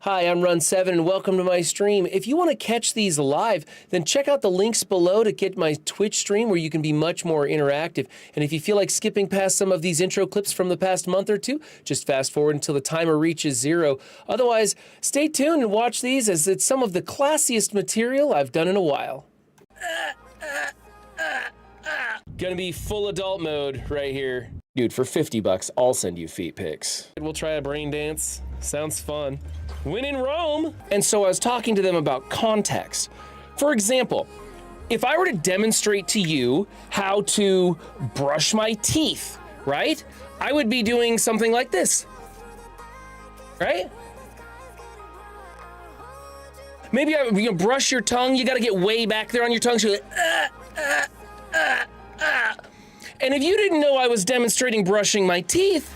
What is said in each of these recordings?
Hi, I'm Run7 and welcome to my stream. If you want to catch these live, then check out the links below to get my Twitch stream where you can be much more interactive. And if you feel like skipping past some of these intro clips from the past month or two, just fast forward until the timer reaches 0. Otherwise, stay tuned and watch these as it's some of the classiest material I've done in a while. Gonna be full adult mode right here. Dude, for 50 bucks, I'll send you feet pics. We'll try a brain dance. Sounds fun. When in Rome. And so I was talking to them about context. For example, if I were to demonstrate to you how to brush my teeth, right? I would be doing something like this, right? Maybe you brush your tongue, you gotta get way back there on your tongue, so you're like, And if you didn't know I was demonstrating brushing my teeth,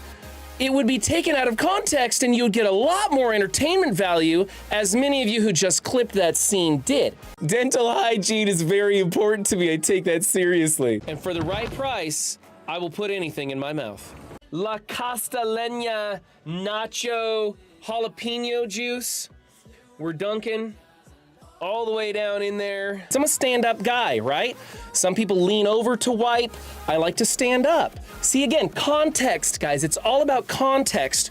it would be taken out of context and you would get a lot more entertainment value, as many of you who just clipped that scene did. Dental hygiene is very important to me. I take that seriously. And for the right price, I will put anything in my mouth. La Castellana Nacho Jalapeno Juice. We're dunking all the way down in there. I'm a stand-up guy, right? Some people lean over to wipe. I like to stand up. See, again, context, guys. It's all about context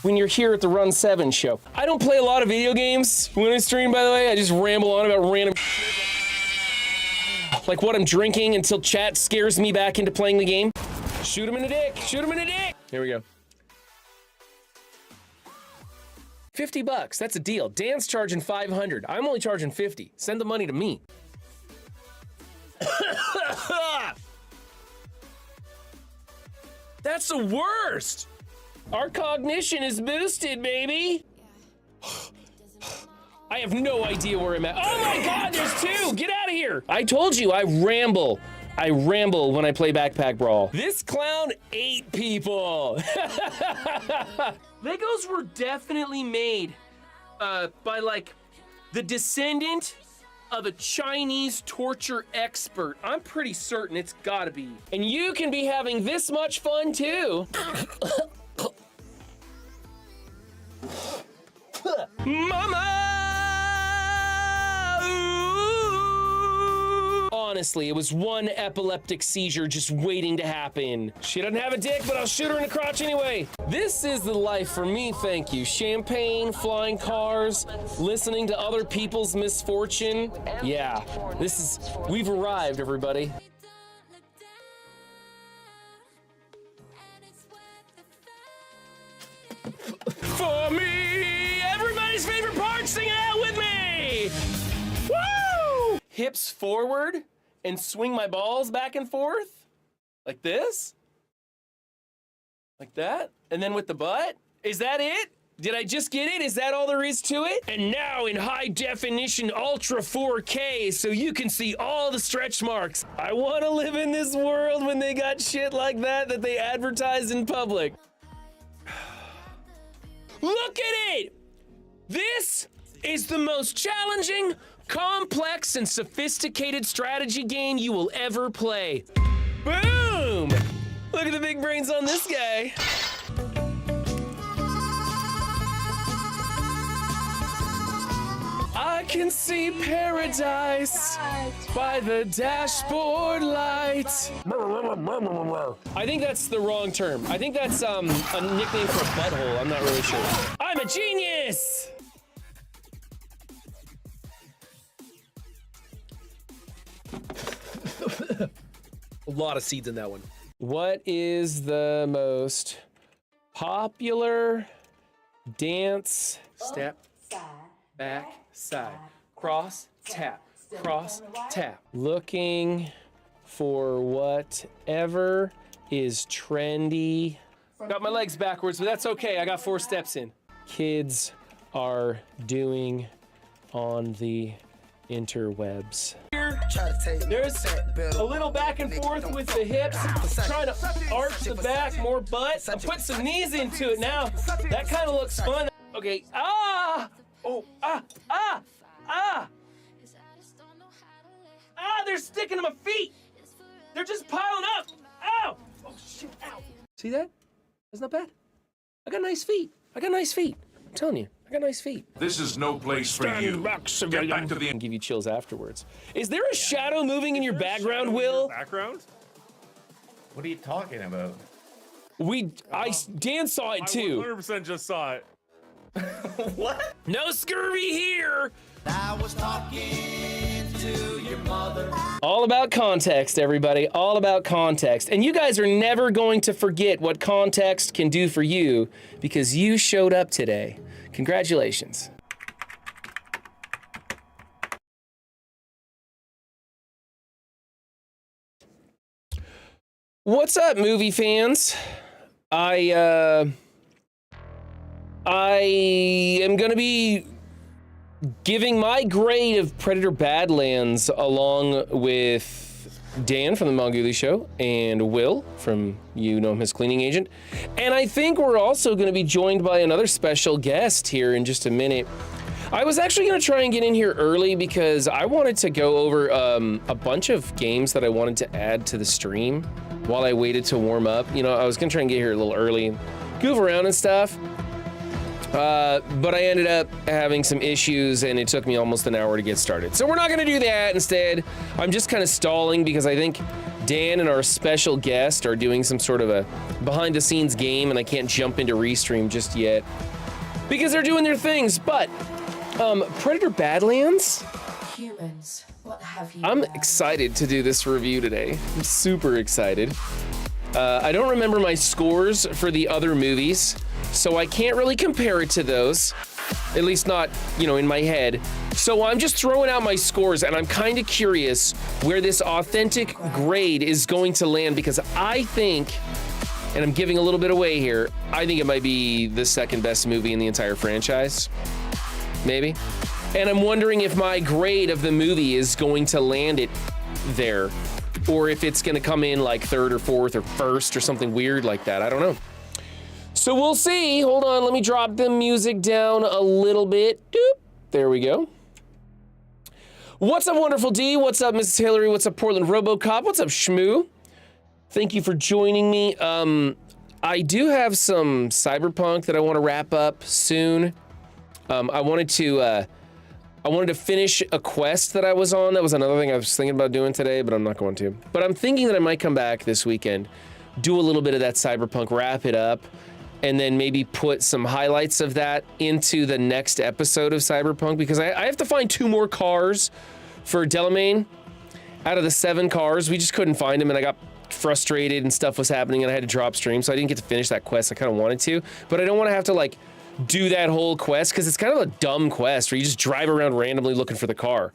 when you're here at the Run7 show. I don't play a lot of video games when I stream, by the way. I just ramble on about random like what I'm drinking until chat scares me back into playing the game. Shoot him in the dick. Shoot him in the dick. Here we go. 50 bucks, that's a deal. Dan's charging 500. I'm only charging 50. Send the money to me. That's the worst. Our cognition is boosted, baby. I have no idea where I'm at. Oh my God, there's two. Get out of here. I told you, I ramble. I ramble when I play Backpack Brawl. This clown ate people. Legos were definitely made by like the descendant of a Chinese torture expert. I'm pretty certain it's gotta be. And you can be having this much fun too. Mama! Honestly, it was one epileptic seizure just waiting to happen. She doesn't have a dick, but I'll shoot her in the crotch anyway. This is the life for me, thank you. Champagne, flying cars, listening to other people's misfortune. Yeah, we've arrived, everybody. For me, everybody's favorite part, sing it out with me! Woo! Hips forward and swing my balls back and forth like this, like that, and then with the butt. Is that it? Did I just get it? Is that all there is to it? And now in high definition ultra 4K so you can see all the stretch marks. I want to live in this world when they got shit like that they advertise in public. Look at it! This is the most challenging, complex, and sophisticated strategy game you will ever play. Boom! Look at the big brains on this guy. I can see paradise by the dashboard light. I think that's the wrong term. I think that's a nickname for a butthole. I'm not really sure. I'm a genius! A lot of seeds in that one. What is the most popular dance step? Back, side, cross, tap, cross, tap. Looking for whatever is trendy. Got my legs backwards, but that's okay. I got 4 steps in. Kids are doing on the interwebs. There's a little back and forth with the hips, trying to arch the back, more butt. I put some knees into it now. That kind of looks fun. Okay, ah! Oh, ah, ah, ah! Ah, they're sticking to my feet! They're just piling up! Ow! Oh, shit, ow. See that? That's not bad. I got nice feet. I got nice feet. I'm telling you, I got nice feet. This is no place for you. Get back to the... And give you chills afterwards. Is there a shadow moving in your background, Will? Background? What are you talking about? Dan saw it too. I 100% just saw it. What? No scurvy here. I was talking to your mother. All about context, everybody. All about context. And you guys are never going to forget what context can do for you because you showed up today. Congratulations. What's up, movie fans? I am gonna be giving my grade of Predator Badlands along with Dan from the Mongoolie Show and Will from You Know Him as Cleaning Agent. And I think we're also gonna be joined by another special guest here in just a minute. I was actually gonna try and get in here early because I wanted to go over a bunch of games that I wanted to add to the stream while I waited to warm up. You know, I was gonna try and get here a little early, goof around and stuff. But I ended up having some issues and it took me almost an hour to get started. So we're not gonna do that. Instead, I'm just kind of stalling because I think Dan and our special guest are doing some sort of a behind the scenes game and I can't jump into Restream just yet because they're doing their things. But Predator Badlands? Humans, what have you I'm done? excited to do this review today. I'm super excited. I don't remember my scores for the other movies, so I can't really compare it to those, at least not, you know, in my head. So I'm just throwing out my scores and I'm kind of curious where this authentic grade is going to land because I think, and I'm giving a little bit away here, I think it might be the second best movie in the entire franchise, maybe. And I'm wondering if my grade of the movie is going to land it there or if it's going to come in like third or fourth or first or something weird like that. I don't know. So we'll see. Hold on. Let me drop the music down a little bit. Doop. There we go. What's up, Wonderful D? What's up, Mrs. Hillary? What's up, Portland RoboCop? What's up, Shmoo? Thank you for joining me. I do have some Cyberpunk that I want to wrap up soon. I wanted to finish a quest that I was on. That was another thing I was thinking about doing today, but I'm not going to. But I'm thinking that I might come back this weekend, do a little bit of that Cyberpunk, wrap it up, and then maybe put some highlights of that into the next episode of Cyberpunk because I have to find 2 more cars for Delamain. Out of the 7 cars, we just couldn't find them and I got frustrated and stuff was happening and I had to drop stream, so I didn't get to finish that quest. I kind of wanted to, but I don't want to have to like do that whole quest because it's kind of a dumb quest where you just drive around randomly looking for the car.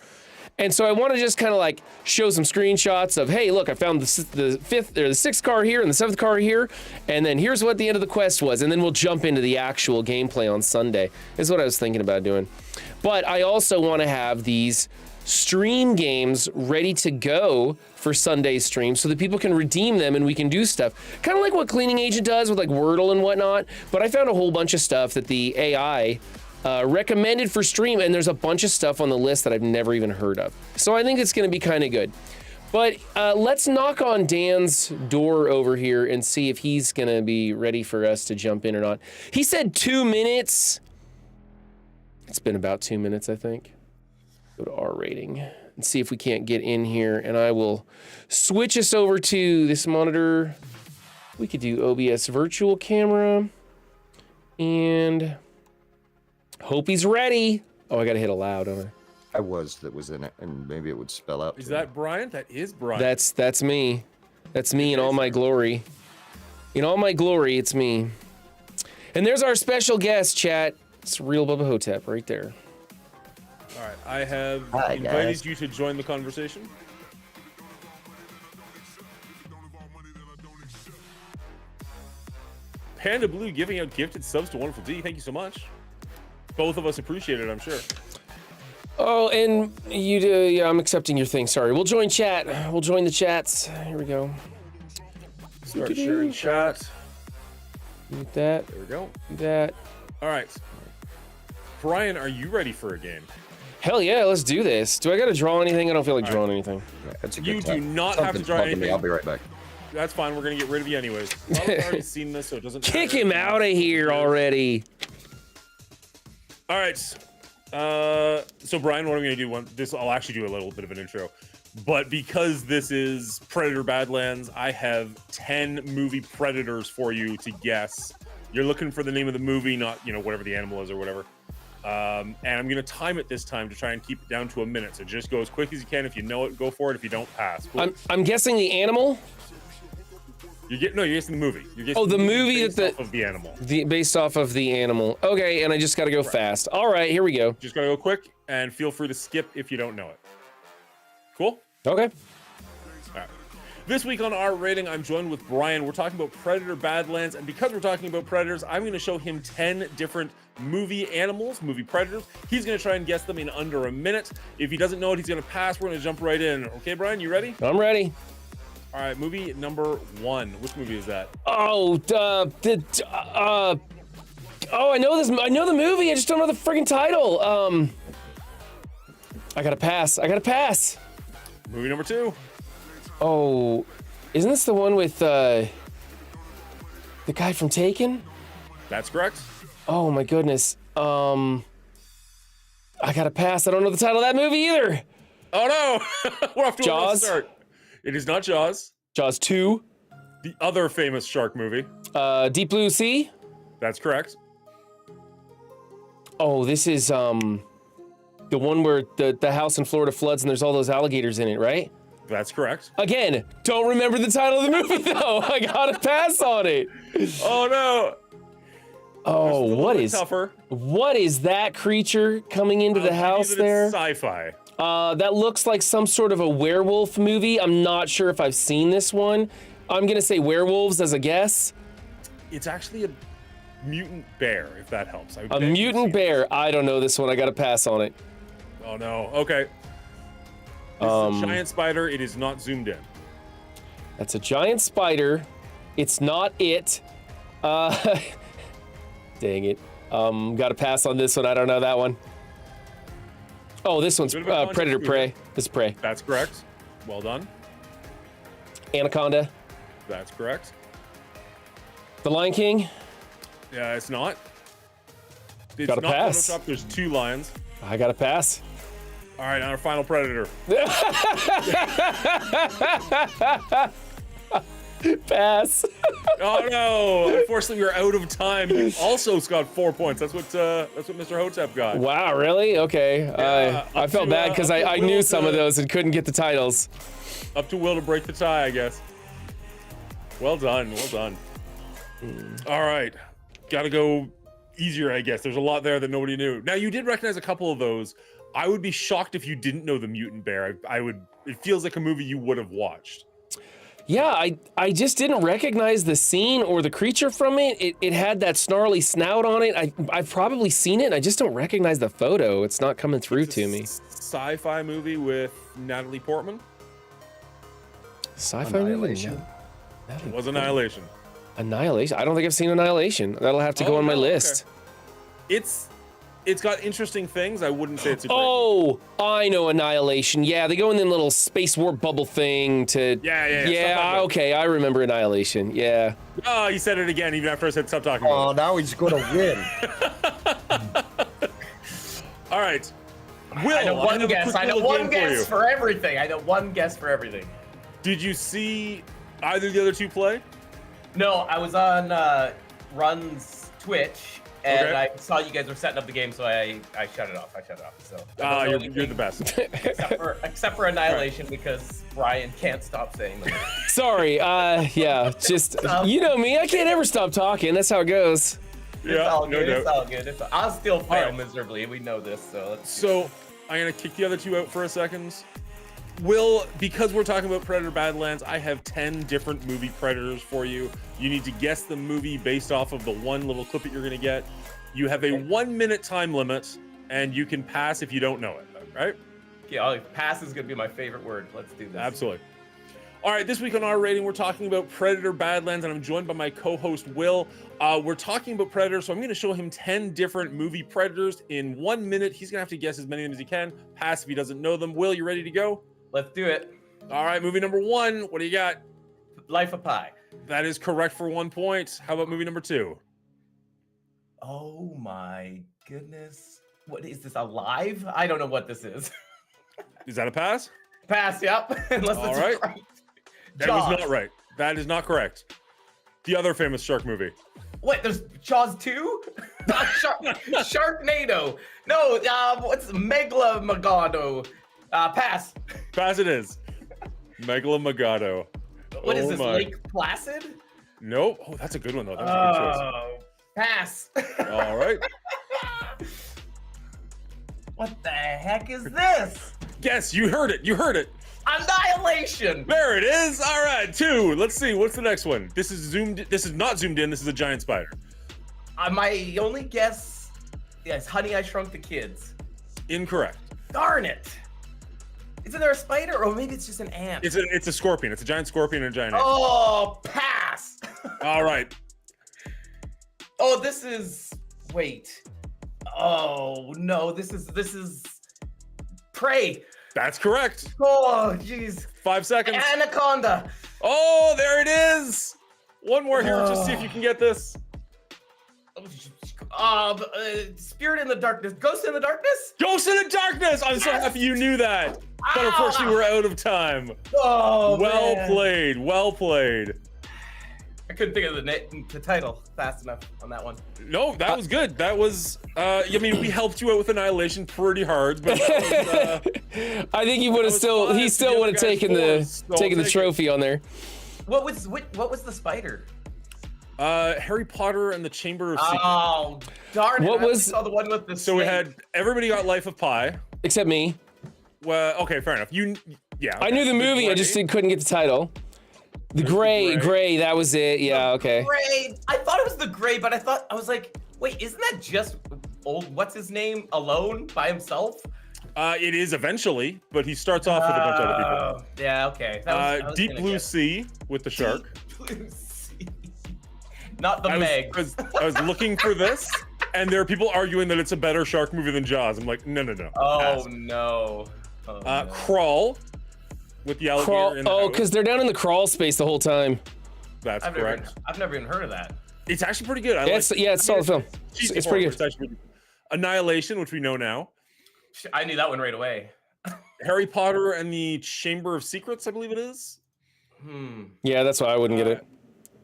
And so I want to just kind of like show some screenshots of, hey, look, I found the 5th or the 6th car here and the 7th car here, and then here's what the end of the quest was, and then we'll jump into the actual gameplay on Sunday, is what I was thinking about doing. But I also want to have these stream games ready to go for Sunday's stream so that people can redeem them and we can do stuff. Kind of like what Cleaning Agent does with like Wordle and whatnot, but I found a whole bunch of stuff that the AI recommended for stream, and there's a bunch of stuff on the list that I've never even heard of. So I think it's gonna be kind of good. But let's knock on Dan's door over here and see if he's gonna be ready for us to jump in or not. He said 2 minutes. It's been about 2 minutes, I think. Go to R rating and see if we can't get in here, and I will switch us over to this monitor. We could do OBS virtual camera and hope he's ready. Oh, I gotta hit allow, don't I? That was in it, and maybe it would spell out. Is that Brian? That is Brian. That's me. That's me in all my glory. In all my glory, it's me. And there's our special guest, chat. It's Real Bubba Hotep right there. All right, I have Hi, invited guys. you to join the conversation. Panda Blue giving out gifted subs to Wonderful D. Thank you so much. Both of us appreciate it, I'm sure. Oh, and you do, yeah, I'm accepting your thing. Sorry. We'll join chat. We'll join the chats. Here we go. Start sharing chat. Do that. There we go. Do that. All right. Brian, are you ready for a game? Hell yeah, let's do this. Do I gotta draw anything? I don't feel like drawing anything. That's a You good do time. not have to Something's draw bugging me. anything. I'll be right back. That's fine. We're gonna get rid of you anyways. Well, I've already seen this, so it doesn't Kick matter. him out of here already. All right. So Brian, what I'm going to do? I'll actually do a little bit of an intro, but because this is Predator Badlands, I have 10 movie predators for you to guess. You're looking for the name of the movie, not whatever the animal is or whatever. And I'm going to time it this time to try and keep it down to a minute. So just go as quick as you can. If you know it, go for it. If you don't, pass. Cool. I'm guessing the animal. You're guessing the movie. You're guessing The movie based off of the animal. Based off of the animal. Okay, and I just got to go fast. All right, here we go. Just gotta go quick, and feel free to skip if you don't know it. Cool. Okay. All right. This week on our rating, I'm joined with Brian. We're talking about Predator Badlands, and because we're talking about predators, I'm going to show him 10 different movie animals, movie predators. He's going to try and guess them in under a minute. If he doesn't know it, he's going to pass. We're going to jump right in. Okay, Brian, you ready? I'm ready. All right, movie number 1. Which movie is that? Oh, I know this. I know the movie. I just don't know the friggin' title. I gotta pass. Movie number 2. Oh, isn't this the one with the guy from Taken? That's correct. Oh my goodness. I gotta pass. I don't know the title of that movie either. Oh no! We're off to a rough Jaws? start. It is not Jaws. Jaws 2. The other famous shark movie. Deep Blue Sea. That's correct. Oh, this is the one where the house in Florida floods and there's all those alligators in it, right? That's correct. Again, don't remember the title of the movie though. I gotta pass on it. Oh no! Oh, what is that creature coming into the house there? It's sci-fi. That looks like some sort of a werewolf movie. I'm not sure if I've seen this one. I'm gonna say werewolves as a guess. It's actually a mutant bear, if that helps. A mutant bear. I don't know this one. I gotta pass on it. Oh no. Okay. This is a giant spider. It is not zoomed in. That's a giant spider. It's not it. Dang it. Gotta pass on this one. I don't know that one. Oh, this one's Predator Prey. This is Prey. That's correct. Well done. Anaconda. That's correct. The Lion King. Yeah, it's not. It's Gotta not pass. Photoshop. There's 2 lions. I gotta pass. All right, our final predator. Pass. Oh no! Unfortunately, we are out of time. You also got 4 points. That's what Mr. Hotep got. Wow, really? Okay. I felt bad because I knew some of those and couldn't get the titles. Up to Will to break the tie, I guess. Well done. Well done. All right. Gotta go easier, I guess. There's a lot there that nobody knew. Now, you did recognize a couple of those. I would be shocked if you didn't know the mutant bear. It feels like a movie you would have watched. Yeah, I just didn't recognize the scene or the creature from it. It had that snarly snout on it. I've probably seen it, and I just don't recognize the photo. It's not coming through to me. Sci-fi movie with Natalie Portman. Sci-fi movie? It was Annihilation. Annihilation? I don't think I've seen Annihilation. That'll have to go on my list. Okay. It's got interesting things. I wouldn't say it's a great Oh, I know Annihilation. Yeah, they go in the little space warp bubble thing to... Yeah, okay, I remember Annihilation. Yeah. Oh, you said it again even after I said stop talking about it. now he's gonna win. All right. Will, I know one have a guess. quick I know little one game for you. guess for everything. I know one guess for everything. Did you see either of the other two play? No, I was on Run's Twitch, and Okay. I saw you guys were setting up the game, so I shut it off. So I don't know You're anything the best. except for Annihilation, because Brian can't stop saying that. Sorry, yeah, just, you know me, I can't ever stop talking. That's how it goes. It's all no good. doubt. It's all good. I'll still fail right. miserably. We know this, so let's So I'm gonna kick the other two out for a second. Will, because we're talking about Predator Badlands, I have 10 different movie predators for you. You need to guess the movie based off of the one little clip that you're gonna get. You have a 1 minute time limit, and you can pass if you don't know it, right? Yeah, pass is gonna be my favorite word. Let's do this. Absolutely. All right, this week on our rating, we're talking about Predator Badlands, and I'm joined by my co-host, Will. We're talking about Predators, so I'm going to show him 10 different movie Predators in 1 minute. He's going to have to guess as many of them as he can, pass if he doesn't know them. Will, you ready to go? Let's do it. All right, movie number 1, what do you got? Life of Pi. That is correct for 1 point. How about movie number 2? Oh my goodness. What is this, alive? I don't know what this is. Is that a pass? Pass, yep. Unless All it's right. right. That Jaws. was not right. That is not correct. The other famous shark movie. What, there's Jaws 2? Sharknado. No, what's Megalomagado? Pass. Pass it is. Megalomagado. What is Oh this, my. Lake Placid? Nope. Oh, that's a good one though. That's a good choice. Oh, pass. All right. What the heck is this? Yes, you heard it. You heard it. Annihilation. There it is. All right, 2. Let's see. What's the next one? This is zoomed. This is not zoomed in. This is a giant spider. My only guess, yes, Honey, I Shrunk the Kids. Incorrect. Darn it. Isn't there a spider? Or maybe it's just an ant. It's a scorpion. It's a giant scorpion and a giant ant. Oh, pass. All right. Oh, this is, wait. Oh, no, this is Prey. That's correct. Oh, jeez. 5 seconds. Anaconda. Oh, there it is. One more here. Just see if you can get this. Spirit in the Darkness. Ghost in the Darkness? Ghost in the Darkness. I'm so happy you knew that. But unfortunately, we're out of time. Oh, Well man. played. Well played. I couldn't think of the title fast enough on that one. No, that was good. That was, I mean, we helped you out with Annihilation pretty hard, but that was, I think he would have was still. fine. He The still other would have guy's taken forced, so I'll the take it. trophy on there. What was the spider? Harry Potter and the Chamber of Secrets. Oh, darn it. What I only was- saw the one with the So we snake. had, everybody got Life of Pi. Except me. Well, okay, fair enough. Yeah. I knew the movie. I just couldn't get the title. The Gray. That was it. Yeah. Okay. Gray. I thought it was the Gray, but I was like, wait, isn't that just old, what's his name, alone by himself? It is eventually, but he starts off with a bunch of other people. Yeah, okay. I was Deep gonna Blue guess. Sea with the shark. Deep Blue Sea. Not the I Meg. was looking for this, and there are people arguing that it's a better shark movie than Jaws. I'm like, no. Oh Pass. no. Oh, no. Crawl with the alligator Crawl. in the Oh, house. because they're down in the crawl space the whole time. That's correct. I've never even heard of that. It's actually pretty good. It's a solid film. cheesy It's pretty horror, good. but actually pretty good. Annihilation, which we know now. I knew that one right away. Harry Potter and the Chamber of Secrets, I believe it is. Yeah, that's why I wouldn't get it.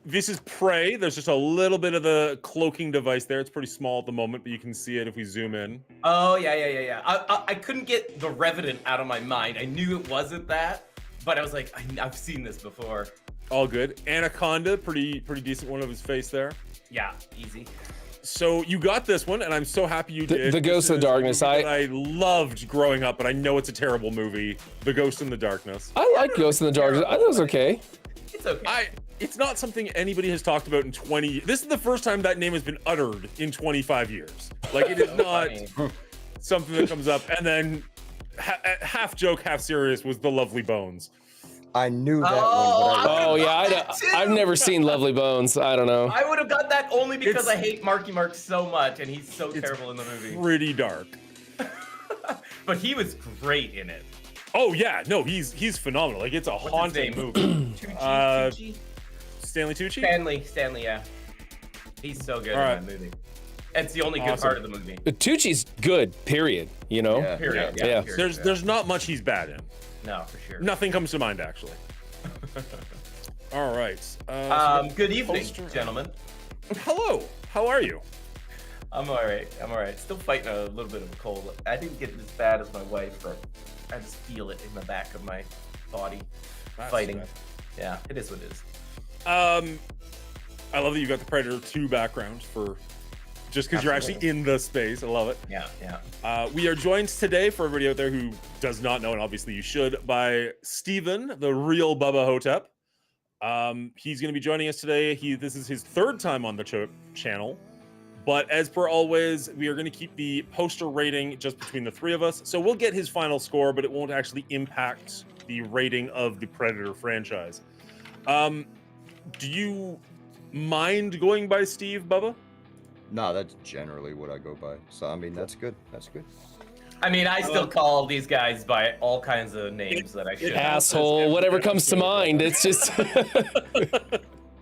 This is Prey. There's just a little bit of the cloaking device there. It's pretty small at the moment, but you can see it if we zoom in. Oh yeah. I couldn't get the Revenant out of my mind. I knew it wasn't that, but I was like, I've seen this before. All good. Anaconda, pretty decent one of his face there. Yeah, easy. So you got this one, and I'm so happy you did. The Ghost This in the is a Darkness, movie that I loved growing up, but I know it's a terrible movie. The Ghost in the Darkness. I like Ghost in the Darkness. I thought it was okay. It's okay. It's not something anybody has talked about in 20. This is the first time that name has been uttered in 25 years. Like it is not funny. something that comes up. And then half joke, half serious was The Lovely Bones. I knew that Oh, one, but I, Oh yeah, got that too. I've never seen Lovely Bones. I don't know. I would have got that only because It's- I hate Marky Mark so much, and he's so terrible in the movie. Pretty dark. But he was great in it. Oh yeah, no, he's phenomenal. Like it's a What's his haunting name? movie. Tucci? Stanley Tucci. Stanley, yeah. He's so good All right. in that movie. It's the only good Awesome. part of the movie. Tucci's good. Period. You know. Yeah. Period. Yeah. Yeah. There's period. there's not much he's bad in. No, for sure. Nothing comes to mind actually. All right. So Good evening, poster- gentlemen. hello. How are you? I'm all right. Still fighting a little bit of a cold. I didn't get as bad as my wife, but I just feel it in the back of my body. That's Fighting. bad. Yeah, it is what it is. I love that you got the Predator 2 background for just because you're actually in the space. I love it. Yeah. We are joined today, for everybody out there who does not know, and obviously you should, by Steven, the real Bubba Hotep. He's going to be joining us today. This is his third time on the channel. But as per always, we are going to keep the poster rating just between the three of us. So we'll get his final score, but it won't actually impact the rating of the Predator franchise. Do you mind going by Steve, Bubba? no, that's generally what I go by. So I mean, that's good. That's good. I mean, I still call these guys by all kinds of names that I should. Asshole. Whatever comes to mind. It's just.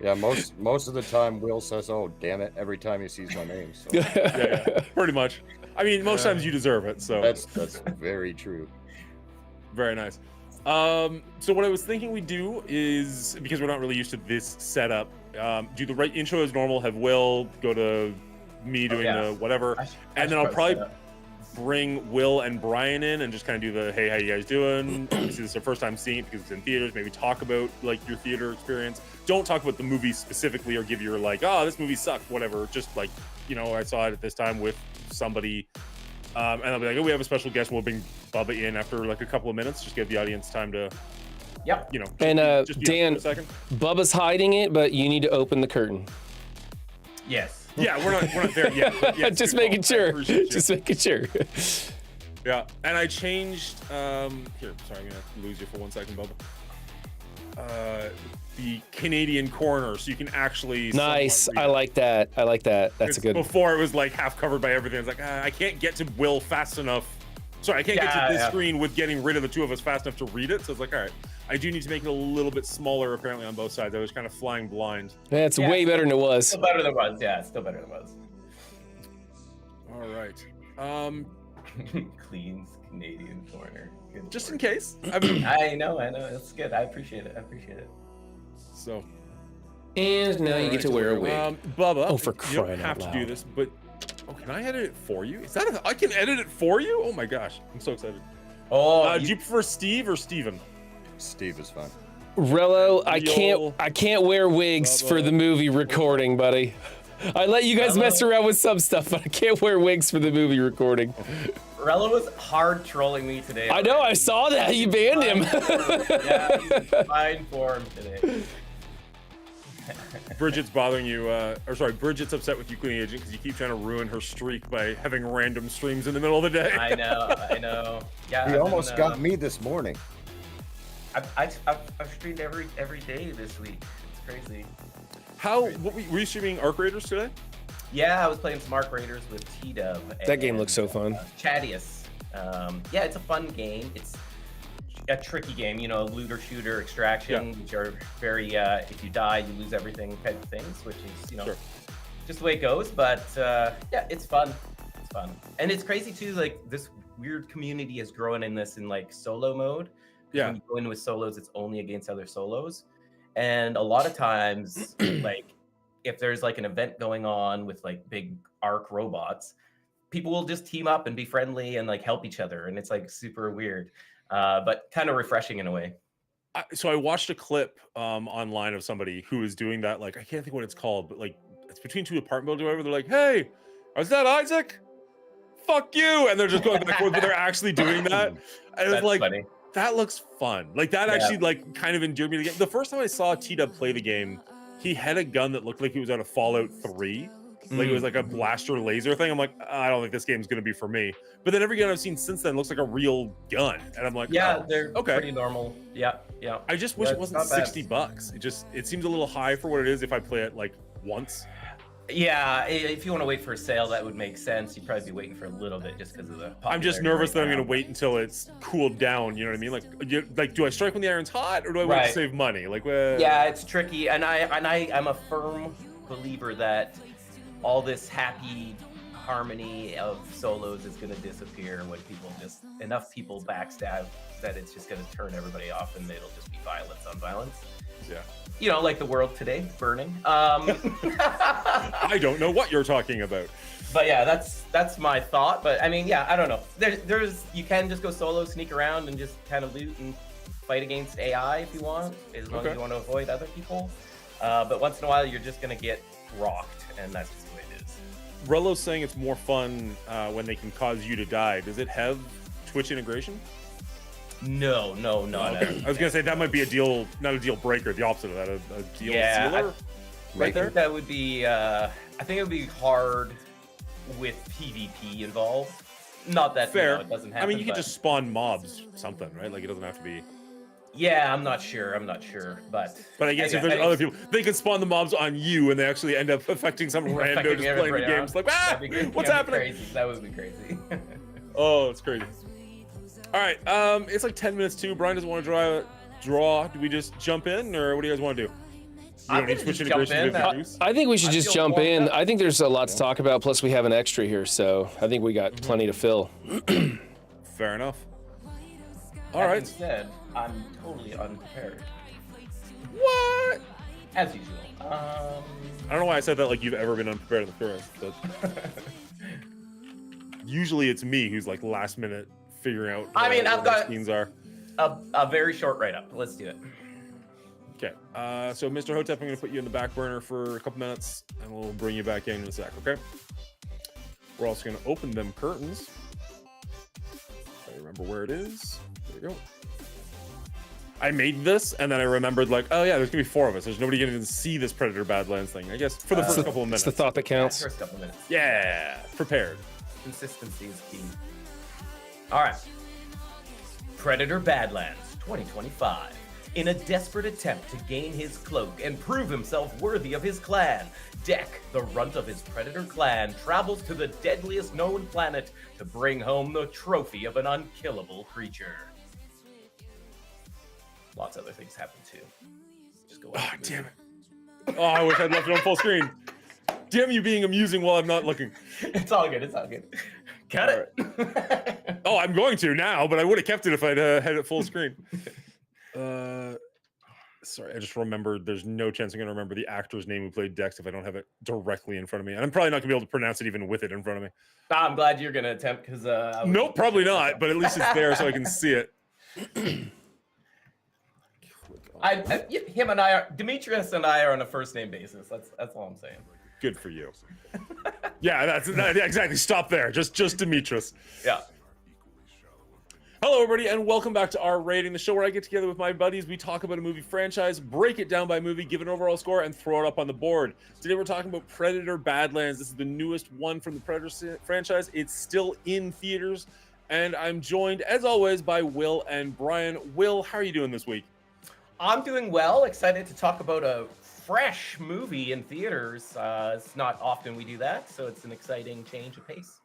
Yeah, most of the time Will says, "Oh, damn it," every time he sees my name. So Yeah, pretty much. I mean, most times you deserve it. So that's very true. very nice. So what I was thinking we do is, because we're not really used to this setup, do the right intro as normal. Have Will go to me doing the whatever, and then I'll probably bring Will and Brian in and just kind of do the, hey, how you guys doing? Obviously, this is our first time seeing it because it's in theaters. Maybe talk about like your theater experience. Don't talk about the movie specifically or give your like, oh, this movie sucked, whatever. Just like, you know, I saw it at this time with somebody. And I'll be like, oh, we have a special guest. We'll bring Bubba in after like a couple of minutes. Just give the audience time to, you know. And just Dan, for a second. Bubba's hiding it, but you need to open the curtain. Yes. Yeah, we're not there yet. Yeah, Just making sure. Just making sure. Yeah, and I changed. Here, sorry, I'm gonna lose you for 1 second, Bubba. The Canadian corner, so you can actually. Nice. I like that. I like that. That's a good. Before it was like half covered by everything. It's like I can't get to Will fast enough. Sorry, I can't get to this screen with getting rid of the two of us fast enough to read it. So it's like, all right, I do need to make it a little bit smaller. Apparently on both sides, I was kind of flying blind. That's way better than it was. Still better than it was. Yeah, still better than it was. All right. Clean's Canadian corner. Good Just lord. in case. I mean, I know. That's good. I appreciate it. so. And now you get to wear a wig. Bubba. Oh, for you don't crying have out to do loud. this, but can I edit it for you? Is that I can edit it for you? Oh my gosh, I'm so excited. Oh, Do you prefer Steve or Steven? Steve is fine. Rello, Yo. I can't wear wigs for the movie recording, buddy. I let you guys mess around with some stuff, but I can't wear wigs for the movie recording. Rella was hard trolling me today. I know, I saw that. You banned him. Yeah, he's in fine form today. Bridget's bothering you, or sorry, Bridget's upset with you, Queen Agent, because you keep trying to ruin her streak by having random streams in the middle of the day. I know. Yeah, He almost got me this morning. I've streamed every day this week. It's crazy. What were you streaming Arc Raiders today? Yeah, I was playing some Arc Raiders with T-Dub. That game looks so fun. Chadius. Yeah, it's a fun game. It's a tricky game, you know, looter shooter extraction, which are very if you die you lose everything type of things, which is, you know, just the way it goes. But yeah, it's fun. And it's crazy too, like this weird community has grown in this in like solo mode. Yeah, when you go in with solos, it's only against other solos, and a lot of times like if there's like an event going on with like big arc robots, people will just team up and be friendly and like help each other, and it's like super weird. But kind of refreshing in a way. So I watched a clip online of somebody who was doing that. Like, I can't think what it's called, but like it's between two apartment buildings or whatever. They're like, "Hey, is that Isaac? Fuck you!" And they're just going back and forth, but they're actually doing that. And it's like, funny. That looks fun. Like that actually like kind of endeared me to the game. The first time I saw T-Dub play the game, he had a gun that looked like he was out of Fallout 3. Like it was like a blaster laser thing. I'm like, I don't think this game's gonna be for me. But then every gun I've seen since then looks like a real gun, and I'm like, yeah, oh, they're pretty normal. Yeah. I just wish it wasn't $60. It seems a little high for what it is if I play it like once. Yeah, if you want to wait for a sale, that would make sense. You'd probably be waiting for a little bit just because of the. I'm just nervous that I'm gonna wait until it's cooled down. You know what I mean? Like, do I strike when the iron's hot, or do I wait to save money? Like, yeah, it's tricky, and I'm a firm believer that all this happy harmony of solos is going to disappear when enough people backstab that it's just going to turn everybody off, and it'll just be violence on violence. Yeah. You know, like the world today, burning. I don't know what you're talking about. But yeah, that's my thought. But I mean, yeah, I don't know. There's you can just go solo, sneak around, and just kind of loot and fight against AI if you want, as long as you want to avoid other people. But once in a while, you're just going to get rocked, and that's just the way it is. Rello's saying it's more fun when they can cause you to die. Does it have Twitch integration? No. Okay. I was gonna say that might be not a deal breaker. The opposite of that, a deal sealer. Right there. That would be. I think it would be hard with PvP involved. Not that fair. It doesn't happen. I mean, you can just spawn mobs, something, right? Like it doesn't have to be. Yeah, I'm not sure, but I guess if there's other people, they can spawn the mobs on you, and they actually end up affecting some rando just playing the game. It's like, what's happening? Crazy. That would be crazy. Oh, it's crazy. All right, it's like 10 minutes too. Brian doesn't want to draw. Do we just jump in, or what do you guys want to do? We don't need Twitch integration with the Goose. I think we should just feel jump warmed in. up. I think there's a lot to talk about. Plus, we have an extra here, so I think we got plenty to fill. Fair enough. All That right. being said, I'm totally unprepared, What? as usual. I don't know why I said that like you've ever been unprepared in the first, but usually it's me who's like last minute figuring out. I mean, what I've my got- scenes are. a very short write-up. Let's do it. Okay. So Mr. Hotep, I'm going to put you in the back burner for a couple minutes, and we'll bring you back in a sec. Okay. We're also going to open them curtains. I remember where it is. There we go. I made this, and then I remembered, like, oh yeah, there's gonna be 4 of us. There's nobody gonna see this Predator Badlands thing. I guess for the first couple of minutes. It's the thought that counts. First couple minutes. Yeah, prepared. Consistency is key. All right. Predator Badlands 2025. In a desperate attempt to gain his cloak and prove himself worthy of his clan, Deck, the runt of his Predator clan, travels to the deadliest known planet to bring home the trophy of an unkillable creature. Lots of other things happen too. Just go. Oh, damn it. Oh, I wish I'd left it on full screen. Damn you being amusing while I'm not looking. It's all good. It's all good. Cut it. Oh, I'm going to now, but I would have kept it if I'd had it full screen. Sorry, I just remembered there's no chance I'm going to remember the actor's name who played Dex if I don't have it directly in front of me. And I'm probably not going to be able to pronounce it even with it in front of me. I'm glad you're gonna attempt because Nope, probably not, but at least it's there so I can see it. Him and I are Demetrius and I are on a first name basis. That's all I'm saying. Good for you. Yeah, yeah, exactly. Stop there. Just Demetrius. Yeah. Hello, everybody, and welcome back to Our Rating, the show where I get together with my buddies. We talk about a movie franchise, break it down by movie, give an overall score, and throw it up on the board. Today, we're talking about Predator Badlands. This is the newest one from the Predator franchise. It's still in theaters, and I'm joined, as always, by Will and Brian. Will, how are you doing this week? I'm doing well. Excited to talk about a fresh movie in theaters. It's not often we do that, so it's an exciting change of pace.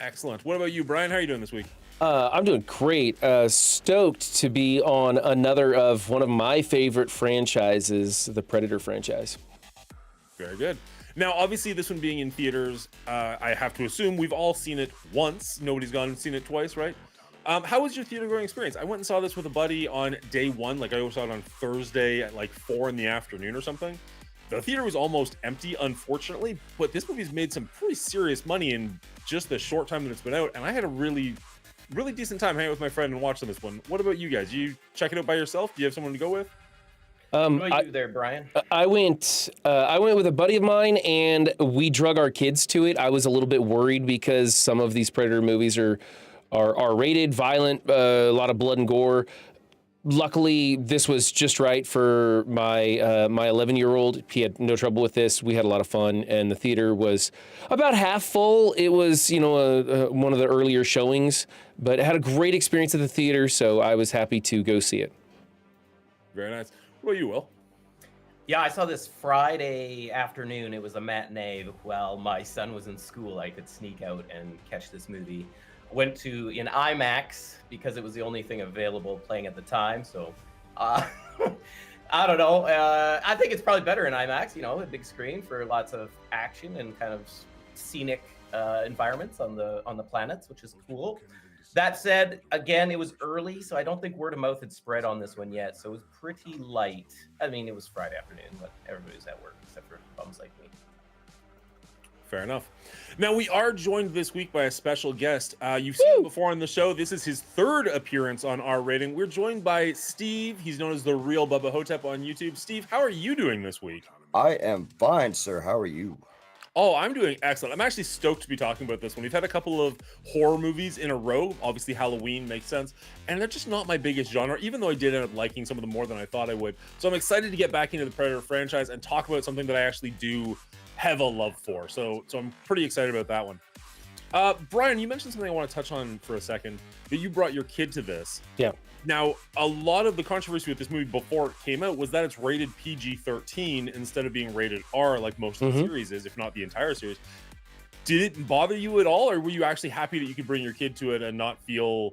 Excellent. What about you, Brian? How are you doing this week? I'm doing great. Stoked to be on another of one of my favorite franchises, the Predator franchise. Very good. Now, obviously, this one being in theaters, I have to assume we've all seen it once. Nobody's gone and seen it twice, right? How was your theater going experience? I went and saw this with a buddy on day one. Like, I saw it on Thursday at like 4 in the afternoon or something. The theater was almost empty, unfortunately, but this movie's made some pretty serious money in just the short time that it's been out, and I had a really decent time hanging with my friend and watching this one. What about you guys? You check it out by yourself? Do you have someone to go with? What about you there, Brian? I went with a buddy of mine, and we drug our kids to it. I was a little bit worried because some of these Predator movies are rated, violent, a lot of blood and gore. Luckily, this was just right for my my 11-year-old. He had no trouble with this. We had a lot of fun, and the theater was about half full. It was, one of the earlier showings, but I had a great experience at the theater, so I was happy to go see it. Very nice. What about you, Will? Yeah, I saw this Friday afternoon. It was a matinee. While my son was in school, I could sneak out and catch this movie. Went to in IMAX because it was the only thing available playing at the time. So, I don't know. I think it's probably better in IMAX. A big screen for lots of action and kind of scenic environments on the planets, which is cool. That said, again, it was early, so I don't think word of mouth had spread on this one yet. So it was pretty light. I mean, it was Friday afternoon, but everybody was at work except for bums like me. Fair enough. Now, we are joined this week by a special guest. You've seen him before on the show. This is his 3rd appearance on Our Rating. We're joined by Steve. He's known as the real Bubba Hotep on YouTube. Steve, how are you doing this week? I am fine, sir. How are you? Oh, I'm doing excellent. I'm actually stoked to be talking about this one. We've had a couple of horror movies in a row. Obviously, Halloween makes sense. And they're just not my biggest genre, even though I did end up liking some of them more than I thought I would. So I'm excited to get back into the Predator franchise and talk about something that I actually do have a love for. So I'm pretty excited about that one. Brian, you mentioned something I want to touch on for a second, that you brought your kid to this. Yeah. Now, a lot of the controversy with this movie before it came out was that it's rated PG-13 instead of being rated R like most of the series is, if not the entire series. Did it bother you at all, or were you actually happy that you could bring your kid to it and not feel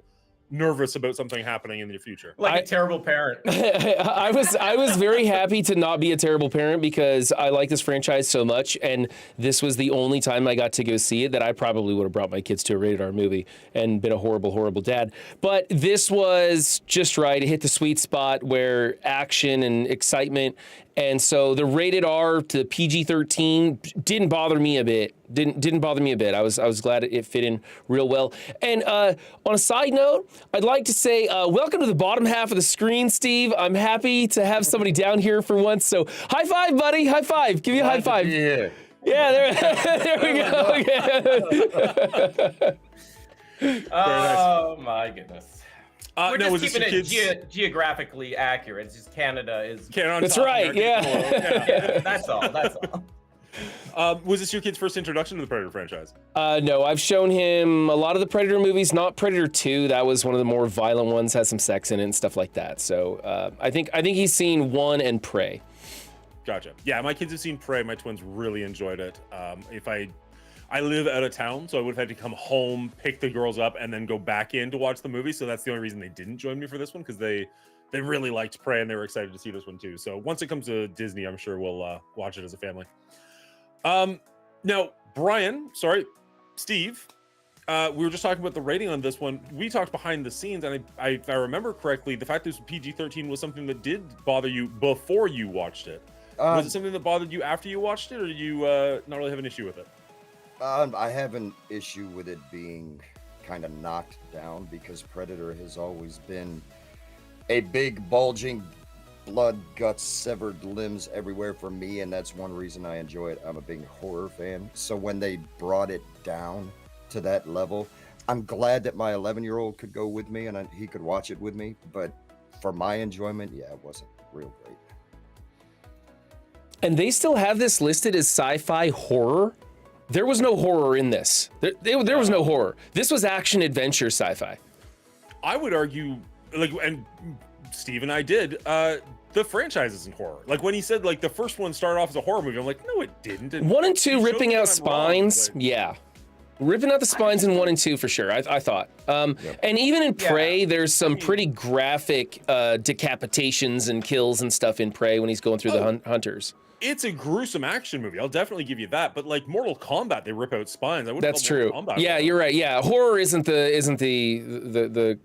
nervous about something happening in the future. Like a terrible parent. I was very happy to not be a terrible parent because I like this franchise so much, and this was the only time I got to go see it that I probably would have brought my kids to a rated R movie and been a horrible dad. But this was just right. It hit the sweet spot where action and excitement, and so the rated R to PG-13 didn't bother me a bit. Didn't bother me a bit. I was glad it fit in real well. And on a side note, I'd like to say welcome to the bottom half of the screen, Steve. I'm happy to have somebody down here for once. So high five, buddy. High five. Give you a high five. Yeah. Yeah, there we go. Oh my goodness. We're no, was just this keeping your it kids? geographically accurate. It's just Canada is. That's right. Yeah. Yeah, that's all. That's all. Was this your kid's first introduction to the Predator franchise? No, I've shown him a lot of the Predator movies, not Predator 2. That was one of the more violent ones, has some sex in it and stuff like that. So I think he's seen 1 and Prey. Gotcha. Yeah, my kids have seen Prey. My twins really enjoyed it. If I live out of town, so I would have had to come home, pick the girls up, and then go back in to watch the movie. So that's the only reason they didn't join me for this one, because they really liked Prey and they were excited to see this one too. So once it comes to Disney, I'm sure we'll watch it as a family. Now, Steve, we were just talking about the rating on this one. We talked behind the scenes, and if I remember correctly, the fact that it was PG-13 was something that did bother you before you watched it. Was it something that bothered you after you watched it, or do you not really have an issue with it? I have an issue with it being kind of knocked down because Predator has always been a big, bulging, blood, guts, severed limbs everywhere for me, and that's one reason I enjoy it. I'm a big horror fan, so when they brought it down to that level, I'm glad that my 11-year-old could go with me and he could watch it with me, but for my enjoyment, yeah, it wasn't real great. And they still have this listed as sci-fi horror? There was no horror in this. There was no horror. This was action adventure sci-fi. I would argue, and Steve and I did, the franchise isn't horror. Like when he said like the first one started off as a horror movie, I'm like, no, it didn't. And 1 and 2 ripping out spines, wrong, yeah. Ripping out the spines in 1 and 2 for sure, I thought. And even in Prey, there's some pretty graphic decapitations and kills and stuff in Prey when he's going through the hunters. It's a gruesome action movie. I'll definitely give you that. But like Mortal Kombat, they rip out spines. That's true. Yeah, you're right. Yeah, horror isn't the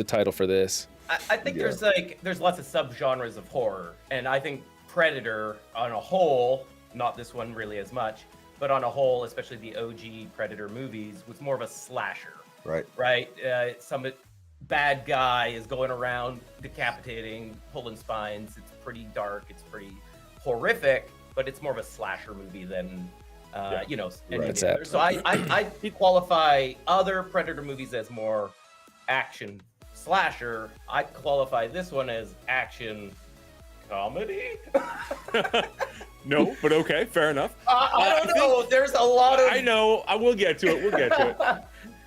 title for this. I think there's lots of subgenres of horror, and I think Predator on a whole, not this one really as much, but on a whole, especially the OG Predator movies, was more of a slasher. Right. Right. Some bad guy is going around decapitating, pulling spines. It's pretty dark. It's pretty horrific, but it's more of a slasher movie than any other. So I qualify other Predator movies as more action slasher. I qualify this one as action comedy. No, but okay, fair enough. I don't know. There's a lot of. I know. I will get to it. We'll get to it.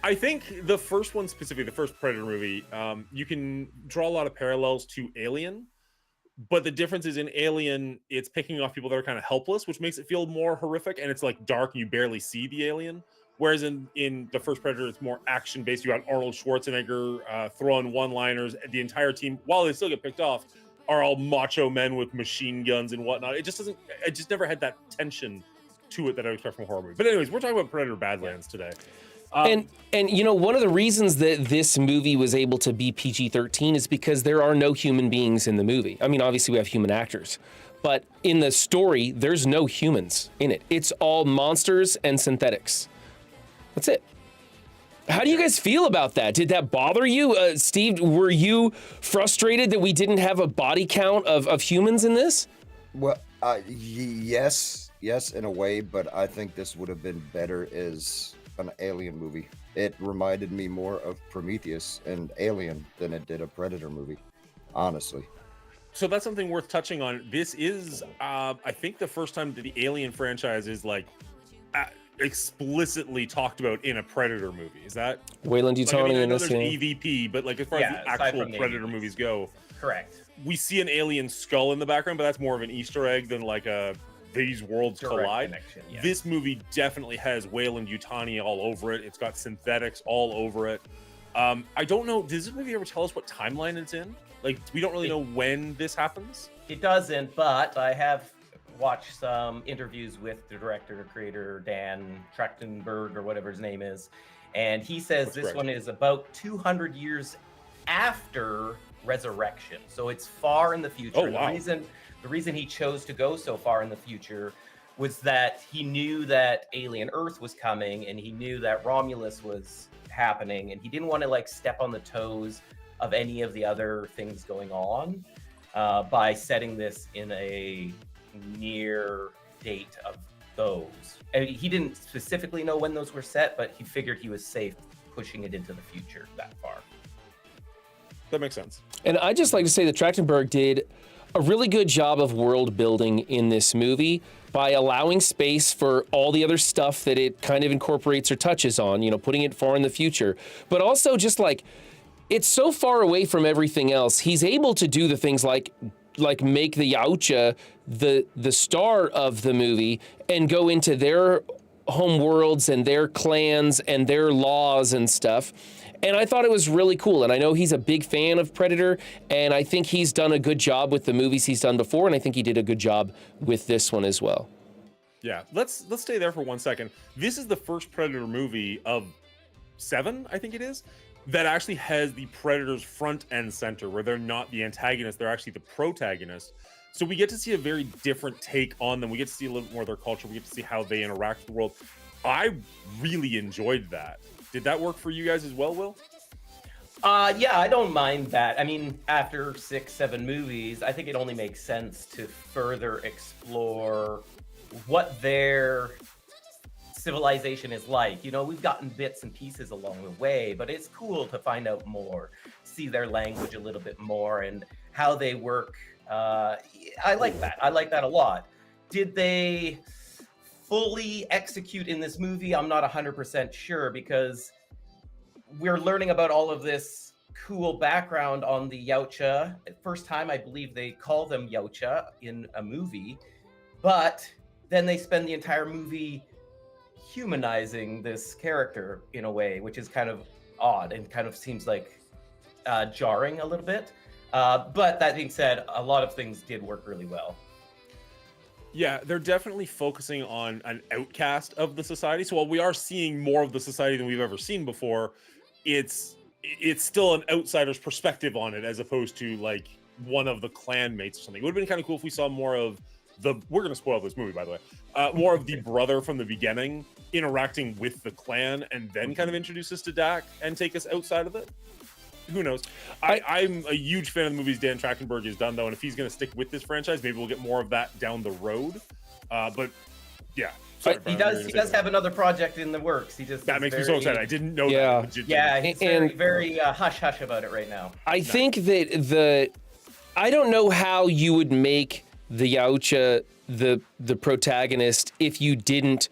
I think the first one specifically, the first Predator movie, you can draw a lot of parallels to Alien. But the difference is in Alien, it's picking off people that are kind of helpless, which makes it feel more horrific, and it's like dark and you barely see the alien. Whereas in the first Predator, it's more action-based. You got Arnold Schwarzenegger throwing one-liners. The entire team, while they still get picked off, are all macho men with machine guns and whatnot. It just never had that tension to it that I would expect from a horror movie. But anyways, we're talking about Predator Badlands today. And one of the reasons that this movie was able to be PG-13 is because there are no human beings in the movie. I mean, obviously we have human actors, but in the story, there's no humans in it. It's all monsters and synthetics. That's it. How do you guys feel about that? Did that bother you? Steve, were you frustrated that we didn't have a body count of humans in this? Well, yes, in a way, but I think this would have been better as an Alien movie. It reminded me more of Prometheus and Alien than it did a Predator movie, honestly. So that's something worth touching on. This is, I think, the first time that the Alien franchise is like explicitly talked about in a Predator movie. Is that Weyland-Yutani in this? There's EVP, but like as far as the actual Predator movies go, correct. We see an alien skull in the background, but that's more of an Easter egg than like these worlds Direct collide. connection, yeah. This movie definitely has Weyland-Yutani all over it. It's got synthetics all over it. I don't know. Does this movie ever tell us what timeline it's in? Like, we don't really know when this happens. It doesn't, but I have watched some interviews with the director, creator, Dan Trachtenberg, or whatever his name is. And he says That's this correct. one is about 200 years after Resurrection. So it's far in the future. Oh, wow. The reason he chose to go so far in the future was that he knew that Alien Earth was coming, and he knew that Romulus was happening, and he didn't want to like step on the toes of any of the other things going on by setting this in a near date of those. And he didn't specifically know when those were set, but he figured he was safe pushing it into the future that far. That makes sense. And I just like to say that Trachtenberg did a really good job of world building in this movie by allowing space for all the other stuff that it kind of incorporates or touches on, you know, putting it far in the future. But also just like, it's so far away from everything else. He's able to do the things like make the Yautja the star of the movie and go into their home worlds and their clans and their laws and stuff. And I thought it was really cool. And I know he's a big fan of Predator, and I think he's done a good job with the movies he's done before, and I think he did a good job with this one as well. Yeah, let's stay there for 1 second. This is the first Predator movie of 7, I think it is, that actually has the Predators front and center, where they're not the antagonist, they're actually the protagonist. So we get to see a very different take on them. We get to see a little more of their culture. We get to see how they interact with the world. I really enjoyed that. Did that work for you guys as well, Will? Yeah, I don't mind that. I mean, after 6, 7 movies, I think it only makes sense to further explore what their civilization is like. You know, we've gotten bits and pieces along the way, but it's cool to find out more, see their language a little bit more, and how they work. I like that. I like that a lot. Did they fully execute in this movie? I'm not 100% sure, because we're learning about all of this cool background on the Yautja. First time I believe they call them Yautja in a movie, but then they spend the entire movie humanizing this character in a way, which is kind of odd and kind of seems like jarring a little bit. But that being said, a lot of things did work really well. Yeah, they're definitely focusing on an outcast of the society. So while we are seeing more of the society than we've ever seen before, it's still an outsider's perspective on it, as opposed to like one of the clan mates or something. It would have been kind of cool if we saw more of we're going to spoil this movie, by the way, more of the brother from the beginning interacting with the clan, and then kind of introduce us to Dak and take us outside of it. Who knows? I'm a huge fan of the movies Dan Trachtenberg has done, though, and if he's going to stick with this franchise, maybe we'll get more of that down the road. But yeah, sorry, He does have another project in the works. He just that makes me so excited. I didn't know Yeah. that. Yeah, he's And- very hush hush about it right now. I think that I don't know how you would make the Yautja the protagonist if you didn't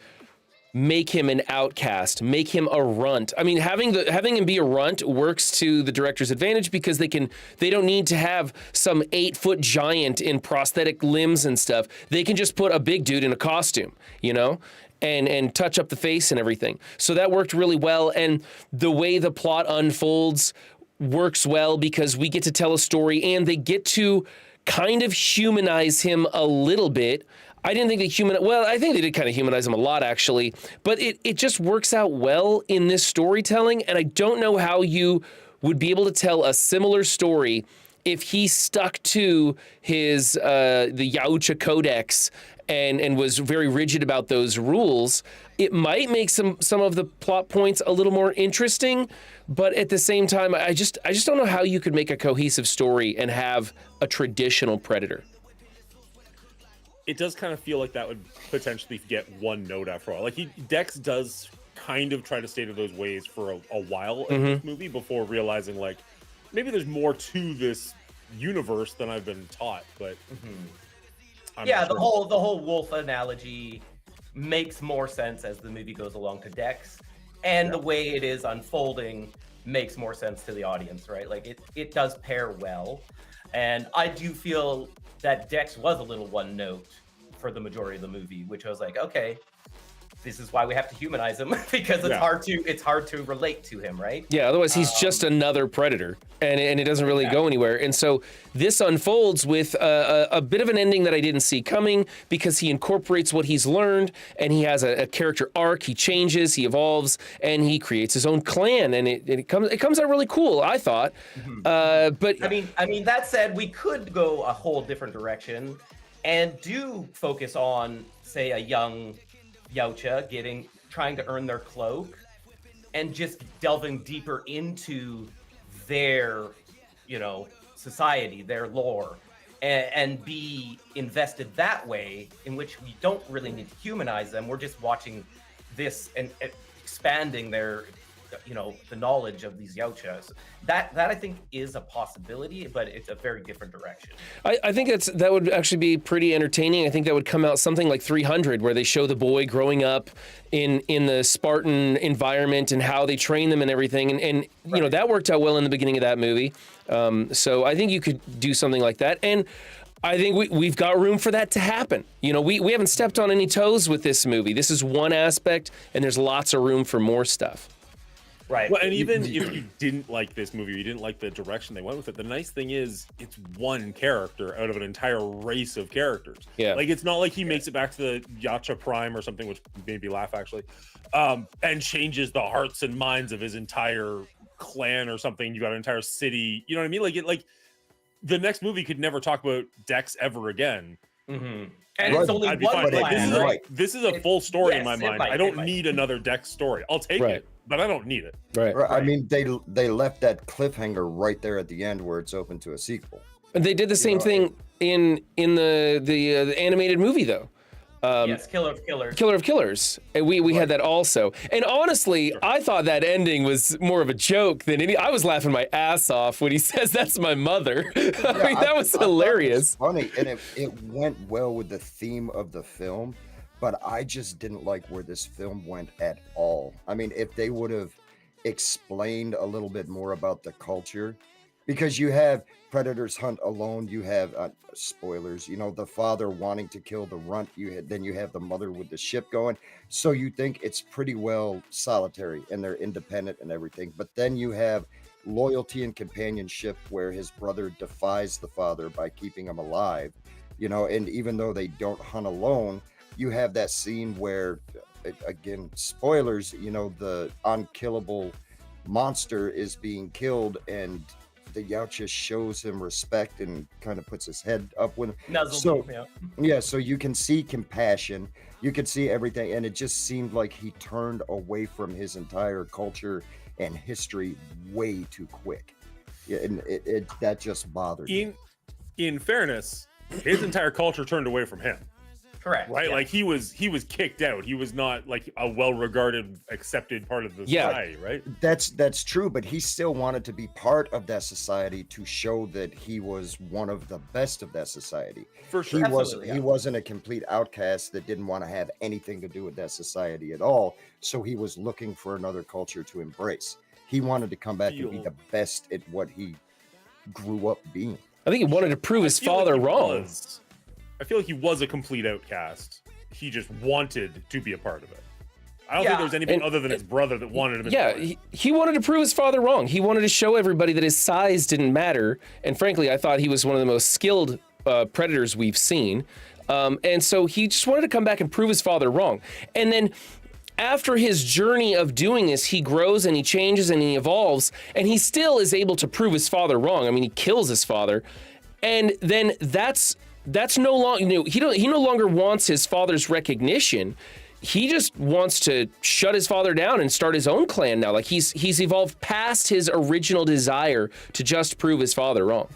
make him an outcast, make him a runt. I mean, having him be a runt works to the director's advantage, because they don't need to have some 8-foot giant in prosthetic limbs and stuff. They can just put a big dude in a costume, you know, and touch up the face and everything. So that worked really well. And the way the plot unfolds works well, because we get to tell a story and they get to kind of humanize him a little bit. I didn't think I think they did kind of humanize him a lot, actually, but it just works out well in this storytelling. And I don't know how you would be able to tell a similar story if he stuck to his the Yautja Codex and was very rigid about those rules. It might make some of the plot points a little more interesting, but at the same time, I just don't know how you could make a cohesive story and have a traditional Predator. It does kind of feel like that would potentially get one note after all. Like Dex does kind of try to stay to those ways for a while in this movie before realizing like maybe there's more to this universe than I've been taught. But Yeah, the whole wolf analogy makes more sense as the movie goes along to Dex, and the way it is unfolding makes more sense to the audience, right? Like it does pair well, and I do feel that Dex was a little one note for the majority of the movie, which I was like, okay, this is why we have to humanize him because it's hard to relate to him, right? Yeah, otherwise he's just another predator, and it doesn't really go anywhere. And so this unfolds with a bit of an ending that I didn't see coming, because he incorporates what he's learned, and he has a character arc. He changes, he evolves, and he creates his own clan, and it comes out really cool, I thought. But I mean, that said, we could go a whole different direction and do focus on, say, a young Yautja trying to earn their cloak, and just delving deeper into their, society, their lore, and be invested that way, in which we don't really need to humanize them. We're just watching this and expanding their, the knowledge of these Yautjas. That I think is a possibility, but it's a very different direction. I think that would actually be pretty entertaining. I think that would come out something like 300, where they show the boy growing up in the Spartan environment and how they train them and everything. And that worked out well in the beginning of that movie. So I think you could do something like that. And I think we've got room for that to happen. We haven't stepped on any toes with this movie. This is one aspect, and there's lots of room for more stuff. Right. Well, and even if you didn't like this movie, you didn't like the direction they went with it, the nice thing is it's one character out of an entire race of characters. Yeah. Like, it's not like he makes it back to the Yautja Prime or something, which made me laugh, actually, and changes the hearts and minds of his entire clan or something. You got an entire city. You know what I mean? Like the next movie could never talk about Dex ever again. Mm-hmm. And it's only I'd be one fine. plan, This is a full story in my mind. I don't might. need another Dex story. I'll take it, but I don't need it. Right. I mean, they left that cliffhanger right there at the end where it's open to a sequel. And they did the same thing in the animated movie, though. Yes, Killer of Killers. Killer of Killers. And we had that also. And honestly, I thought that ending was more of a joke than I was laughing my ass off when he says that's my mother. I mean, that was hilarious. It was funny, and it went well with the theme of the film, but I just didn't like where this film went at all. I mean, if they would have explained a little bit more about the culture, because you have predators hunt alone, you have spoilers, the father wanting to kill the runt, then you have the mother with the ship going, so you think it's pretty well solitary and they're independent and everything, but then you have loyalty and companionship where his brother defies the father by keeping him alive, and even though they don't hunt alone, you have that scene where, again, spoilers, the unkillable monster is being killed, and the Yautja shows him respect and kind of puts his head up with him. So you can see compassion, you can see everything, and it just seemed like he turned away from his entire culture and history way too quick. Yeah, and that just bothered me. In fairness, his entire culture turned away from him. Correct. Right? Yeah. Like he was kicked out. He was not like a well-regarded, accepted part of the society, right? That's true, but he still wanted to be part of that society to show that he was one of the best of that society. For sure. He wasn't a complete outcast that didn't want to have anything to do with that society at all. So he was looking for another culture to embrace. He wanted to come back and be the best at what he grew up being. I think he wanted to prove his father wrong. I feel like he was a complete outcast. He just wanted to be a part of it. I don't think there was anything other than his brother that wanted him. Yeah, he wanted to prove his father wrong. He wanted to show everybody that his size didn't matter. And frankly, I thought he was one of the most skilled predators we've seen. And so he just wanted to come back and prove his father wrong. And then after his journey of doing this, he grows and he changes and he evolves, and he still is able to prove his father wrong. I mean, he kills his father. And then that's no longer, he no longer wants his father's recognition. He just wants to shut his father down and start his own clan now. Like he's evolved past his original desire to just prove his father wrong.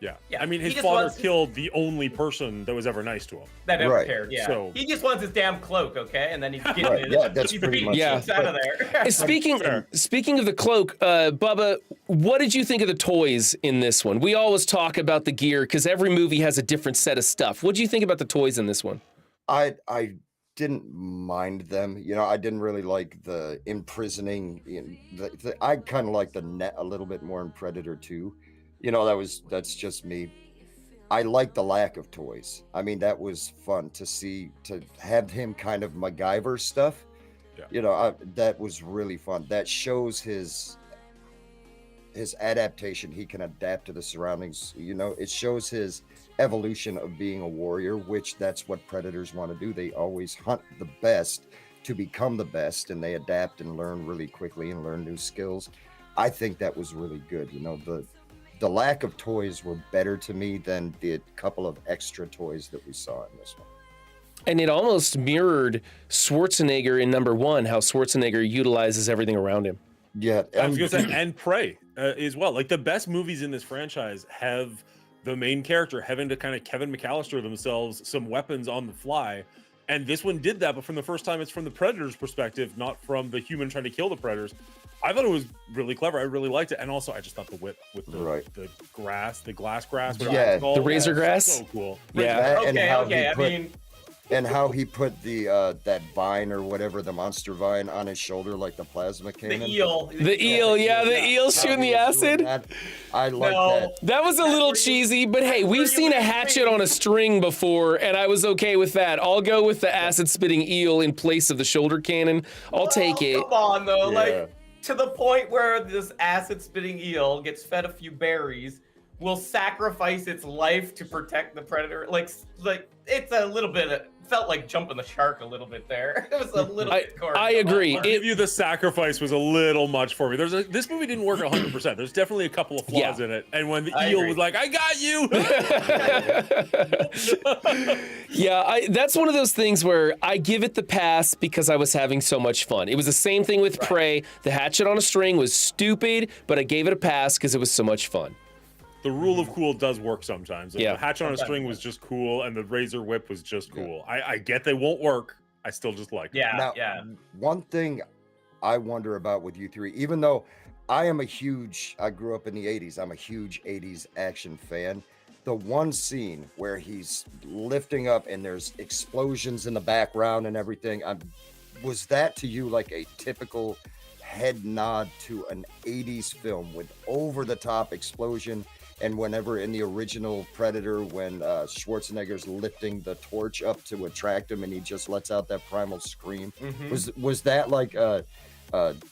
Yeah. I mean, his father killed the only person that was ever nice to him. That ever cared, yeah. So, he just wants his damn cloak, okay? And then he's getting that's pretty much out of there. Speaking of the cloak, Bubba, what did you think of the toys in this one? We always talk about the gear because every movie has a different set of stuff. What did you think about the toys in this one? I didn't mind them. I didn't really like the imprisoning. I kind of like the net a little bit more in Predator 2. That's just me. I like the lack of toys. I mean, that was fun to see, to have him kind of MacGyver stuff. Yeah. You know, that was really fun. That shows his adaptation. He can adapt to the surroundings. You know, it shows his evolution of being a warrior, which that's what predators want to do. They always hunt the best to become the best, and they adapt and learn really quickly and learn new skills. I think that was really good. You know, the lack of toys were better to me than the couple of extra toys that we saw in this one. And it almost mirrored Schwarzenegger in number 1, how Schwarzenegger utilizes everything around him. Yeah, I was gonna say, and Prey as well. Like the best movies in this franchise have the main character having to kind of Kevin McAllister themselves some weapons on the fly. And this one did that, but from the first time, it's from the Predator's perspective, not from the human trying to kill the Predators. I thought it was really clever. I really liked it. And also, I just thought the whip with the glass grass. Yeah, the razor grass. So cool. Yeah. That and how Okay. he put- and how he put the that vine or whatever, the monster vine, on his shoulder like the plasma cannon. The eel. The eel, yeah, the eel shooting the acid. I like No. that. That was a little cheesy, but hey, we've seen a hatchet on a string before, and I was okay with that. I'll go with the acid-spitting eel in place of the shoulder cannon. I'll take it. Come on, though. Yeah. Like, to the point where this acid-spitting eel gets fed a few berries, will sacrifice its life to protect the predator. Like it's a little bit... felt like jumping the shark a little bit there. It was a little bit corny. I agree. I'll give you the sacrifice was a little much for me. This movie didn't work 100%. There's definitely a couple of flaws in it. And when the eel agree. was like, "I got you," Yeah, that's one of those things where I give it the pass because I was having so much fun. It was the same thing with Prey. The hatchet on a string was stupid, but I gave it a pass because it was so much fun. the rule of cool does work sometimes. Yeah. The hatchet on a string was just cool, and the razor whip was just cool. I get they won't work. I still just like it. Yeah, Now, yeah. one thing I wonder about with you three, even though I grew up in the 80s, I'm a huge 80s action fan. The one scene where he's lifting up and there's explosions in the background and everything, was that to you like a typical head nod to an 80s film with over-the-top explosion? And whenever in the original Predator, when Schwarzenegger's lifting the torch up to attract him and he just lets out that primal scream, was that like a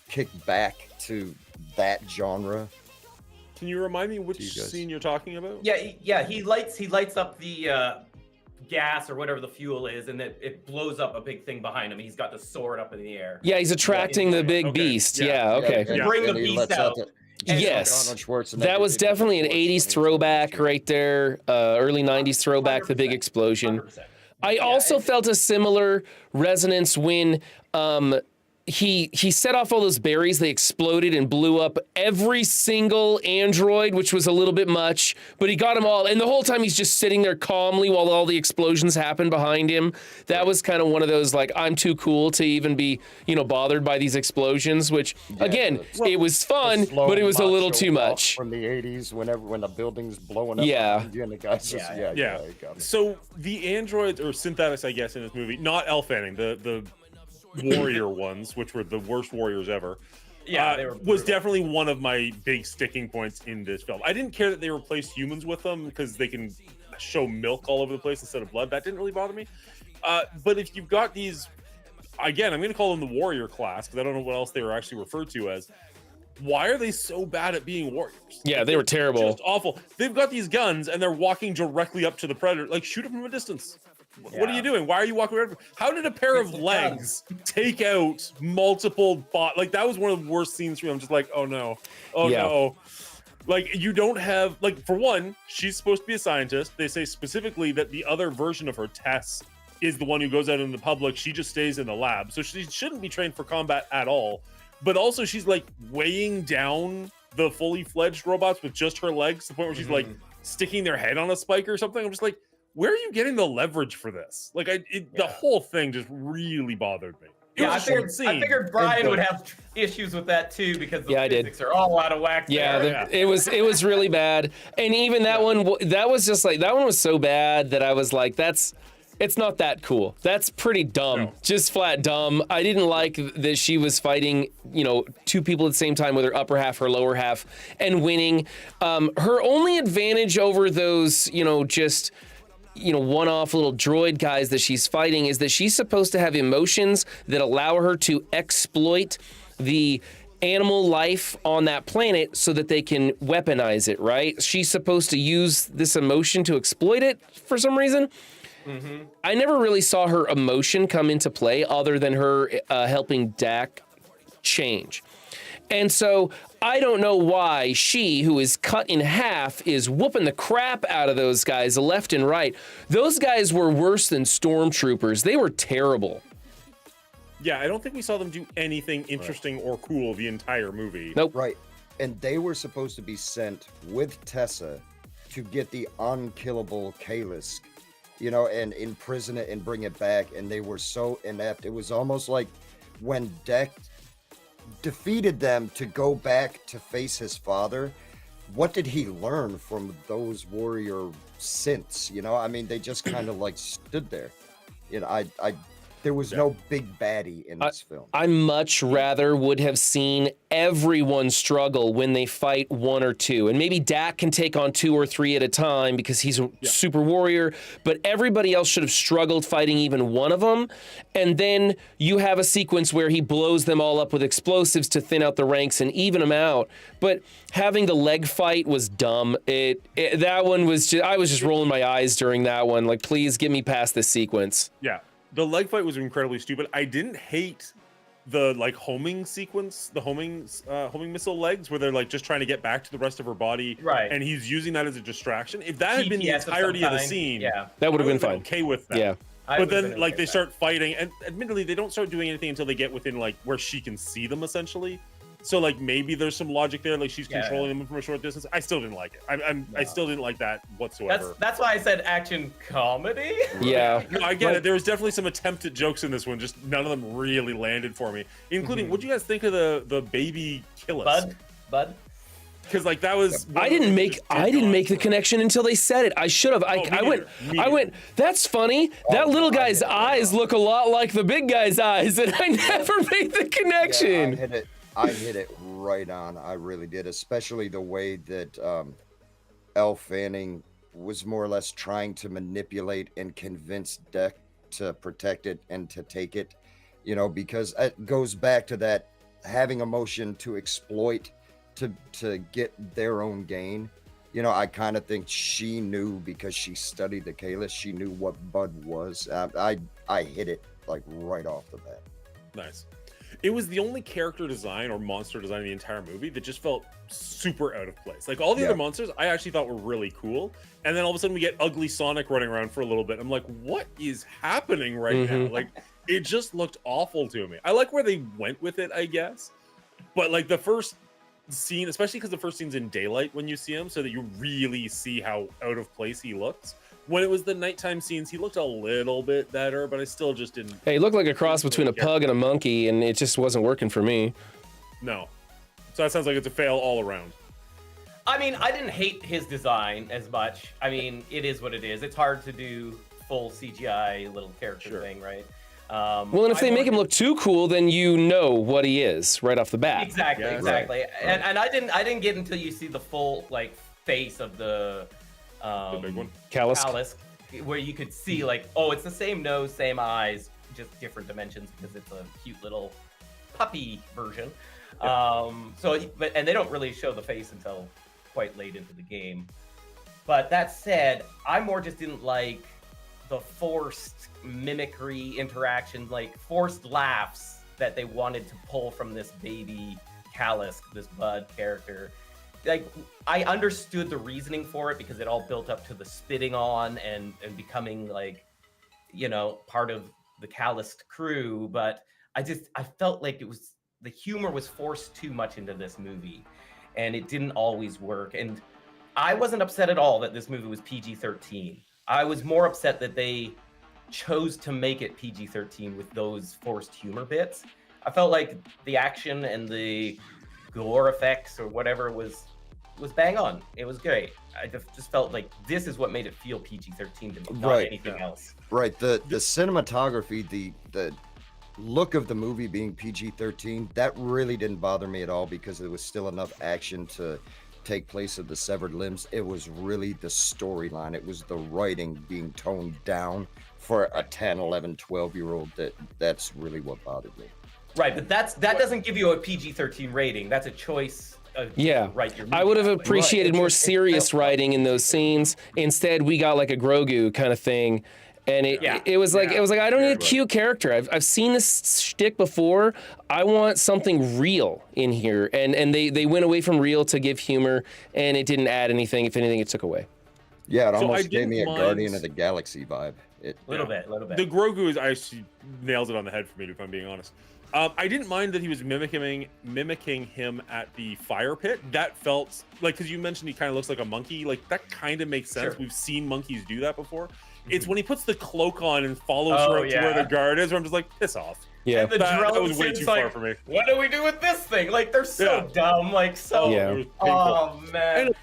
kick back to that genre? Can you remind me which scene you're talking about? Yeah. He lights up the gas or whatever the fuel is, and it blows up a big thing behind him. He's got the sword up in the air. Yeah, he's attracting the big beast. Yeah, okay. and- Bring the and he beast lets out. Yes, Arnold Schwarzenegger that was did definitely an before 80s 20. throwback right there, early 90s throwback, the big 100%. explosion. 100%. I also felt a similar resonance when he set off all those berries. They exploded and blew up every single android, which was a little bit much, but he got them all. And the whole time he's just sitting there calmly while all the explosions happen behind him. That was kind of one of those, like, I'm too cool to even be, bothered by these explosions, which again, it was fun, Slow but it was a little macho too walk much. from the 80s. When the building's blowing up, Yeah. behind you and the guys just Yeah. I got it. So the androids or synthetics, I guess, in this movie, not Elle Fanning, the warrior ones, which were the worst warriors ever. Yeah, they were was brutal. definitely one of my big sticking points in this film. I didn't care that they replaced humans with them because they can show milk all over the place instead of blood. That didn't really bother me. But if you've got these, again, I'm going to call them the warrior class because I don't know what else they were actually referred to as. Why are they so bad at being warriors? Yeah, they were terrible. Just awful. They've got these guns and they're walking directly up to the predator. Like, shoot them from a distance. What are you doing? Why are you walking around? How did a pair of legs take out multiple bot? Like, that was one of the worst scenes for me. I'm just like, oh no. Oh Yeah. no. Like, you don't have, like, for one, she's supposed to be a scientist. They say specifically that the other version of her, Tess, is the one who goes out in the public. She just stays in the lab. So she shouldn't be trained for combat at all. But also, she's like weighing down the fully fledged robots with just her legs to the point where she's like sticking their head on a spike or something. I'm just like, where are you getting the leverage for this? Like, the whole thing just really bothered me. It I was a short figured Brian would have issues with that too because the I did. physics are all out of whack. Yeah, there. it was really bad. And even that one, that was just like, that one was so bad that I was like, that's It's not that cool. That's pretty dumb. No. Just flat dumb. I didn't like that she was fighting, two people at the same time with her upper half, her lower half, and winning. Her only advantage over those, just one-off little droid guys that she's fighting is that she's supposed to have emotions that allow her to exploit the animal life on that planet so that they can weaponize it, right? She's supposed to use this emotion to exploit it for some reason. Mm-hmm. I never really saw her emotion come into play other than her helping Dak change. And so I don't know why she, who is cut in half, is whooping the crap out of those guys left and right. Those guys were worse than stormtroopers. They were terrible. Yeah, I don't think we saw them do anything interesting or cool the entire movie. Nope. Right. And they were supposed to be sent with Tessa to get the unkillable Kalisk, and imprison it and bring it back. And they were so inept. It was almost like when Dak defeated them to go back to face his father, what did he learn from those warrior synths? They just kind of like stood there. There was no big baddie in this film. I much rather would have seen everyone struggle when they fight one or two. And maybe Dak can take on 2 or 3 at a time because he's a super warrior, but everybody else should have struggled fighting even one of them. And then you have a sequence where he blows them all up with explosives to thin out the ranks and even them out. But having the leg fight was dumb. That one was just, I was just rolling my eyes during that one. Like, please get me past this sequence. Yeah. The leg fight was incredibly stupid. I didn't hate the homing sequence, the homing missile legs, where they're just trying to get back to the rest of her body, right? And he's using that as a distraction. If that had been the entirety of the scene, that would have been fine. Okay with that. Yeah. But then they start fighting, and admittedly they don't start doing anything until they get within where she can see them essentially. So maybe there's some logic there, she's controlling them from a short distance. I still didn't like it. I still didn't like that whatsoever. That's why I said action comedy. Yeah. No, I get it. There was definitely some attempted jokes in this one, just none of them really landed for me. Including, what'd you guys think of the baby Killis? Bud? Because that was I didn't make the connection until they said it. I should have. I went, that's funny. That little guy's eyes look a lot like the big guy's eyes, and I never made the connection. Yeah, I hit it right on. I really did, especially the way that Elle Fanning was more or less trying to manipulate and convince Dak to protect it and to take it, because it goes back to that having emotion to exploit to get their own gain. I kind of think she knew because she studied the Kalis. She knew what Bud was. I hit it right off the bat. Nice. It was the only character design or monster design in the entire movie that just felt super out of place. All the other monsters I actually thought were really cool. And then all of a sudden we get ugly Sonic running around for a little bit. I'm like, what is happening right now? It just looked awful to me. I like where they went with it, I guess. But the first scene, especially because the first scene's in daylight when you see him, so that you really see how out of place he looks. When it was the nighttime scenes, he looked a little bit better, but I still just didn't. Hey, he looked like a cross between a pug and a monkey, and it just wasn't working for me. No. So that sounds like it's a fail all around. I didn't hate his design as much. It is what it is. It's hard to do full CGI little character thing, right? Well, and if they make him look too cool, then you know what he is right off the bat. Exactly. Right. And I didn't get until you see the full face of the big one, Kalisk, where you could see it's the same nose, same eyes, just different dimensions because it's a cute little puppy version. And they don't really show the face until quite late into the game. But that said, I more just didn't like the forced mimicry interactions, forced laughs that they wanted to pull from this baby Kalisk, this Bud character. I understood the reasoning for it because it all built up to the spitting on and becoming part of the Kalisk crew, but I felt like the humor was forced too much into this movie and it didn't always work. And I wasn't upset at all that this movie was PG-13. I was more upset that they chose to make it PG-13 with those forced humor bits. I felt like the action and the gore effects or whatever was bang on. It was great. I just felt like this is what made it feel PG-13 to me, not Right. anything else. Right. The cinematography, the look of the movie being PG-13, that really didn't bother me at all because there was still enough action to take place of the severed limbs. It was really the storyline. It was the writing being toned down for a 10, 11, 12-year-old. That's really what bothered me. Right, but that doesn't give you a PG-13 rating. That's a choice. Yeah, Write your movie I would have that way. appreciated Right, more it serious felt- writing in those scenes. Instead, we got like a Grogu kind of thing, and it was like I don't need a cute character. I've seen this shtick before. I want something real in here, and they went away from real to give humor, and it didn't add anything. If anything, it took away. Yeah, it So I almost gave didn't me a mind- Guardian of the Galaxy vibe. A little bit. The Grogu is actually nails it on the head for me, if I'm being honest. I didn't mind that he was mimicking him at the fire pit. That felt like, because you mentioned he kind of looks like a monkey. Like that kind of makes sense. Sure. We've seen monkeys do that before. It's when he puts the cloak on and follows Oh, her up to where yeah. the guard is, where I'm just like, piss off. Yeah. And the That drone was way seems too like, far for me. what do we do with this thing? Like they're so Yeah. dumb. Like so. Yeah. It was painful. Oh man. And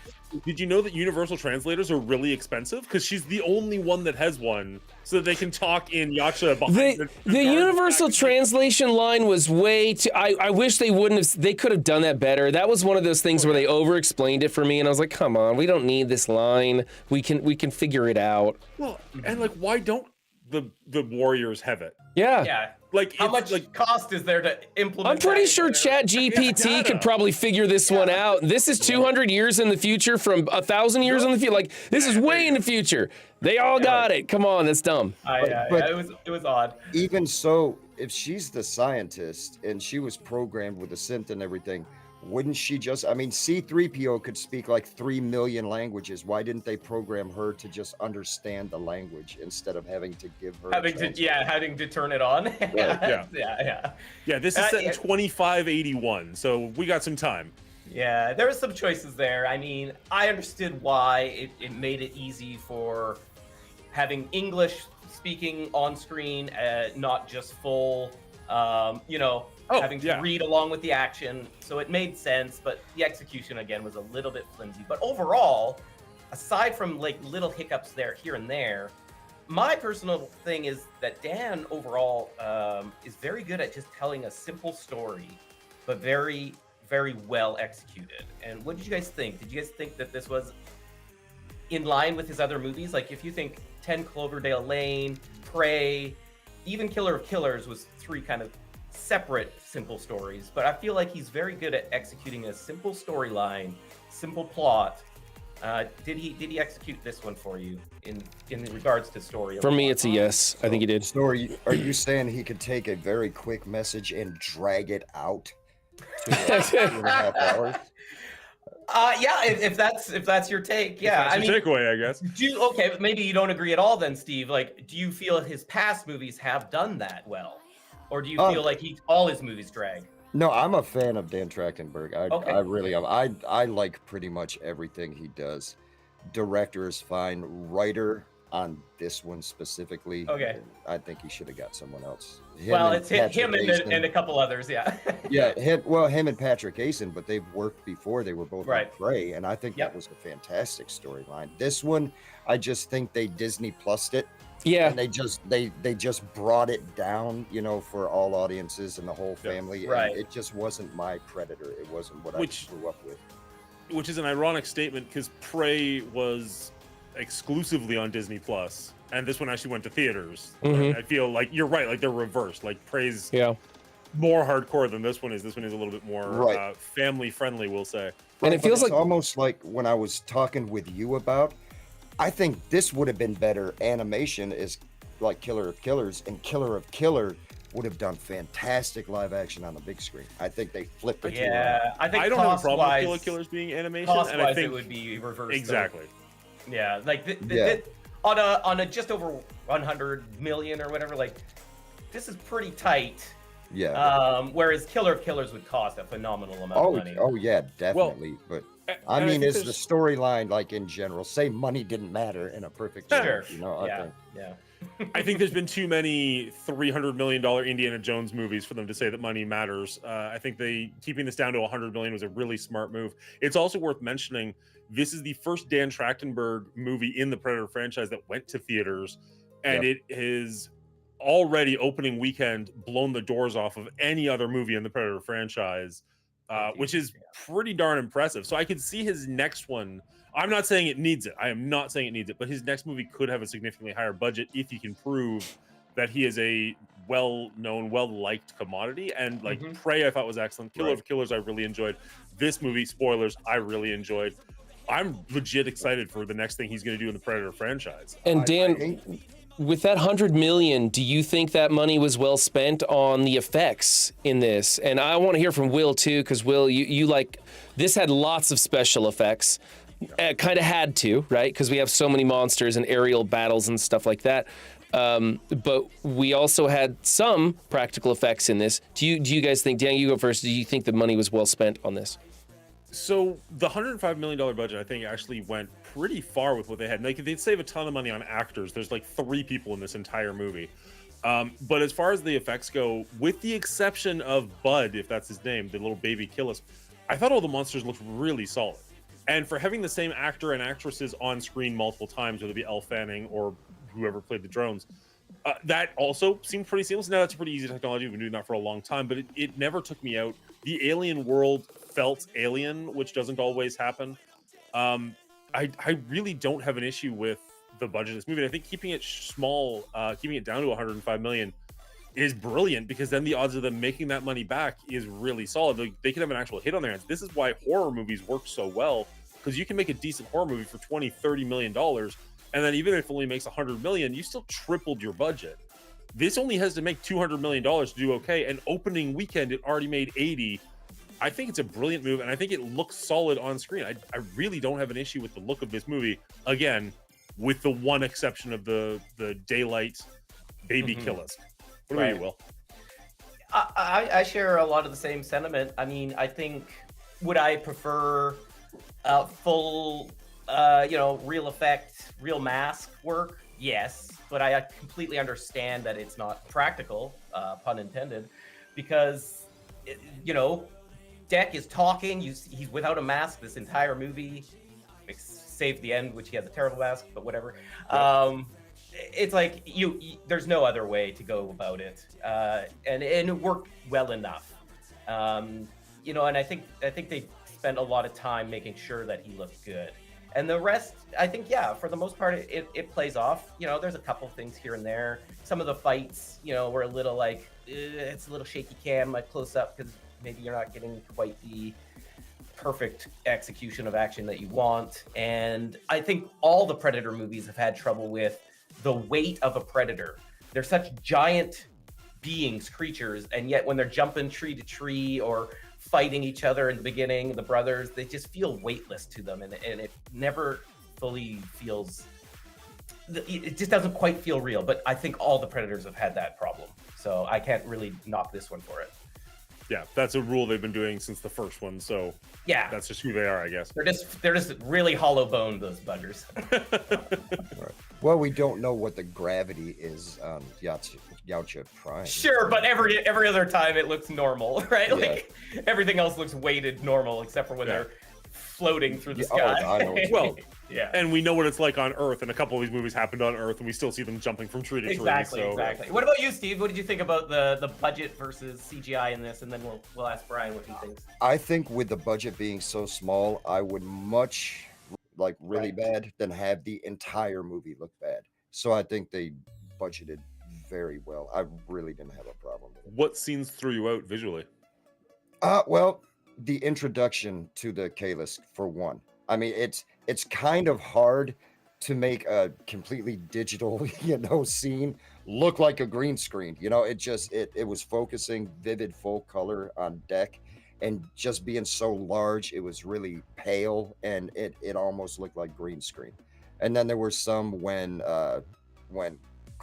did you know that universal translators are really expensive? Because she's the only one that has one, so that they can talk in Yaksha behind The universal translation line was way too. I wish they wouldn't have. They could have done that better. That was one of those things where they over-explained it for me, and I was like, "Come on, we don't need this line. We can figure it out." Well, and like, why don't the warriors have it? Yeah. Yeah. Like, How it's much like cost is there to implement? I'm pretty that sure into their- Chat GPT data. could probably figure this one out. This is 200 years in the future from 1,000 years in the future. Like, this is way in the future. They all got it. Come on, that's dumb. But- It was odd. Even so, if she's the scientist and she was programmed with a synth and everything, wouldn't she just, I mean, C-3PO could speak like 3 million languages. Why didn't they program her to just understand the language instead of having to give her a Having to turn it on. yeah. yeah. This is set in yeah. 2581, so we got some time. Yeah, there were some choices there. I mean, I understood why it made it easy for having English speaking on screen, not just full, having to read along with the action. So it made sense, but the execution again was a little bit flimsy. But overall, aside from like little hiccups here and there, my personal thing is that Dan overall is very good at just telling a simple story, but very, very well executed. And what did you guys think? Did you guys think that this was in line with his other movies? Like if you think 10 Cloverdale Lane, Prey, even Killer of Killers was 3 kind of separate simple stories, but I feel like he's very good at executing a simple storyline, simple plot. Did he execute this one for you in regards to story? For me, it's a yes. I think he did. So are you saying he could take a very quick message and drag it out to like 2.5 hours? Yeah, if that's your take, yeah. That's your takeaway, I guess. Okay, but maybe you don't agree at all then, Steve. Like, do you feel his past movies have done that well? Or do you feel like all his movies drag? No, I'm a fan of Dan Trachtenberg. Okay. I really am. I like pretty much everything he does. Director is fine. Writer on this one specifically, Okay. I think he should have got someone else. It's him Patrick Asen. and a couple others, yeah. Yeah, him and Patrick Asen, but they've worked before. They were both Right. on Prey, and I think Yep. that was a fantastic storyline. This one, I just think they Disney Plus'd it. Yeah. And they just brought it down, for all audiences and the whole family. Right. And it just wasn't my Predator. It wasn't what I grew up with. Which is an ironic statement because Prey was exclusively on Disney Plus, and this one actually went to theaters. Mhm. I feel like you're right, like they're reversed. Like Prey's more hardcore than this one is. This one is a little bit more Right. family friendly, we'll say. And it But feels it's like almost like when I was talking with you about, I think this would have been better. Animation is like Killer of Killers, and Killer of Killer would have done fantastic live action on the big screen. I think they flipped it. Yeah, I think I don't have a problem with cost-wise- Killer Killers being animation, and I Cost-wise, think it would be reversed. exactly. Yeah, like on a just over 100 million or whatever. Like this is pretty tight. Yeah. Whereas Killer of Killers would cost a phenomenal amount of money. Oh yeah, definitely. But I and I mean, think is the storyline like in general? Say money didn't matter in a perfect world, Sure. I Yeah. think. Yeah. I think there's been too many $300 million Indiana Jones movies for them to say that money matters. I think keeping this down to 100 million was a really smart move. It's also worth mentioning this is the first Dan Trachtenberg movie in the Predator franchise that went to theaters, and it is already opening weekend blown the doors off of any other movie in the Predator franchise, which is pretty darn impressive. So I could see his next one. I'm not saying it needs it. I am not saying it needs it, but his next movie could have a significantly higher budget if he can prove that he is a well-known, well-liked commodity. And like Prey, I thought was excellent. Killer of Killers, I really enjoyed. This movie, spoilers, I really enjoyed. I'm legit excited for the next thing he's going to do in the Predator franchise. And Dan, with that 100 million, do you think that money was well spent on the effects in this? And I want to hear from Will too, because Will, you like, this had lots of special effects. Kind of had to, right? Because we have so many monsters and aerial battles and stuff like that. But we also had some practical effects in this. Do you guys think, Dan, you go first, do you think the money was well spent on this? So the $105 million budget, I think, actually went pretty far with what they had. Like, they'd save a ton of money on actors. There's like 3 people in this entire movie. But as far as the effects go, with the exception of Bud, if that's his name, the little baby Killis, I thought all the monsters looked really solid. And for having the same actor and actresses on screen multiple times, whether it be Elle Fanning or whoever played the drones, that also seemed pretty seamless. Now, that's pretty easy technology. We've been doing that for a long time, but it never took me out. The alien world felt alien, which doesn't always happen. I really don't have an issue with the budget of this movie. I think keeping it small, keeping it down to 105 million is brilliant, because then the odds of them making that money back is really solid. They could have an actual hit on their hands. This is why horror movies work so well, because you can make a decent horror movie for 20-30 million dollars, and then even if it only makes 100 million, you still tripled your budget. This only has to make 200 million dollars to do okay, and opening weekend it already made 80. I think it's a brilliant move, and I think it looks solid on screen. I really don't have an issue with the look of this movie, again, with the one exception of the daylight baby Killis. What about you, Will? I share a lot of the same sentiment. I mean, I think, would I prefer full, real effect, real mask work? Yes, but I completely understand that it's not practical, pun intended, because, Deck is talking. He's without a mask this entire movie, save the end, which he has a terrible mask, but whatever. Yep. It's like there's no other way to go about it, and it worked well enough, and I think they spent a lot of time making sure that he looked good, and the rest, I think, for the most part, it plays off. There's a couple things here and there. Some of the fights, were a little like it's a little shaky cam, like close up, because maybe you're not getting quite the perfect execution of action that you want. And I think all the Predator movies have had trouble with the weight of a predator. They're such giant beings, creatures, and yet when they're jumping tree to tree or fighting each other in the beginning, the brothers, they just feel weightless to them, and it never fully feels, it just doesn't quite feel real. But I think all the Predators have had that problem, so I can't really knock this one for it. Yeah, that's a rule they've been doing since the first one, so that's just who they are, I guess. They're just really hollow boned, those buggers. Right. Well, we don't know what the gravity is on Yautja Prime. Sure, but every other time it looks normal, right? Yeah. Like everything else looks weighted normal, except for when they're floating through the sky. I know. Well, and we know what it's like on Earth, and a couple of these movies happened on Earth, and we still see them jumping from tree to tree. Exactly. What about you, Steve? What did you think about the budget versus CGI in this? And then we'll ask Brian what he thinks. I think with the budget being so small, I would much really bad than have the entire movie look bad. So I think they budgeted very well. I really didn't have a problem with it. What scenes threw you out visually? Well, the introduction to the Kalis, for one. I mean, it's kind of hard to make a completely digital, scene look like a green screen. It was focusing vivid full color on Deck, and just being so large, it was really pale, and it almost looked like green screen. And then there were some when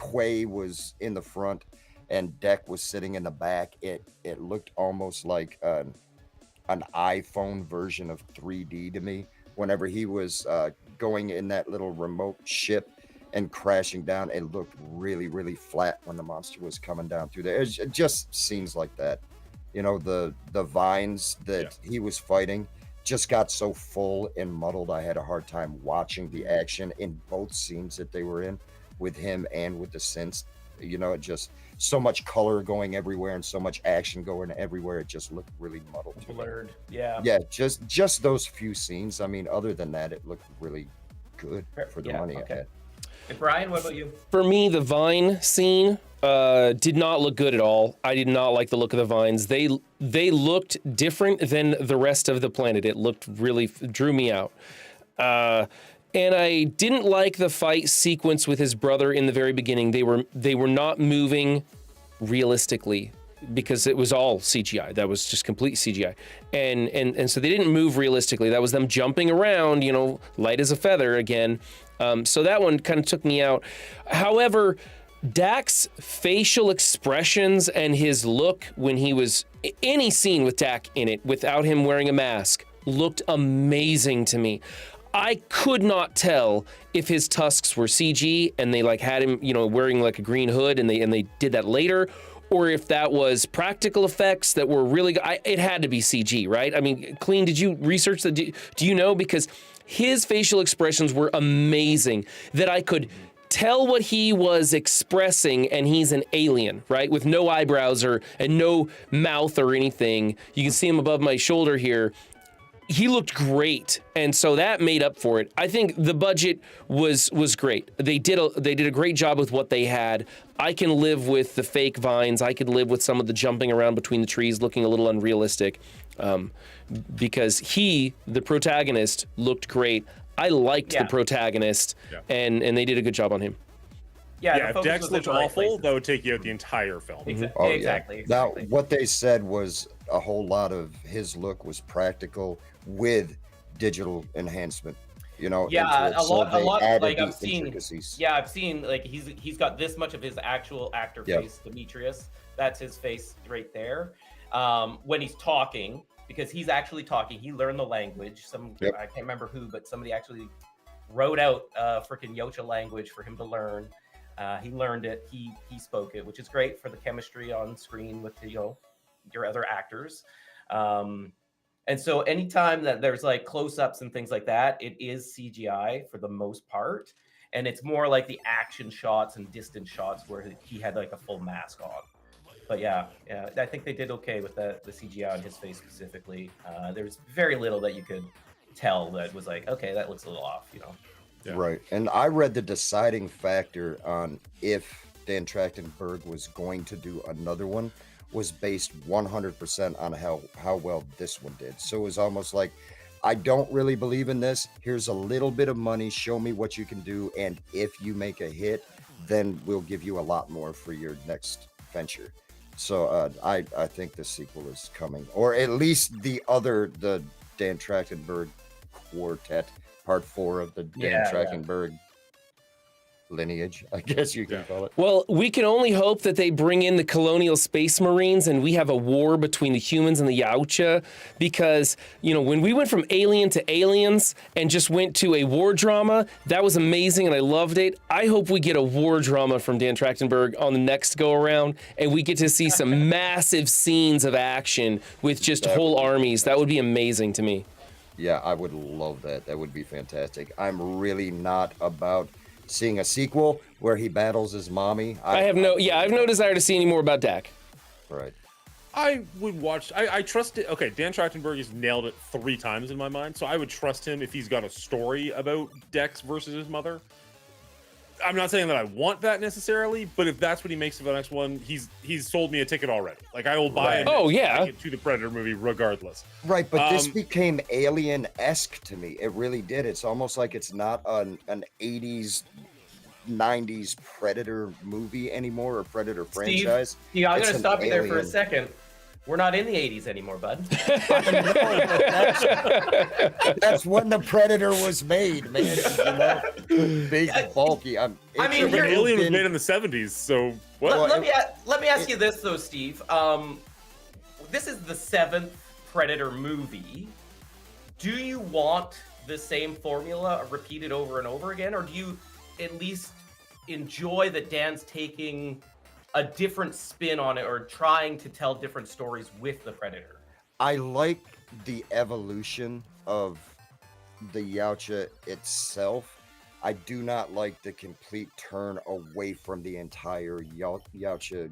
Quay was in the front and Deck was sitting in the back, it looked almost like an iPhone version of 3D to me. Whenever he was going in that little remote ship and crashing down. It looked really, really flat when the monster was coming down through there. It just scenes like that. You know, the vines that he was fighting just got so full and muddled. I had a hard time watching the action in both scenes that they were in with him and with the synths. You know, it just so much color going everywhere and so much action going everywhere. It just looked really muddled. Blurred. Yeah. Yeah, just those few scenes. I mean, other than that, it looked really good for the money I had. And Brian, what about you? For me, the vine scene did not look good at all. I did not like the look of the vines. They looked different than the rest of the planet. It looked really drew me out. And I didn't like the fight sequence with his brother in the very beginning. They were not moving realistically because it was all CGI. That was just complete CGI. And so they didn't move realistically. That was them jumping around, you know, light as a feather again. So that one kind of took me out. However, Dak's facial expressions and his look when he was any scene with Dak in it without him wearing a mask looked amazing to me. I could not tell if his tusks were CG and they like had him, you know, wearing like a green hood and they did that later, or if that was practical effects that were really good. It had to be CG, right? I mean, Clean, did you research that? Do you know? Because his facial expressions were amazing that I could tell what he was expressing, and he's an alien, right? With no eyebrows and no mouth or anything. You can see him above my shoulder here. He looked great, and so that made up for it. I think the budget was great. They did a great job with what they had. I can live with the fake vines. I could live with some of the jumping around between the trees looking a little unrealistic, because the protagonist, looked great. I liked the protagonist, and they did a good job on him. Yeah, if Dex looked awful, that would take you out the entire film. Exactly. Now, what they said was a whole lot of his look was practical with digital enhancement. You know, yeah, a lot. Like I've seen like he's got this much of his actual actor face, Demetrius. That's his face right there. When he's talking, because he's actually talking, he learned the language. I can't remember who, but somebody actually wrote out freaking Yocha language for him to learn. He learned it. He spoke it, which is great for the chemistry on screen with your other actors. And so anytime that there's like close-ups and things like that, it is CGI for the most part. And it's more like the action shots and distant shots where he had like a full mask on. But yeah, I think they did okay with the CGI on his face specifically. There's very little that you could tell that was like, okay, that looks a little off, you know. Yeah. Right. And I read the deciding factor on if Dan Trachtenberg was going to do another one was based 100% on how well this one did. So it was almost like, I don't really believe in this. Here's a little bit of money. Show me what you can do. And if you make a hit, then we'll give you a lot more for your next venture. So I think the sequel is coming, or at least the Dan Trachtenberg Quartet, part 4 of the Dan Trachtenberg lineage, I guess you can call it. Well, we can only hope that they bring in the colonial space marines and we have a war between the humans and the Yautja, because, you know, when we went from Alien to Aliens and just went to a war drama, that was amazing and I loved it. I hope we get a war drama from Dan Trachtenberg on the next go around and we get to see some massive scenes of action with just whole armies. That would be amazing to me. Yeah, I would love that. That would be fantastic. I'm really not about seeing a sequel where he battles his mommy. I have no desire to see any more about Dak. Right. I would watch. I trust it. Okay, Dan Trachtenberg has nailed it 3 times in my mind, so I would trust him if he's got a story about Dex versus his mother. I'm not saying that I want that necessarily, but if that's what he makes of the next one, he's sold me a ticket already. Like, I will buy it to the Predator movie regardless. Right, but this became Alien-esque to me. It really did. It's almost like it's not an 80s, 90s Predator movie anymore, or Predator franchise. Steve, I'm going to stop you there for a second. We're not in the 80s anymore, bud. That's when the Predator was made, man. You know? Big, bulky. Alien was made in the 70s, so what? Let me ask you this, though, Steve. This is the 7th Predator movie. Do you want the same formula repeated over and over again, or do at least enjoy that Dan's taking a different spin on it or trying to tell different stories with the Predator. I like the evolution of the Yautja itself. I do not like the complete turn away from the entire Yautja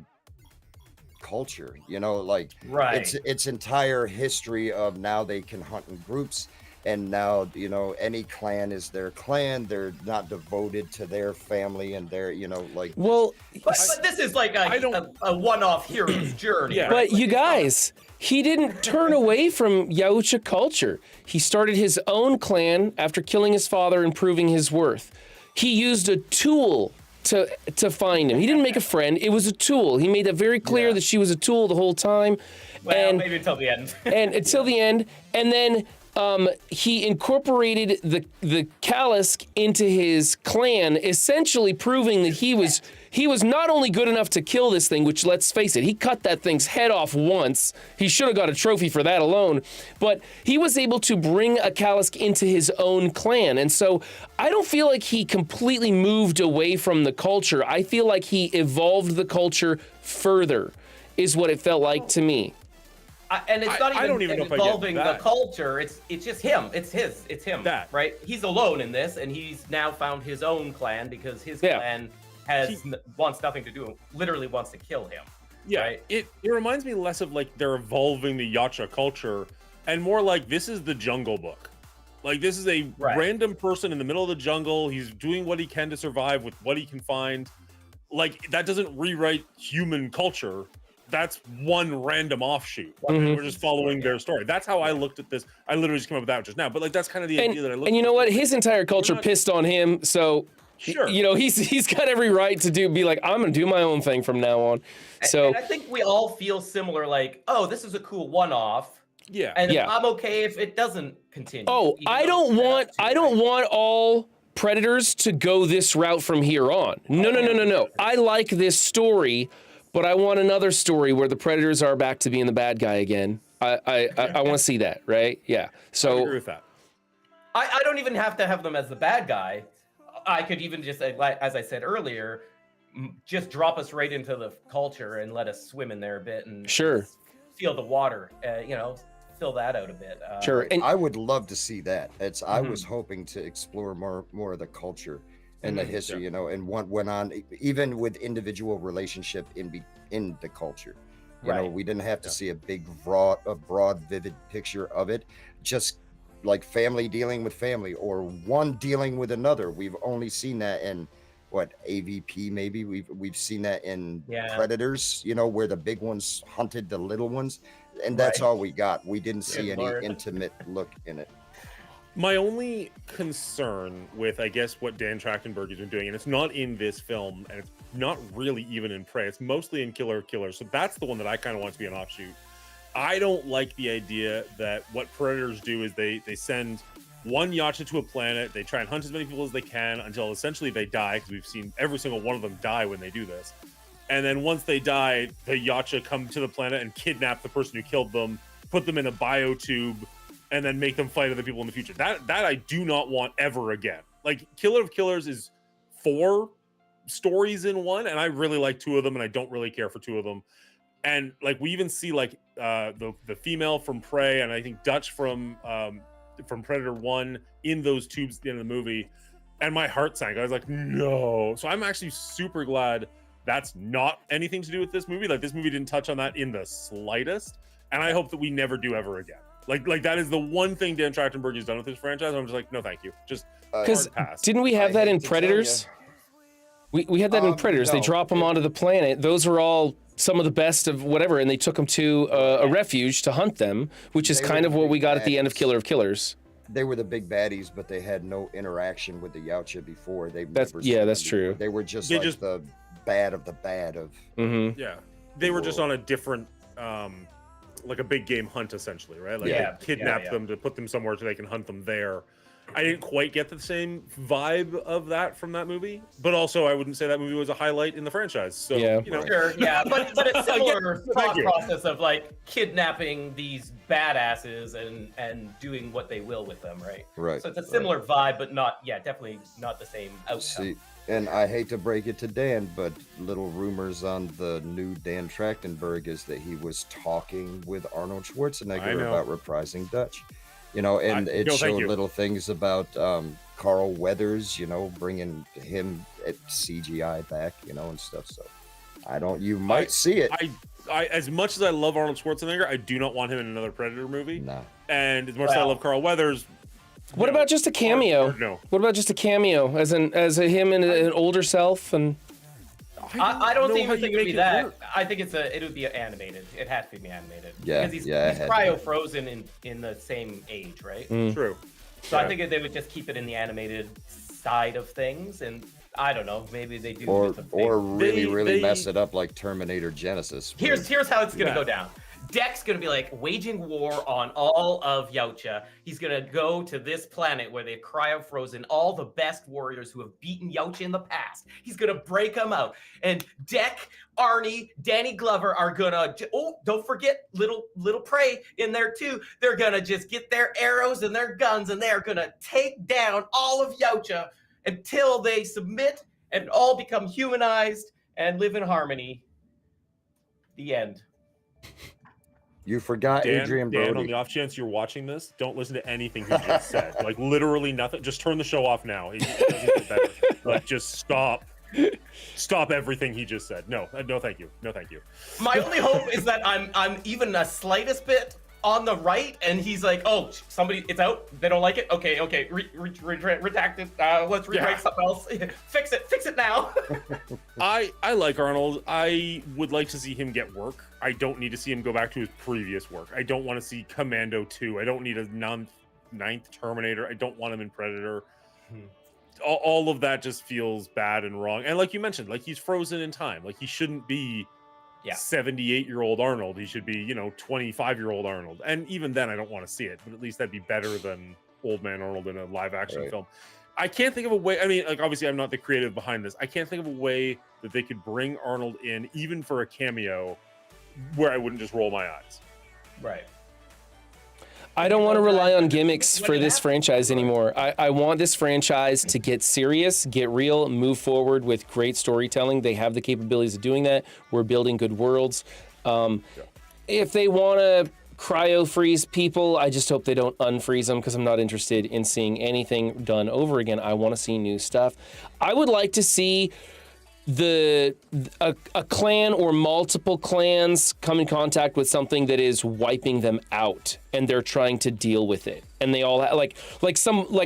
culture. You know, like its entire history of now they can hunt in groups, and now, you know, any clan is their clan. They're not devoted to their family and their, you know, like. Well, but this is like a one-off hero's journey. Yeah. but right? you guys, he didn't turn away from Yautja culture. He started his own clan after killing his father and proving his worth. He used a tool to find him. He didn't make a friend. It was a tool. He made that very clear that she was a tool the whole time. Well, and maybe until the end. and until the end, and then he incorporated the Kalisk into his clan, essentially proving that he was not only good enough to kill this thing, which, let's face it, he cut that thing's head off once. He should have got a trophy for that alone, but he was able to bring a Kalisk into his own clan. And so I don't feel like he completely moved away from the culture. I feel like he evolved the culture further, is what it felt like to me. And it's not even, I don't even know if I get involving the that. culture. It's just him. It's him. That. Right? He's alone in this, and he's now found his own clan because his Yeah. clan wants nothing to do. Literally wants to kill him. Yeah, Right? it reminds me less of like they're evolving the Yautja culture, and more like this is the Jungle Book. Like this is a random person in the middle of the jungle. He's doing what he can to survive with what he can find. Like that doesn't rewrite human culture. That's one random offshoot. We're just following their story. That's how I looked at this. I literally just came up with that just now. But like that's kind of the idea that I looked at. And you know what? His entire culture pissed on him, so Sure. you know, he's got every right to be like, I'm gonna do my own thing from now on. So and I think we all feel similar, like, oh, this is a cool one-off. Yeah. And Yeah. I'm okay if it doesn't continue. Oh, even I though don't it's want set up to, right? want all Predators to go this route from here on. No. I like this story, but I want another story where the Predators are back to being the bad guy again. I want to see that, right? Yeah. I So agree with that. I don't even have to have them as the bad guy. I could even just, like, as I said earlier, just drop us right into the culture and let us swim in there a bit and Sure. feel the water. You know, fill that out a bit. Sure. And I would love to see that. I was hoping to explore more of the culture and the history, you know, and what went on, even with individual relationship in the culture. You know, we didn't have to see a broad, vivid picture of it. Just like family dealing with family, or one dealing with another. We've only seen that in AVP maybe. We've seen that in Predators, you know, where the big ones hunted the little ones, and that's all we got. We didn't see any intimate look in it. My only concern with, I guess, what Dan Trachtenberg has been doing, and it's not in this film, and it's not really even in Prey, it's mostly in Killer of Killers, so that's the one that I kind of want to be an offshoot. I don't like the idea that what Predators do is they send one Yautja to a planet, they try and hunt as many people as they can until essentially they die, because we've seen every single one of them die when they do this. And then once they die, the Yautja come to the planet and kidnap the person who killed them, put them in a biotube, and then make them fight other people in the future. That I do not want ever again. Like, Killer of Killers is 4 stories in one, and I really like 2 of them, and I don't really care for 2 of them. And like we even see like the female from Prey, and I think Dutch from Predator 1 in those tubes at the end of the movie, and my heart sank. I was like, no. So I'm actually super glad that's not anything to do with this movie. Like, this movie didn't touch on that in the slightest, and I hope that we never do ever again. Like that is the one thing Dan Trachtenberg has done with this franchise. I'm just like, no, thank you. Just because pass. didn't we have that in Predators? We had that in Predators. They drop them onto the planet. Those were all some of the best of whatever, and they took them to a refuge to hunt them, which is kind of what we got at the end of Killer of Killers. They were the big baddies, but they had no interaction with the Yautja before. That's true. They were just the bad of the bad of. Mm-hmm. Yeah, they were just on a different, like a big game hunt essentially, right? Like they kidnapped them to put them somewhere so they can hunt them there. I didn't quite get the same vibe of that from that movie, but also I wouldn't say that movie was a highlight in the franchise. So you know, sure, but it's similar thought process of like kidnapping these badasses and doing what they will with them, right? Right. So it's a similar vibe, but not, definitely not the same outcome. See, And I hate to break it to Dan, but little rumors on the new Dan Trachtenberg is that he was talking with Arnold Schwarzenegger about reprising Dutch. You know, and it showed little things about Carl Weathers, you know, bringing him at CGI back, you know, and stuff. So you might see it. I as much as I love Arnold Schwarzenegger, I do not want him in another Predator movie. No. And as much as I love Carl Weathers, what about just a cameo? No. What about just a cameo as him and an older self? And I don't even think it would be that. I think it would be animated. It has to be animated. Yeah, because he's cryo frozen in the same age, right? True. So I think they would just keep it in the animated side of things, and I don't know, maybe they do. Or really mess it up like Terminator Genesis. Here's how it's gonna go down. Deck's gonna be like waging war on all of Yautja. He's gonna go to this planet where they've cryo-frozen all the best warriors who have beaten Yautja in the past. He's gonna break them out. And Deck, Arnie, Danny Glover are gonna, don't forget little Prey in there too. They're gonna just get their arrows and their guns and they're gonna take down all of Yautja until they submit and all become humanized and live in harmony. The end. You forgot Adrian Brody. Dan, on the off chance you're watching this, don't listen to anything he just said. Like literally nothing. Just turn the show off now. It doesn't get better. Like just stop. Stop everything he just said. No, no, thank you. No, thank you. My only hope is that I'm even the slightest bit on the right, and he's like, "Oh, somebody, it's out. They don't like it. Okay, redact it. Let's rewrite something else. Fix it now." I like Arnold. I would like to see him get work. I don't need to see him go back to his previous work. I don't want to see Commando 2. I don't need a ninth Terminator. I don't want him in Predator. All of that just feels bad and wrong. And like you mentioned, like he's frozen in time. Like he shouldn't be 78-year-old Arnold. He should be, 25-year-old Arnold. And even then, I don't want to see it. But at least that'd be better than old man Arnold in a live-action film. I can't think of a way. I mean, like obviously, I'm not the creative behind this. I can't think of a way that they could bring Arnold in, even for a cameo, where I wouldn't just roll my eyes. Right. I don't want to rely on gimmicks for this franchise anymore. I want this franchise to get serious, get real, move forward with great storytelling. They have the capabilities of doing that. We're building good worlds. If they want to cryo freeze people, I just hope they don't unfreeze them, because I'm not interested in seeing anything done over again. I want to see new stuff. I would like to see a clan or multiple clans come in contact with something that is wiping them out, and they're trying to deal with it. And they all like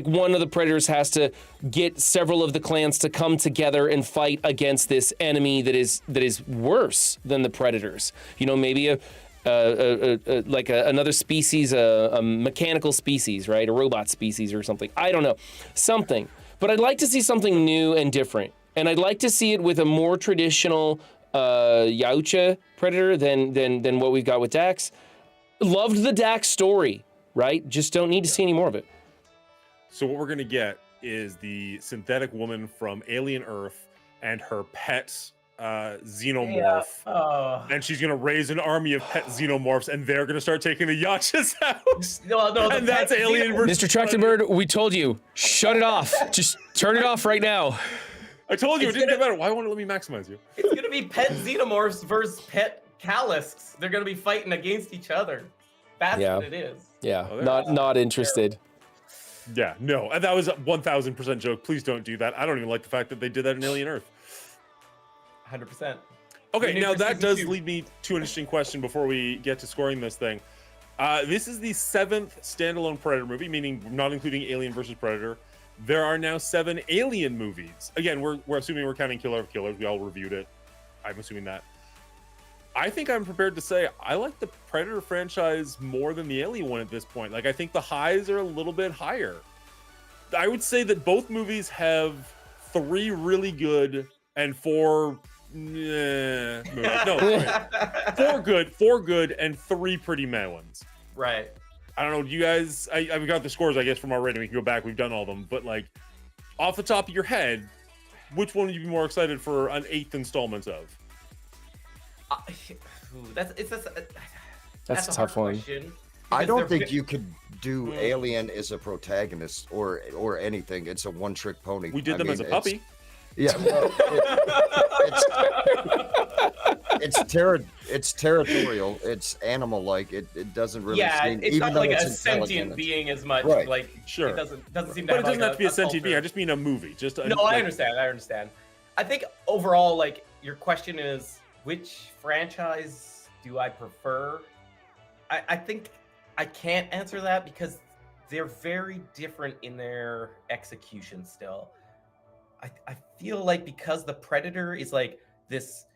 one of the Predators has to get several of the clans to come together and fight against this enemy that is worse than the Predators. Maybe another species, a mechanical species, right? A robot species or something. I don't know, something. But I'd like to see something new and different. And I'd like to see it with a more traditional Yautja Predator than what we've got with Dax. Loved the Dax story, right? Just don't need to see any more of it. So what we're going to get is the synthetic woman from Alien Earth and her pet xenomorph. Yeah. And she's going to raise an army of pet xenomorphs, and they're going to start taking the Yautjas out. No, and that's Alien versus Mr. Trachtenberg, we told you, shut it off. Just turn it off right now. I told you it didn't get better. Why won't it let me maximize you? It's gonna be pet xenomorphs versus pet Callisks. They're gonna be fighting against each other. That's what it is. Yeah, not interested. Yeah, no, that was a 1,000% joke. Please don't do that. I don't even like the fact that they did that in Alien Earth. 100%. Okay, now that does lead me to an interesting question before we get to scoring this thing. This is the 7th standalone Predator movie, meaning not including Alien versus Predator. There are now 7 Alien movies. Again, we're assuming we're counting Killer of Killers. We all reviewed it. I'm assuming that. I think I'm prepared to say I like the Predator franchise more than the Alien one at this point. Like, I think the highs are a little bit higher. I would say that both movies have 3 really good and 4 movies. No, 4 good and 3 pretty meh ones. Right. I don't know. Do you guys? I've got the scores, I guess, from our rating. We can go back. We've done all of them. But like, off the top of your head, which one would you be more excited for an 8th installment of? That's a tough one. I don't think you could do Alien as a protagonist or anything. It's a one-trick pony. We did them as a puppy. Yeah, well, it's territorial. It's animal-like. It doesn't really Yeah, seem, it's even not like though a it's sentient intelligent, being as much. Right. Like Sure. it doesn't seem to But have it doesn't like have to be a sentient culture. being. I just mean a movie. Just No, I understand. I understand. I think overall, like your question is, which franchise do I prefer? I think I can't answer that because they're very different in their execution still. I feel like because the Predator is like this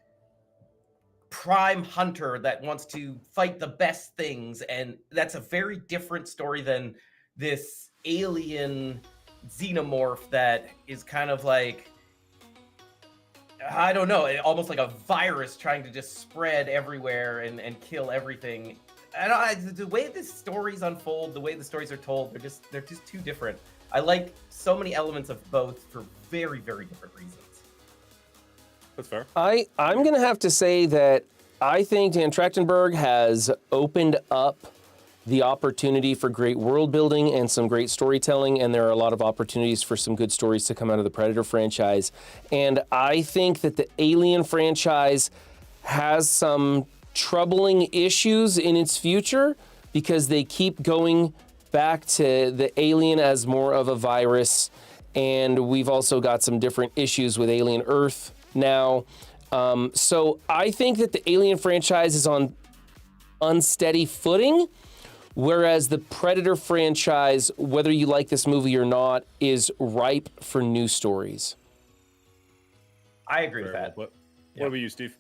prime hunter that wants to fight the best things, and that's a very different story than this alien xenomorph that is kind of like, I don't know, almost like a virus trying to just spread everywhere and kill everything. The way the stories unfold, the way the stories are told, they're just too different. I like so many elements of both for very, very different reasons. That's fair. I'm gonna have to say that I think Dan Trachtenberg has opened up the opportunity for great world building and some great storytelling, and there are a lot of opportunities for some good stories to come out of the Predator franchise. And I think that the Alien franchise has some troubling issues in its future because they keep going back to the alien as more of a virus, and we've also got some different issues with Alien Earth now. So I think that the Alien franchise is on unsteady footing, whereas the Predator franchise, whether you like this movie or not, is ripe for new stories. I agree with Very that. well put. What about you, Steve?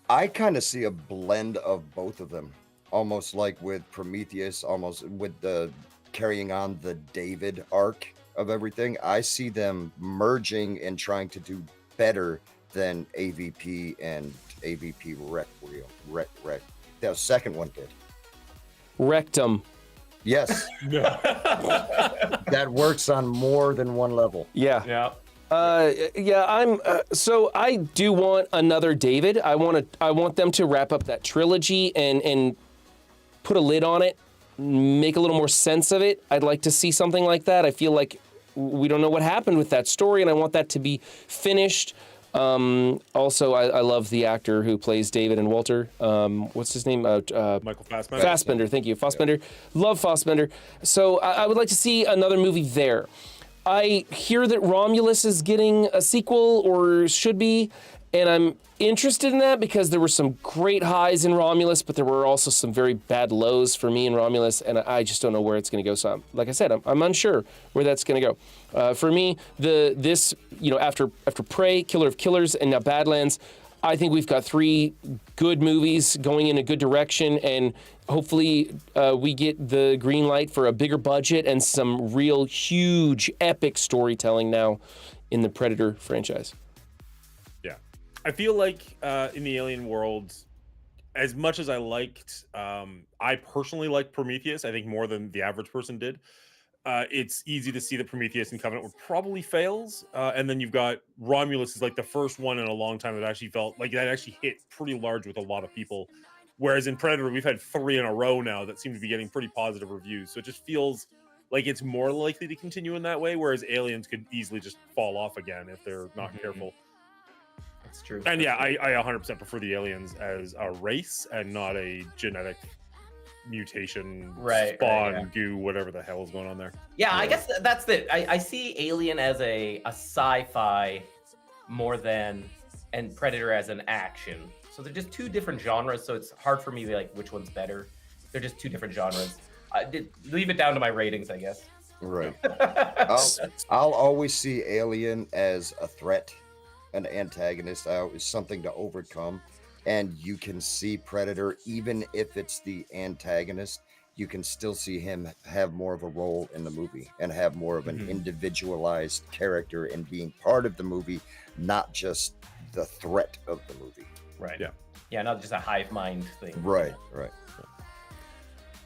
I kind of see a blend of both of them, almost like with Prometheus, almost with the carrying on the David arc of everything. I see them merging and trying to do better than AVP and AVP Rec. The second one did. Rectum. Yes. That works on more than one level. Yeah. Yeah. So I do want another David. I want them to wrap up that trilogy and put a lid on it, make a little more sense of it. I'd like to see something like that. I feel like we don't know what happened with that story, and I want that to be finished. Also, I love the actor who plays David and Walter. What's his name? Michael Fassbender. Fassbender, thank you. Fassbender. Love Fassbender. So I would like to see another movie there. I hear that Romulus is getting a sequel, or should be, and I'm interested in that because there were some great highs in Romulus, but there were also some very bad lows for me in Romulus, and I just don't know where it's going to go. So, like I said, I'm unsure where that's going to go. For me, after Prey, Killer of Killers, and now Badlands, I think we've got 3 good movies going in a good direction, and hopefully we get the green light for a bigger budget and some real huge epic storytelling now in the Predator franchise. Yeah. I feel like in the Alien world, as much as I liked, I personally liked Prometheus, I think more than the average person did. It's easy to see that Prometheus and Covenant were probably fails. And then you've got Romulus is like the first one in a long time that actually felt like that actually hit pretty large with a lot of people. Whereas in Predator, we've had 3 in a row now that seem to be getting pretty positive reviews. So it just feels like it's more likely to continue in that way. Whereas Aliens could easily just fall off again if they're not careful. That's true. And yeah, I 100% prefer the Aliens as a race and not a genetic mutation, spawn, goo, whatever the hell is going on there. Yeah, I guess that's it. I see Alien as a sci-fi more than, and Predator as an action. So they're just 2 different genres, so it's hard for me to be like, which one's better? They're just 2 different genres. Leave it down to my ratings, I guess. Right. I'll always see Alien as a threat, an antagonist, something to overcome. And you can see Predator, even if it's the antagonist, you can still see him have more of a role in the movie and have more of an individualized character and being part of the movie, not just the threat of the movie. Right. Yeah. Yeah, not just a hive mind thing. Right.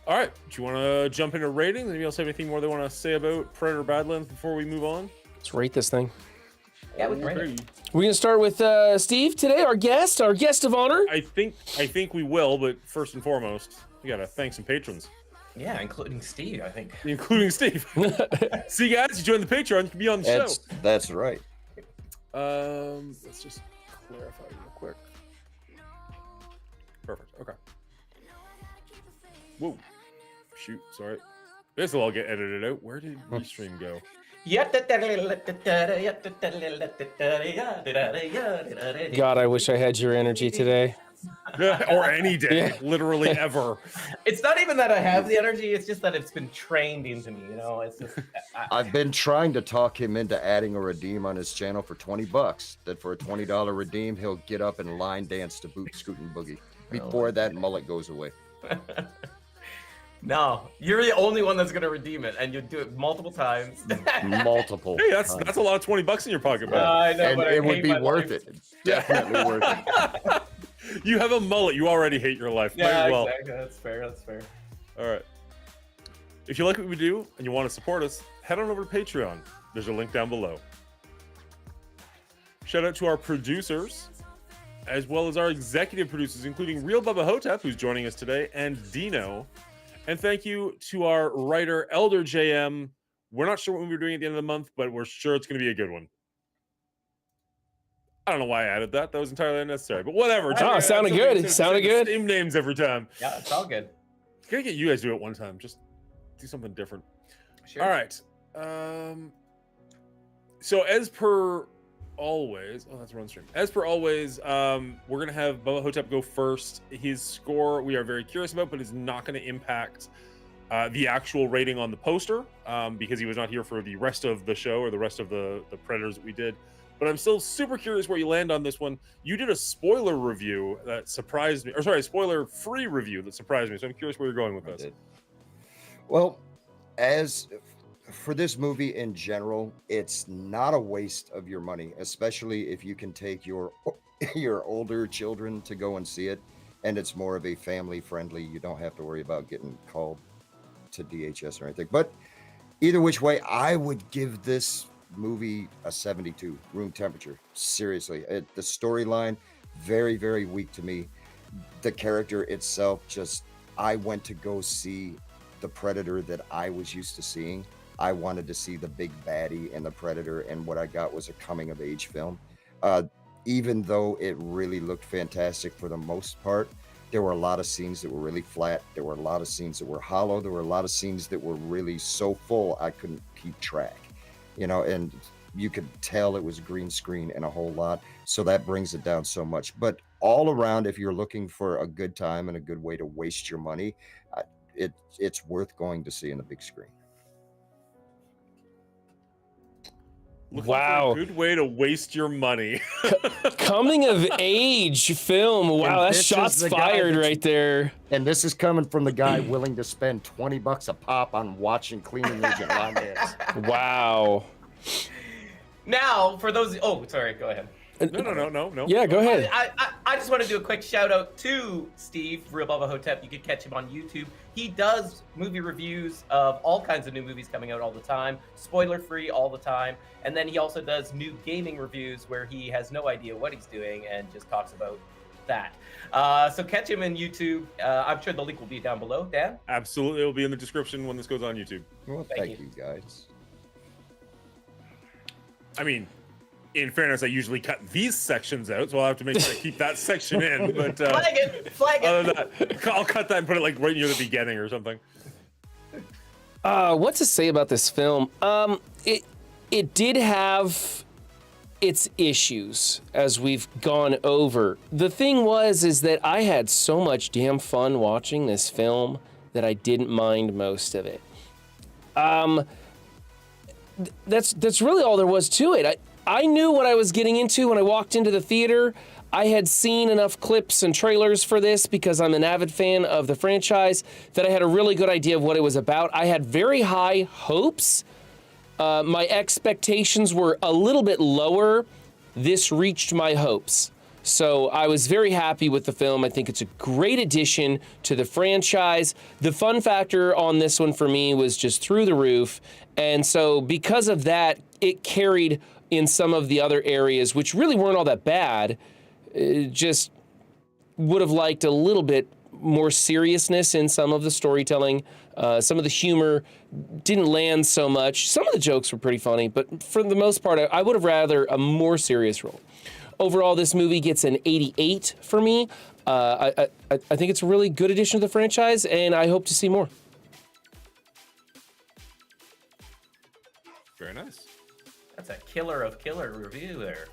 All right. Do you want to jump into ratings? Anybody else have anything more they want to say about Predator Badlands before we move on? Let's rate this thing. Yeah, with Predator. We're going to start with Steve today, our guest of honor. I think we will, but first and foremost, we got to thank some patrons. Yeah, including Steve, I think. Including Steve. See, guys, you join the Patreon, you can be on the show. That's right. Let's just clarify real quick. Perfect. Okay. Whoa. Shoot. Sorry. This will all get edited out. Where did Restream go? God, I wish I had your energy today. Or any day, literally ever. It's not even that I have the energy, it's just that it's been trained into me, you know? It's just I've been trying to talk him into adding a redeem on his channel for $20. That for a $20 redeem, he'll get up and line dance to Boot Scootin' Boogie before that mullet goes away. No, you're the only one that's gonna redeem it, and you do it multiple times. Multiple. Hey, that's a lot of $20 in your pocket, man. I know, And but I it would hate be my worth life. it. Definitely worth it. You have a mullet. You already hate your life. Might Yeah, as well. exactly. That's fair. That's fair. All right. If you like what we do and you want to support us, head on over to Patreon. There's a link down below. Shout out to our producers, as well as our executive producers, including Real Bubba Hotep, who's joining us today, and Dino. And thank you to our writer, Elder JM. We're not sure what we're doing at the end of the month, but we're sure it's going to be a good one. I don't know why I added that. That was entirely unnecessary, but whatever. Oh, sounded good. It sounded good. Same names every time. Yeah, it's all good. Gotta get you guys to do it one time. Just do something different. Sure. All right. So as per always, that's run stream. As per always, we're gonna have Bubba Hotep go first. His score we are very curious about, but is not going to impact the actual rating on the poster because he was not here for the rest of the show or the rest of the Predators that we did. But I'm still super curious where you land on this one. You did a spoiler review that surprised me, or sorry, a spoiler-free review that surprised me. So I'm curious where you're going with this. Well, as for this movie in general, it's not a waste of your money, especially if you can take your older children to go and see it, and it's more of a family-friendly. You don't have to worry about getting called to DHS or anything. But either which way, I would give this movie a 72 room temperature. Seriously, the storyline very, very weak to me. The character itself, just I went to go see the Predator that I was used to seeing. I wanted to see the big baddie and the Predator, and what I got was a coming of age film. Even though it really looked fantastic for the most part, there were a lot of scenes that were really flat. There were a lot of scenes that were hollow. There were a lot of scenes that were really so full I couldn't keep track. You know, and you could tell it was green screen and a whole lot. So that brings it down so much. But all around, if you're looking for a good time and a good way to waste your money, it's worth going to see in the big screen. Looking Wow. for a good way to waste your money. Coming of age film. Wow, And that's this is shots the guy fired that's- right there. And this is coming from the guy willing to spend $20 a pop on watching Cleaning Agent line dance. Wow. Now, for those, oh, sorry, go ahead. No. Yeah, go ahead. I just want to do a quick shout out to Steve, Real Bubba Hotep. You can catch him on YouTube. He does movie reviews of all kinds of new movies coming out all the time, spoiler free all the time. And then he also does new gaming reviews where he has no idea what he's doing and just talks about that. So catch him in YouTube. I'm sure the link will be down below. Dan? Absolutely. It'll be in the description when this goes on YouTube. Well, thank you guys. I mean, in fairness, I usually cut these sections out, so I'll have to make sure I keep that section in. But Flag it! other than that, I'll cut that and put it like right near the beginning or something. What to say about this film? It did have its issues as we've gone over. The thing is that I had so much damn fun watching this film that I didn't mind most of it. That's really all there was to it. I knew what I was getting into when I walked into the theater. I had seen enough clips and trailers for this because I'm an avid fan of the franchise that I had a really good idea of what it was about. I had very high hopes. My expectations were a little bit lower. This reached my hopes. So I was very happy with the film. I think it's a great addition to the franchise. The fun factor on this one for me was just through the roof. And so because of that, it carried in some of the other areas, which really weren't all that bad. Just would have liked a little bit more seriousness in some of the storytelling. Some of the humor didn't land so much. Some of the jokes were pretty funny, but for the most part, I would have rather a more serious role. Overall, this movie gets an 88 for me. I think it's a really good addition to the franchise, and I hope to see more. Very nice. That's a killer of killer review there.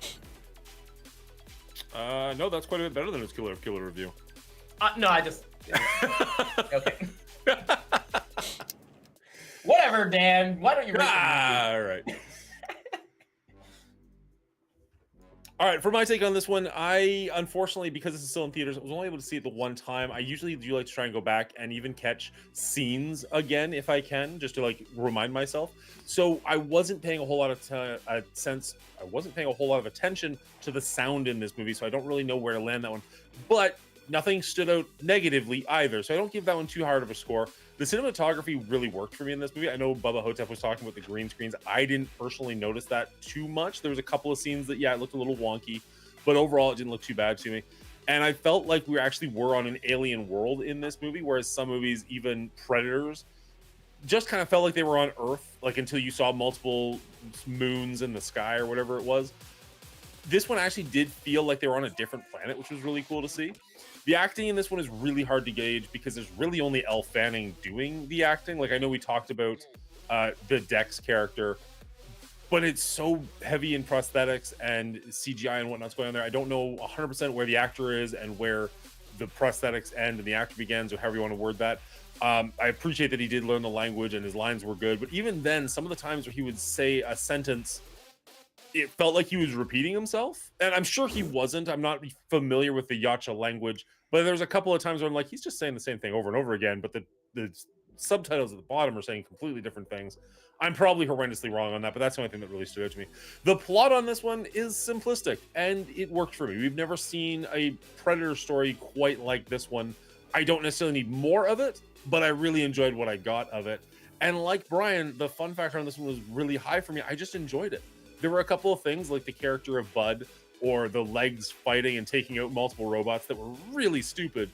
No, that's quite a bit better than his killer of killer review. No, I just... Okay. Whatever, Dan. Why don't you read All right. All right, for my take on this one, I unfortunately, because this is still in theaters, I was only able to see it the one time. I usually do like to try and go back and even catch scenes again if I can, just to like remind myself. So I wasn't paying a whole lot of attention to the sound in this movie, so I don't really know where to land that one. But nothing stood out negatively either, so I don't give that one too hard of a score. The cinematography really worked for me in this movie. I know Bubba Hotep was talking about the green screens. I didn't personally notice that too much. There was a couple of scenes that, it looked a little wonky, but overall it didn't look too bad to me. And I felt like we actually were on an alien world in this movie, whereas some movies, even Predators, just kind of felt like they were on Earth, like until you saw multiple moons in the sky or whatever it was. This one actually did feel like they were on a different planet, which was really cool to see. The acting in this one is really hard to gauge because there's really only Elle Fanning doing the acting. Like, I know we talked about the Dex character, but it's so heavy in prosthetics and CGI and whatnot's going on there. I don't know 100% where the actor is and where the prosthetics end and the actor begins, or however you want to word that. I appreciate that he did learn the language and his lines were good, but even then, some of the times where he would say a sentence, it felt like he was repeating himself, and I'm sure he wasn't. I'm not familiar with the Yacha language, but there's a couple of times where I'm like, he's just saying the same thing over and over again, but the subtitles at the bottom are saying completely different things. I'm probably horrendously wrong on that, but that's the only thing that really stood out to me. The plot on this one is simplistic, and it worked for me. We've never seen a Predator story quite like this one. I don't necessarily need more of it, but I really enjoyed what I got of it. And like Brian, the fun factor on this one was really high for me. I just enjoyed it. There were a couple of things like the character of Bud or the legs fighting and taking out multiple robots that were really stupid,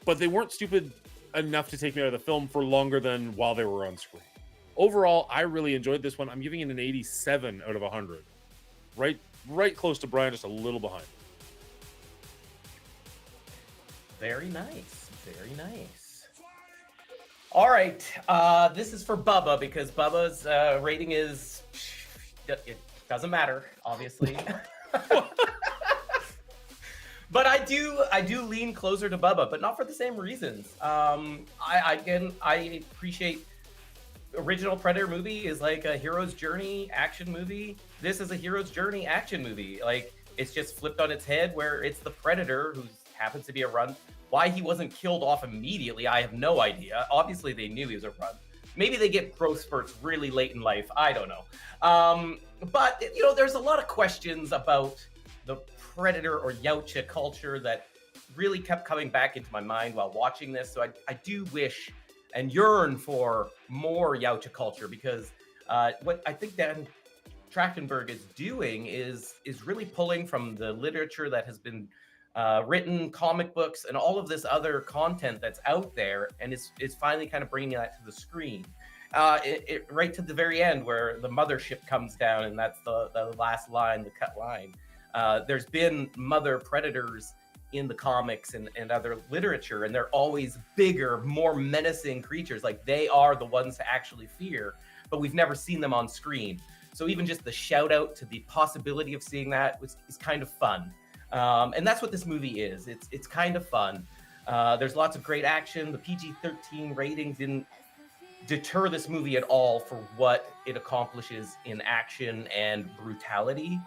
but they weren't stupid enough to take me out of the film for longer than while they were on screen. Overall, I really enjoyed this one. I'm giving it an 87 out of 100. Right close to Brian, just a little behind. Very nice. Very nice. All right. This is for Bubba because Bubba's rating is... It doesn't matter, obviously. But I do lean closer to Bubba, but not for the same reasons. I appreciate original Predator movie is like a hero's journey action movie. This is a hero's journey action movie. Like, it's just flipped on its head where it's the Predator who happens to be a run. Why he wasn't killed off immediately, I have no idea. Obviously, they knew he was a run. Maybe they get growth spurts really late in life. I don't know. But, there's a lot of questions about the Predator or Yautja culture that really kept coming back into my mind while watching this. So I do wish and yearn for more Yautja culture because what I think Dan Trachtenberg is doing is really pulling from the literature that has been written, comic books, and all of this other content that's out there, and is finally kind of bringing that to the screen. Right to the very end where the mothership comes down, and that's the last line, the cut line. There's been mother predators in the comics and other literature, and they're always bigger, more menacing creatures. Like, they are the ones to actually fear, but we've never seen them on screen. So even just the shout out to the possibility of seeing that is kind of fun. And that's what this movie is. It's kind of fun. There's lots of great action. The PG-13 rating didn't deter this movie at all for what it accomplishes in action and brutality.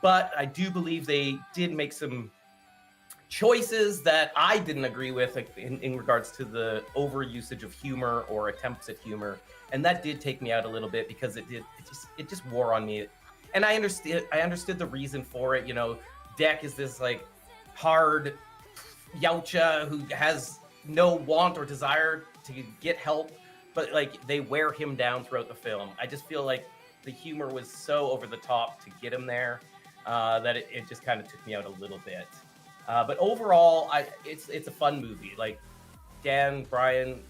But I do believe they did make some choices that I didn't agree with, like in regards to the overusage of humor or attempts at humor. And that did take me out a little bit because it just wore on me. And I understood the reason for it. Deck is this like hard Yautja who has no want or desire to get help, but like they wear him down throughout the film. I just feel like the humor was so over the top to get him there that it just kind of took me out a little bit. But overall, it's a fun movie. Like Dan, Brian,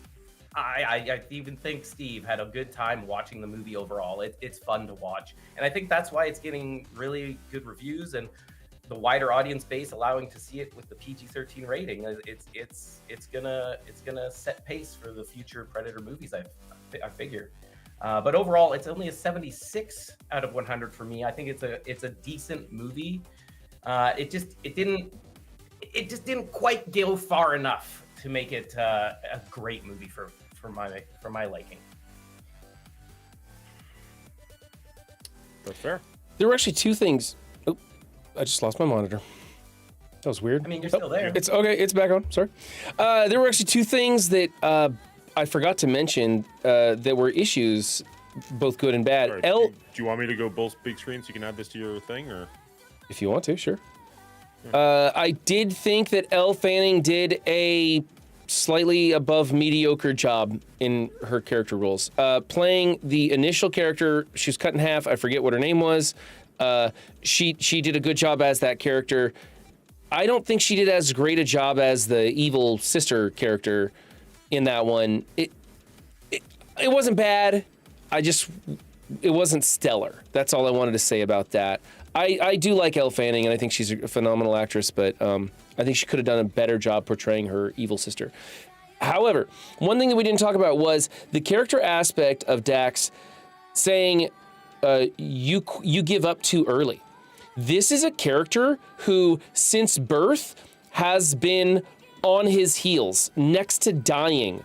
I even think Steve had a good time watching the movie overall. It's fun to watch, and I think that's why it's getting really good reviews and the wider audience base allowing to see it with the PG-13 rating. It's gonna set pace for the future Predator movies. I figure. But overall, it's only a 76 out of 100 for me. I think it's a decent movie. It just didn't quite go far enough to make it a great movie for my liking. That's fair. There were actually two things. Oh, I just lost my monitor. That was weird. I mean, you're still there. It's okay. It's back on. Sorry. There were actually two things that I forgot to mention that were issues, both good and bad. Right. Do Do you want me to go both big screen so you can add this to your thing, or? if you want to, sure. I did think that Elle Fanning did a slightly above mediocre job in her character roles. Playing the initial character, she was cut in half. I forget what her name was. She did a good job as that character. I don't think she did as great a job as the evil sister character in that one. It wasn't bad. It wasn't stellar. That's all I wanted to say about that. I do like Elle Fanning, and I think she's a phenomenal actress, but I think she could have done a better job portraying her evil sister. However, one thing that we didn't talk about was the character aspect of Dax saying, you give up too early. This is a character who, since birth, has been on his heels, next to dying.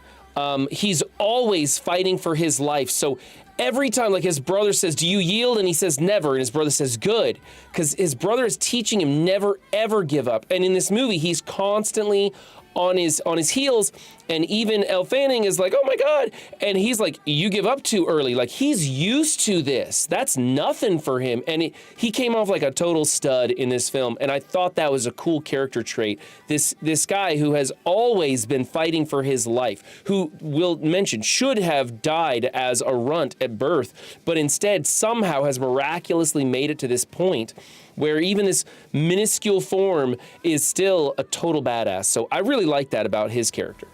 He's always fighting for his life. So every time, like his brother says, do you yield? And he says, never. And his brother says, good. Because his brother is teaching him never, ever give up. And in this movie, he's constantly on his heels. And even Elle Fanning is like, oh my God. And he's like, you give up too early. Like, he's used to this. That's nothing for him. And he came off like a total stud in this film. And I thought that was a cool character trait. This guy who has always been fighting for his life, who we'll mention should have died as a runt at birth, but instead somehow has miraculously made it to this point where even this minuscule form is still a total badass. So I really like that about his character.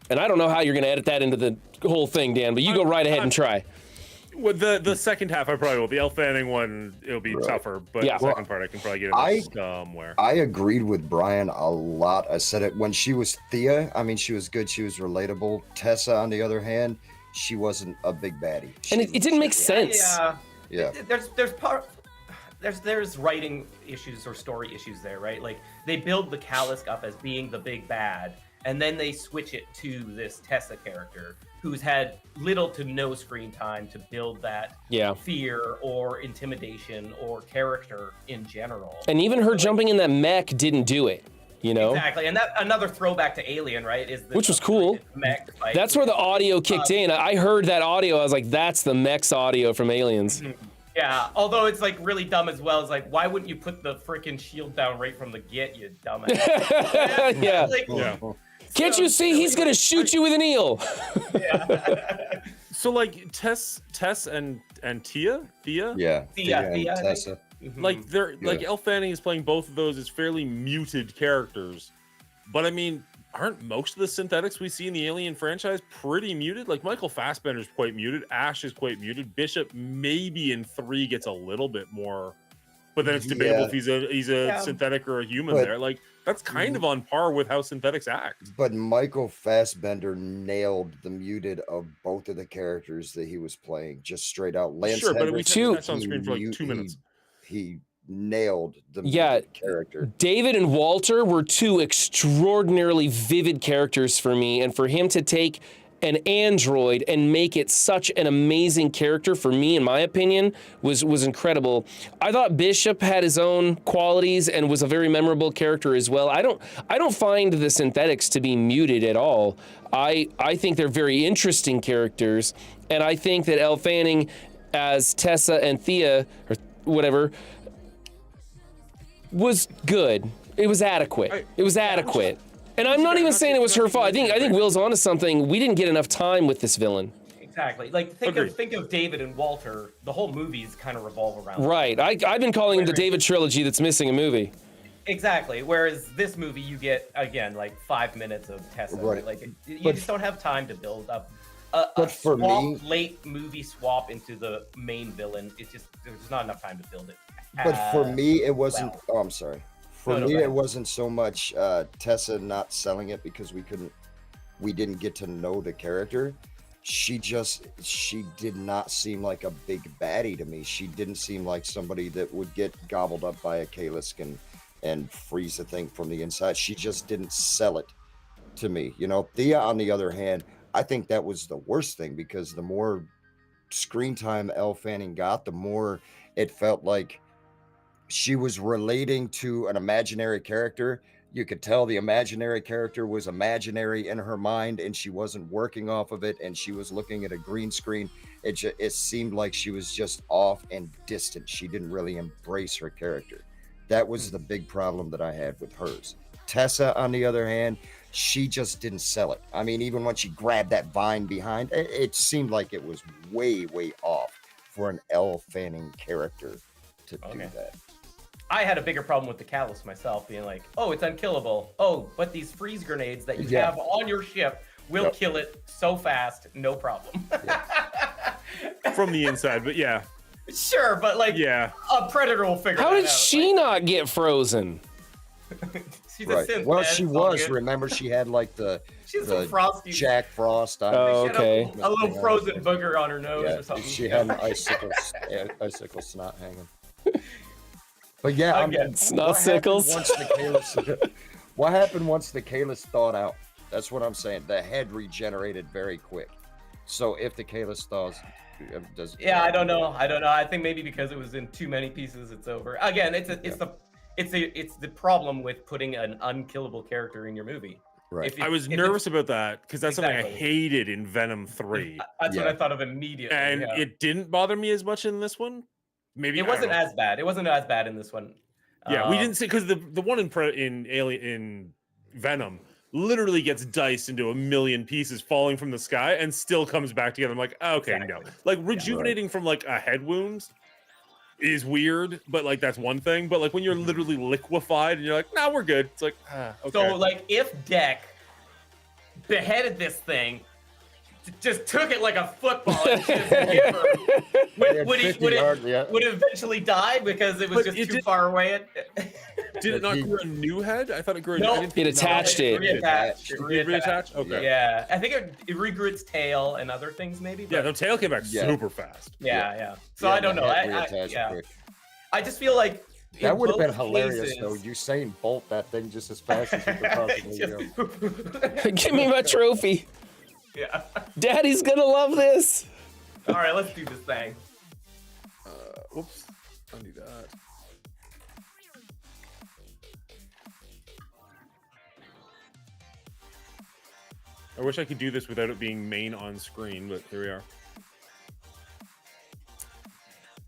And I don't know how you're going to edit that into the whole thing, Dan, but you go right ahead and try. Well, the second half I probably will. The Elle Fanning one, it'll be tougher, but Yeah. the second part I can probably get into somewhere. I agreed with Brian a lot. I said it when she was Thea. I mean, she was good. She was relatable. Tessa, on the other hand, she wasn't a big baddie. And it didn't make sense. Yeah. There's writing issues or story issues there, right? Like, they build the Kalisk up as being the big bad, and then they switch it to this Tessa character who's had little to no screen time to build that fear or intimidation or character in general. And even her jumping in that mech didn't do it, you know? Exactly, and that another throwback to Alien, right? Is Which was cool. Mech fight. That's where the audio kicked in. I heard that audio. I was like, that's the mech's audio from Aliens. Yeah, although it's like really dumb as well. It's like, why wouldn't you put the freaking shield down right from the get, you dumbass? Yeah. Like, Can't you see he's going to shoot you with an eel? So like Tess and Thea? Yeah. Thea, and I Tessa. Like they're like Elle Fanning is playing both of those as fairly muted characters. But I mean, aren't most of the synthetics we see in the Alien franchise pretty muted? Like Michael Fassbender's quite muted, Ash is quite muted, Bishop maybe in 3 gets a little bit more, but then it's debatable if he's a synthetic or a human there. Like that's kind of on par with how synthetics act. But Michael Fassbender nailed the muted of both of the characters that he was playing, just straight out. Lance Sure, but we Henriksen, that's on screen for like 2 minutes. He nailed the Yeah. character. David and Walter were two extraordinarily vivid characters for me, and for him to take an android and make it such an amazing character for me, in my opinion, was incredible. I thought Bishop had his own qualities and was a very memorable character as well. I don't find the synthetics to be muted at all. I think they're very interesting characters, and I think that Elle Fanning as Tessa and Thea or whatever was good. It was adequate. It was adequate. And I'm not even saying it was her fault. I think Will's onto something. We didn't get enough time with this villain. Exactly. Like think of David and Walter. The whole movies kind of revolve around. Right. I've been calling him the David trilogy that's missing a movie. Exactly. Whereas this movie, you get again like 5 minutes of Tessa. Right. Like you But- just don't have time to build up. But for me- late movie swap into the main villain. It's just there's not enough time to build it. But for me, it wasn't. well. Oh, I'm sorry. For No, me, go it ahead. wasn't so much Tessa not selling it because we didn't get to know the character. She did not seem like a big baddie to me. She didn't seem like somebody that would get gobbled up by a Kalisk and freeze the thing from the inside. She just didn't sell it to me. You know, Thea, on the other hand, I think that was the worst thing because the more screen time Elle Fanning got, the more it felt like she was relating to an imaginary character. You could tell the imaginary character was imaginary in her mind and she wasn't working off of it and she was looking at a green screen. It seemed like she was just off and distant. She didn't really embrace her character. That was the big problem that I had with hers. Tessa, on the other hand, she just didn't sell it. I mean, even when she grabbed that vine behind, it seemed like it was way, way off for an Elle Fanning character to do that. I had a bigger problem with the Catalyst myself, being like, oh, it's unkillable. Oh, but these freeze grenades that you Yeah. have on your ship will Yep. kill it so fast, no problem. From the inside, but yeah, Sure, but like yeah. a Predator will figure How that did out. she not get frozen? She's a Right. synth, Well, man, she it's all was. good. Remember, she had like the She's some the frosty. Jack Frost on. Oh, She had okay. a little frozen booger on her nose Yeah, or something. she had an icicle snot hanging. But yeah, I mean, Snot what happened sickles. once the Kalis- what happened once the Kalis thawed out? That's what I'm saying. The head regenerated very quick. So if the Kalis thaws, does Yeah, I don't know. I think maybe because it was in too many pieces, it's over. Again, it's the problem with putting an unkillable character in your movie. Right. If I was if nervous about that because that's something I Exactly. hated in Venom 3, That's what Yeah. I thought of immediately. and yeah. it didn't bother me as much in this one. Maybe It I don't wasn't know. as bad. It wasn't as bad in this one. Yeah, we Um, didn't see because the one in Venom literally gets diced into a million pieces, falling from the sky, and still comes back together. I'm like, okay, no, Exactly. like rejuvenating from like a head wound is weird, but like that's one thing. But like when you're literally liquefied and you're like, nah, we're good. It's like, okay. So like if Deck beheaded this thing, just took it like a football, and just hit her, would he 50 yard, yeah. would it eventually die because it was But just it too did- far away? Did it not He- grow a new head? I thought it grew. No. I didn't think It attached it. Reattached. Did it reattach? Okay. Yeah, I think it regrew its tail and other things maybe. Yeah, But the tail came back Yeah. super fast. yeah. So Yeah, I don't the know. head I, reattached yeah. quick. I just feel like That in would have been both hilarious, cases- though. Usain Bolt that thing just as fast as you could possibly go. Give me my trophy. Yeah. Daddy's gonna love this. All right, let's do this thing. Whoops. I need that. I wish I could do this without it being main on screen, but here we are.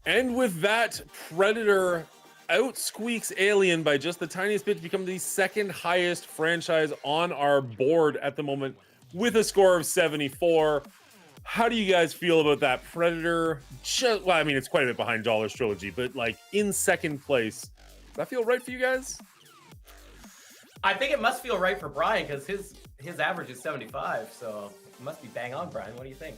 And with that, Predator outsqueaks Alien by just the tiniest bit to become the second highest franchise on our board at the moment with a score of 74. How do you guys feel about that? Predator, well, I mean, it's quite a bit behind Dollars Trilogy, but like in second place. Does that feel right for you guys? I think it must feel right for Brian because his average is 75, so it must be bang on, Brian. What do you think?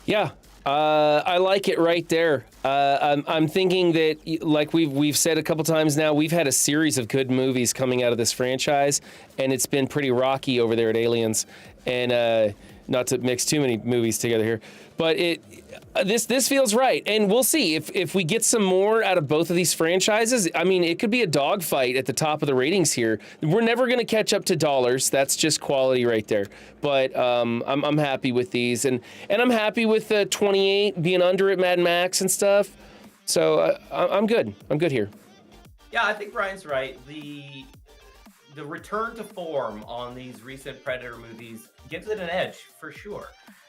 Yeah, I like it right there. I'm thinking that, like we've said a couple times now, we've had a series of good movies coming out of this franchise, and it's been pretty rocky over there at Aliens. And not to mix too many movies together here, but this feels right, and we'll see if we get some more out of both of these franchises. I mean, it could be a dogfight at the top of the ratings here. We're never going to catch up to Dollars. That's just quality right there. But I'm happy with these, and I'm happy with the 28 being under at Mad Max and stuff. So I'm good. I'm good here. Yeah, I think Brian's right. The return to form on these recent Predator movies gives it an edge for sure.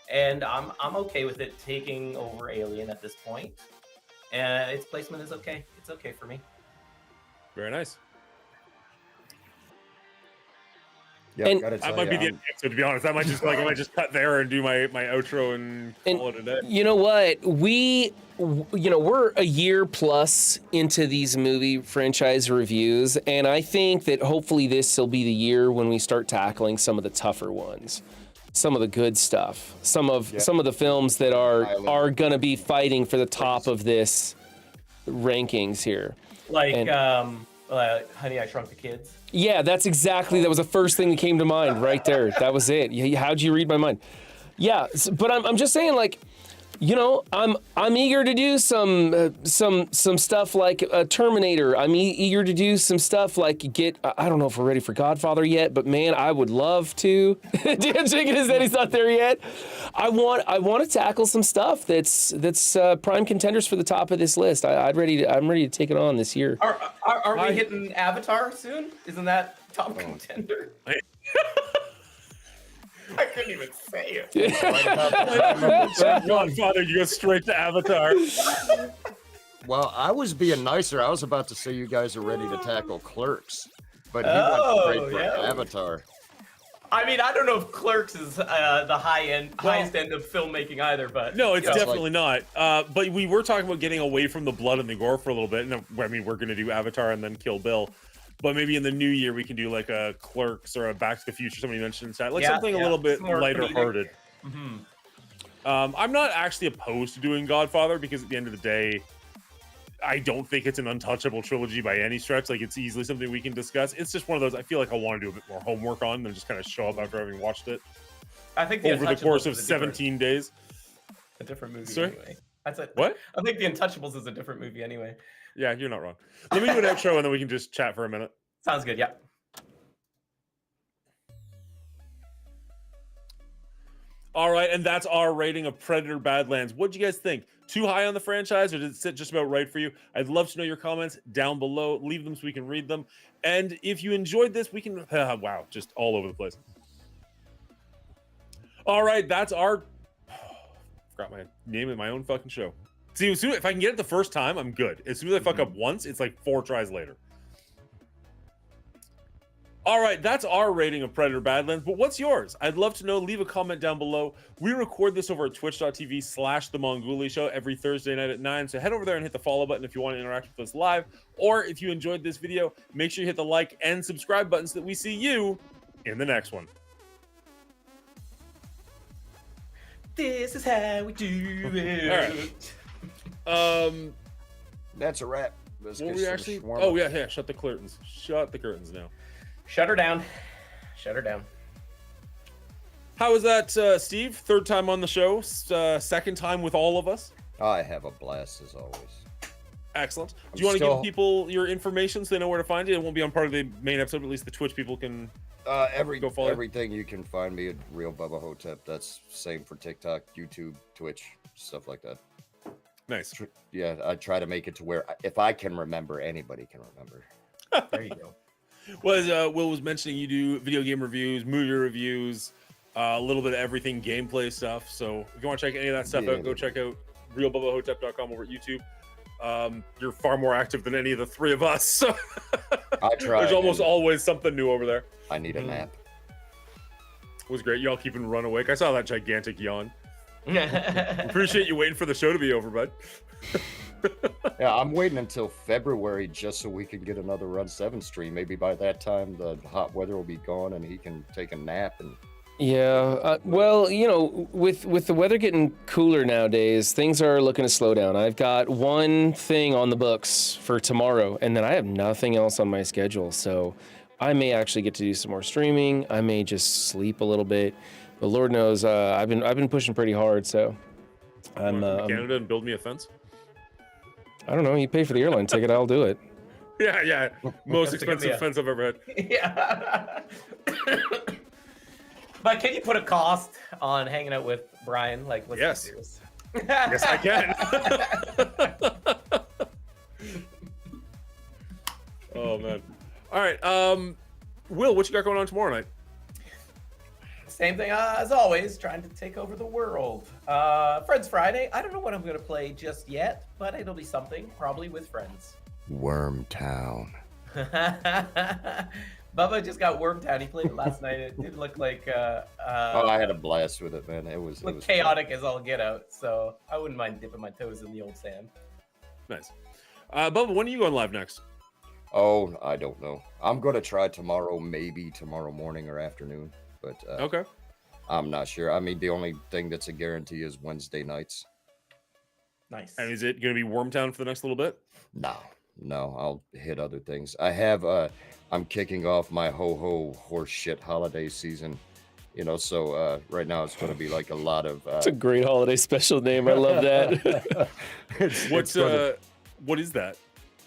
And I'm okay with it taking over Alien at this point. And its placement is okay. It's okay for me. Very nice. Yeah, And- gotta That tell might be you, the end. So to be honest, I might just cut there and do my outro and call it a day. You know what? We're a year plus into these movie franchise reviews, and I think that hopefully this will be the year when we start tackling some of the tougher ones, some of the good stuff, some of the films that are gonna be fighting for the top of this rankings here. Like And- Honey, I Shrunk the Kids. Yeah, that was the first thing that came to mind right there. That was it. How'd you read my mind? Yeah, but I'm just saying, like, I'm eager to do some stuff like Terminator. I'm eager to do some stuff like I don't know if we're ready for Godfather yet, but man, I would love to. Dan Chicken said he's not there yet. I want to tackle some stuff that's prime contenders for the top of this list. I'm ready to take it on this year. Are we hitting Avatar soon? Isn't that top contender? I couldn't even say it. Godfather, you go straight to Avatar. well, I was being nicer. I was about to say you guys are ready to tackle Clerks, but he Oh, went straight for yeah. Avatar. I mean, I don't know if Clerks is the highest end of filmmaking either, but No, it's you know, definitely not. But we were talking about getting away from the blood and the gore for a little bit. And I mean, we're going to do Avatar and then Kill Bill. But maybe in the new year we can do like a Clerks or a Back to the Future. Somebody mentioned that, like something a little bit More lighter comedic. hearted. I'm not actually opposed to doing Godfather because at the end of the day, I don't think it's an untouchable trilogy by any stretch. Like it's easily something we can discuss. It's just one of those I feel like I want to do a bit more homework on than just kind of show up after having watched it I think the over the Untouchables course of is a different- 17 days. A different movie Sorry? anyway. That's it. What? I think the Untouchables is a different movie anyway. Yeah, you're not wrong. Let me do an outro and then we can just chat for a minute. Sounds good. Yeah. All right, and that's our rating of Predator Badlands. What'd you guys think? Too high on the franchise, or did it sit just about right for you? I'd love to know your comments down below. Leave them so we can read them. And if you enjoyed this, we can... wow, just all over the place. All right, that's our... forgot my name of my own fucking show. See, as soon if I can get it the first time, I'm good. As soon as I fuck up once, it's like 4 tries later. All right, that's our rating of Predator Badlands, but what's yours? I'd love to know. Leave a comment down below. We record this over at twitch.tv/The Mongoolie Show every Thursday night at 9, so head over there and hit the follow button if you want to interact with us live, or if you enjoyed this video, make sure you hit the like and subscribe buttons so that we see you in the next one. This is how we do it. All right. That's a wrap. What were we actually... Oh, yeah, shut the curtains. Shut the curtains now. Shut her down. Shut her down. How was that, Steve? Third time on the show, second time with all of us. I have a blast as always. Excellent. Do you want to give people your information so they know where to find you? It won't be on part of the main episode, but at least the Twitch people can go follow. Everything you can find me at Real Bubba Hotep. That's same for TikTok, YouTube, Twitch, stuff like that. Nice. Yeah, I try to make it to where if I can remember, anybody can remember. There you go. Well, as Will was mentioning, you do video game reviews, movie reviews, a little bit of everything, gameplay stuff. So if you want to check any of that stuff out, go check out realbubbahotep.com over at YouTube. You're far more active than any of the three of us. So I try. there's almost always something new over there. I need a nap. It was great. Y'all keeping Run awake. I saw that gigantic yawn. Appreciate you waiting for the show to be over, bud. Yeah, I'm waiting until February just so we can get another Run 7 stream. Maybe by that time the hot weather will be gone and he can take a nap. And Yeah, well, you know, with the weather getting cooler nowadays, things are looking to slow down. I've got one thing on the books for tomorrow, and then I have nothing else on my schedule. So I may actually get to do some more streaming. I may just sleep a little bit. But Lord knows, I've been pushing pretty hard. So I'm Canada and build me a fence. I don't know. You pay for the airline ticket, I'll do it. Yeah. Most That's a good expensive idea. fence I've ever had. Yeah. But can you put a cost on hanging out with Brian? Like, let's Yes. do this. Yes, I can. Oh man. All right. Will, what you got going on tomorrow night? Same thing as always, trying to take over the world. Friends Friday. I don't know what I'm gonna play just yet, but it'll be something, probably with friends. Wormtown. Bubba just got Wormtown. He played it last night. It did look like Oh, I had a blast with it, man. It was chaotic as all get out. So I wouldn't mind dipping my toes in the old sand. Nice. Bubba, when are you going live next? Oh, I don't know. I'm gonna try tomorrow, maybe tomorrow morning or afternoon, but Okay. I'm not sure. I mean, the only thing that's a guarantee is Wednesday nights. Nice. And is it going to be Wormtown for the next little bit? No, I'll hit other things. I have I'm kicking off my horse shit holiday season. You know, so right now it's going to be like a lot of. It's a great holiday special name. I love that. What is that?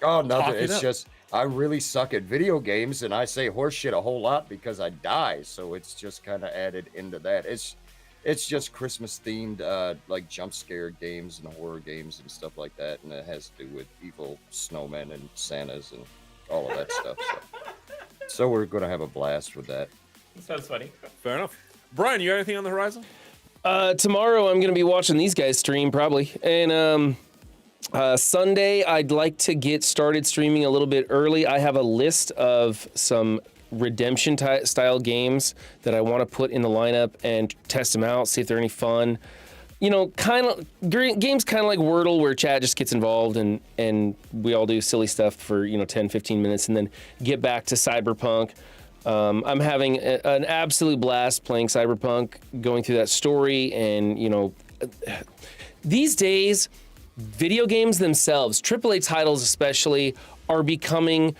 Oh, nothing. Talk it It's up. just I really suck at video games, and I say horse shit a whole lot because I die. So it's just kind of added into that. It's just Christmas themed, like jump scare games and horror games and stuff like that, and it has to do with evil snowmen and Santas and all of that stuff. So we're gonna have a blast with that. Sounds funny. Fair enough. Brian, you got anything on the horizon? Tomorrow I'm gonna be watching these guys stream probably, and Sunday I'd like to get started streaming a little bit early. I have a list of some redemption style games that I want to put in the lineup and test them out, see if they're any fun. You know, kind of games kind of like Wordle, where chat just gets involved and we all do silly stuff for 10-15 minutes and then get back to Cyberpunk. I'm having an absolute blast playing Cyberpunk, going through that story, and these days video games themselves, AAA titles especially, are becoming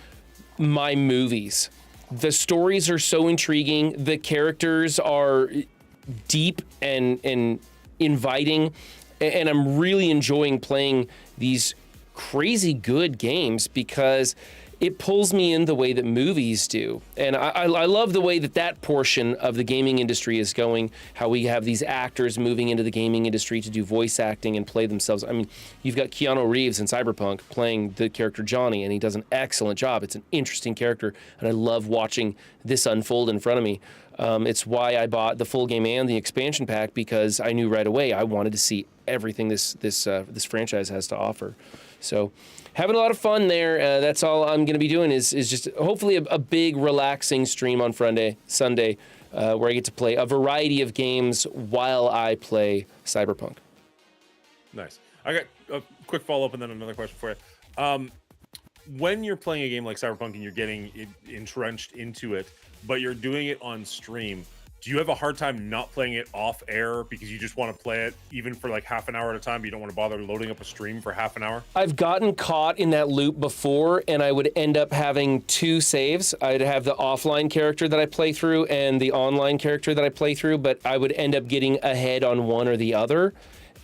my movies. The stories are so intriguing. The characters are deep and inviting, and I'm really enjoying playing these crazy good games because it pulls me in the way that movies do. And I love the way that portion of the gaming industry is going, how we have these actors moving into the gaming industry to do voice acting and play themselves. I mean, you've got Keanu Reeves in Cyberpunk playing the character Johnny, and he does an excellent job. It's an interesting character, and I love watching this unfold in front of me. It's why I bought the full game and the expansion pack, because I knew right away I wanted to see everything this franchise has to offer. So having a lot of fun there. That's all I'm going to be doing is just hopefully a big relaxing stream on Sunday, where I get to play a variety of games while I play Cyberpunk. Nice. I got a quick follow-up and then another question for you. When you're playing a game like Cyberpunk and you're getting entrenched into it, but you're doing it on stream, do you have a hard time not playing it off air because you just want to play it even for like half an hour at a time, but you don't want to bother loading up a stream for half an hour? I've gotten caught in that loop before, and I would end up having two saves. I'd have the offline character that I play through and the online character that I play through, but I would end up getting ahead on one or the other,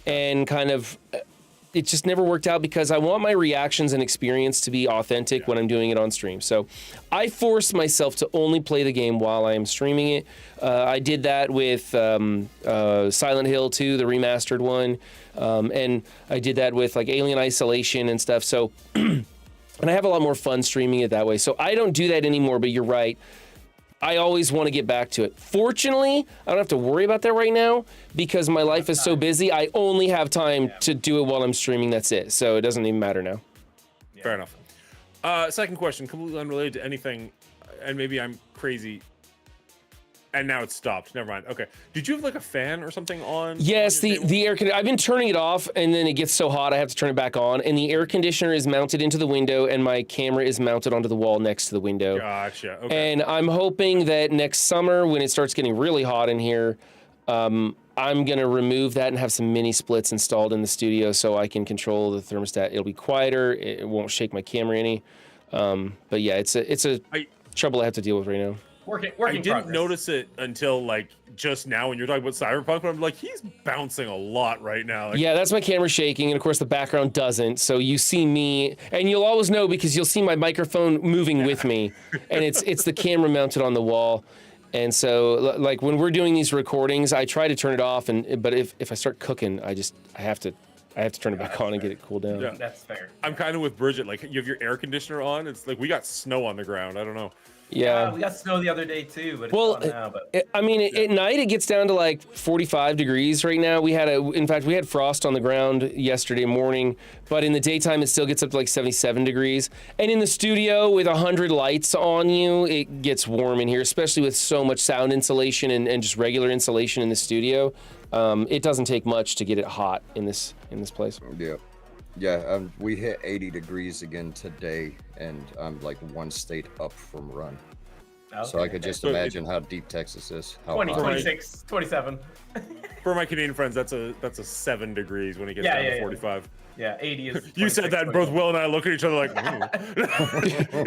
and kind of it just never worked out because I want my reactions and experience to be authentic when I'm doing it on stream. So I force myself to only play the game while I am streaming it. I did that with Silent Hill 2, the remastered one, and I did that with like Alien Isolation and stuff. So, and I have a lot more fun streaming it that way. So I don't do that anymore, but you're right. I always want to get back to it. Fortunately, I don't have to worry about that right now because my life is so busy. I only have time to do it while I'm streaming. That's it. So it doesn't even matter now. Fair enough. Second question, completely unrelated to anything, and maybe I'm crazy. And now it's stopped. Never mind. Okay. Did you have like a fan or something on? Yes, on your table? the air conditioner. I've been turning it off, and then it gets so hot I have to turn it back on. And the air conditioner is mounted into the window, and my camera is mounted onto the wall next to the window. Gotcha. Okay. And I'm hoping that next summer, when it starts getting really hot in here, I'm gonna remove that and have some mini splits installed in the studio so I can control the thermostat. It'll be quieter. It won't shake my camera any. But yeah, it's a trouble I have to deal with right now. Working I didn't progress. notice it until like just now when you're talking about Cyberpunk, but I'm like, he's bouncing a lot right now. Like, Yeah, that's my camera shaking, and of course the background doesn't. So you see me, and you'll always know because you'll see my microphone moving with me, and it's the camera mounted on the wall. And so like when we're doing these recordings, I try to turn it off, but if I start cooking, I have to turn it back on and get it cooled down. Yeah. That's fair. I'm kind of with Bridget. Like, you have your air conditioner on. It's like we got snow on the ground. I don't know. Yeah. We got snow the other day too, but it's Well, gone now. But at night it gets down to like 45 degrees right now. We had frost on the ground yesterday morning, but in the daytime it still gets up to like 77 degrees. And in the studio with 100 lights on you, it gets warm in here, especially with so much sound insulation and just regular insulation in the studio. It doesn't take much to get it hot in this place. Yeah, we hit 80 degrees again today, and I'm like one state up from run. So I could just imagine how deep Texas is. How 20, hot. 26, 27. For my Canadian friends, that's a 7 degrees when it gets down to 45. Yeah, 80 is. You said that, and both Will and I look at each other like,